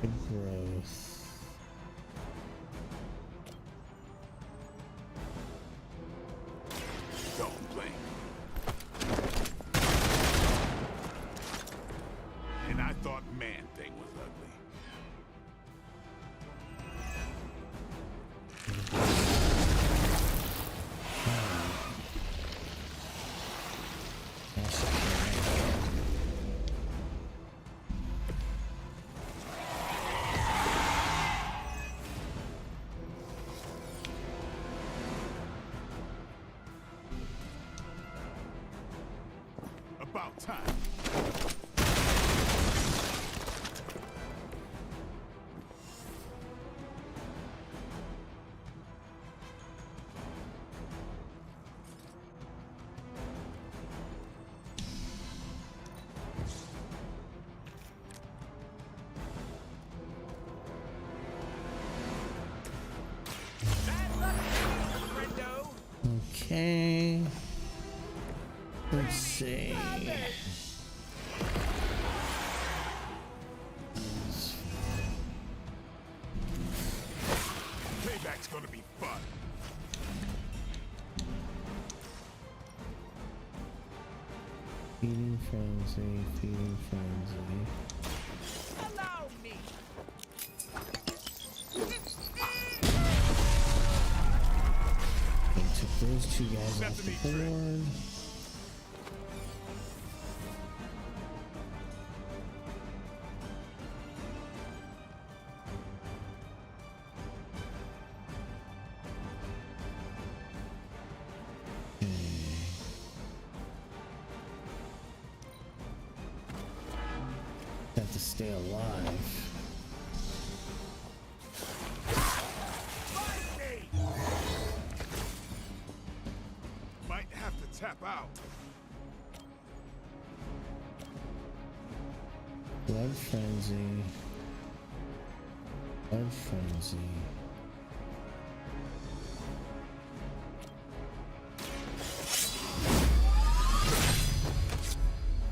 good growth. Don't blink. And I thought Man-Thing was ugly. About time. Okay. Let's see. Payback's gonna be fun. Feeding frenzy, feeding frenzy. Allow me. Okay, took those two guys off the board. Have to stay alive. Might have to tap out. Blood frenzy. Blood frenzy.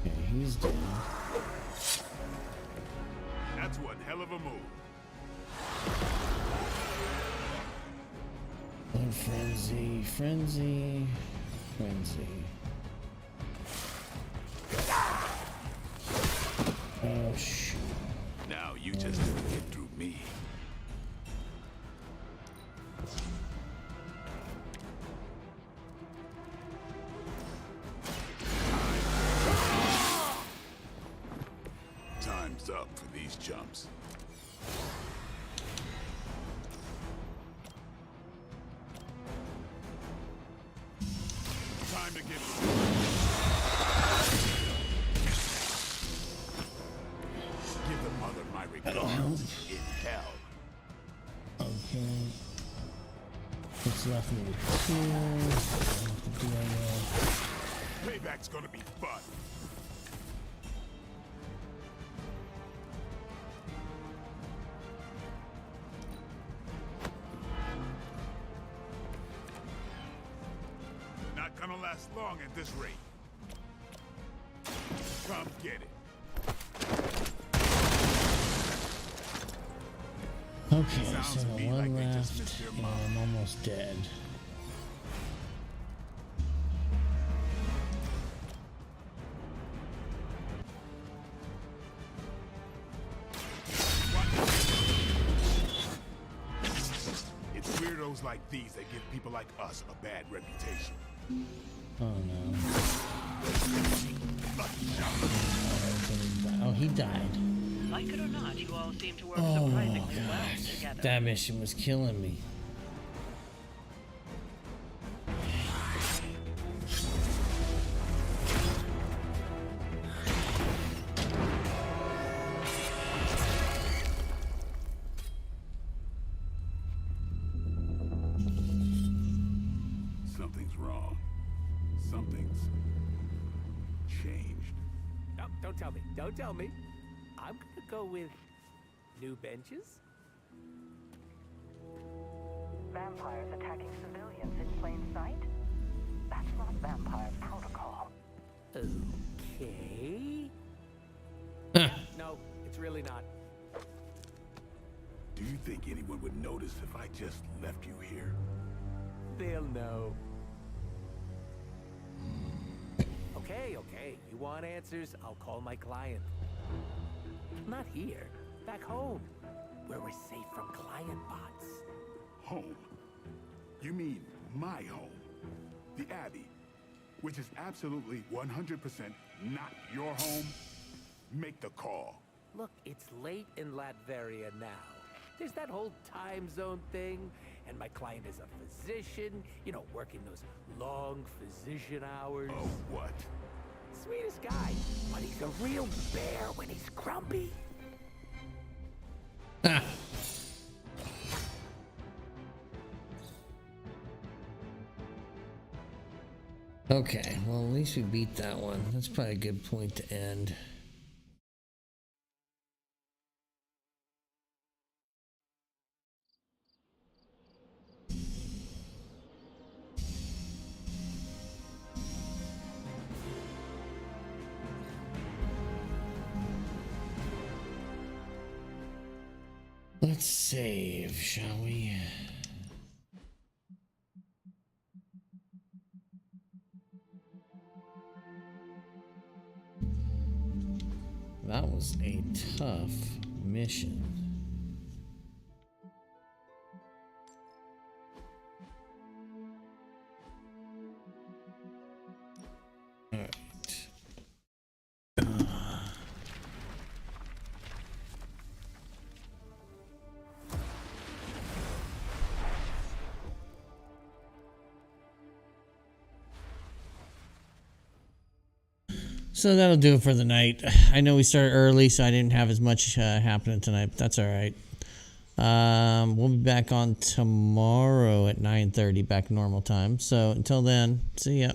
Okay, he's dead. That's one hell of a move. Blood frenzy, frenzy, frenzy. up for these chumps. Time to get... Give the mother my regards in hell. Okay. What's left me to do? Payback's gonna be fun. Not gonna last long at this rate. Come get it. Okay, so one left, and I'm almost dead. It's weirdos like these that give people like us a bad reputation. Oh no. Oh, he died. Like it or not, you all seem to work Oh surprisingly well god, together. that mission was killing me. Something's wrong. Something's changed. No, don't tell me. Don't tell me. I'm gonna go with new benches. Vampires attacking civilians in plain sight? That's not vampire protocol. Okay. No, it's really not. Do you think anyone would notice if I just left you here? They'll know. Okay, okay. You want answers? I'll call my client. Not here. Back home. Where we're safe from client bots. Home? You mean my home? The Abbey, which is absolutely 100% not your home? Make the call. Look, it's late in Latveria now. There's that whole time zone thing, and my client is a physician, you know, working those long physician hours. Oh, what? Sweetest guy, but he's a real bear when he's grumpy. Okay, well at least we beat that one. That's probably a good point to end. Let's save, shall we? That was a tough mission. All right. So that'll do it for the night. I know we started early, so I didn't have as much happening tonight, but that's all right. We'll be back on tomorrow at 9:30, back normal time. So until then, see ya.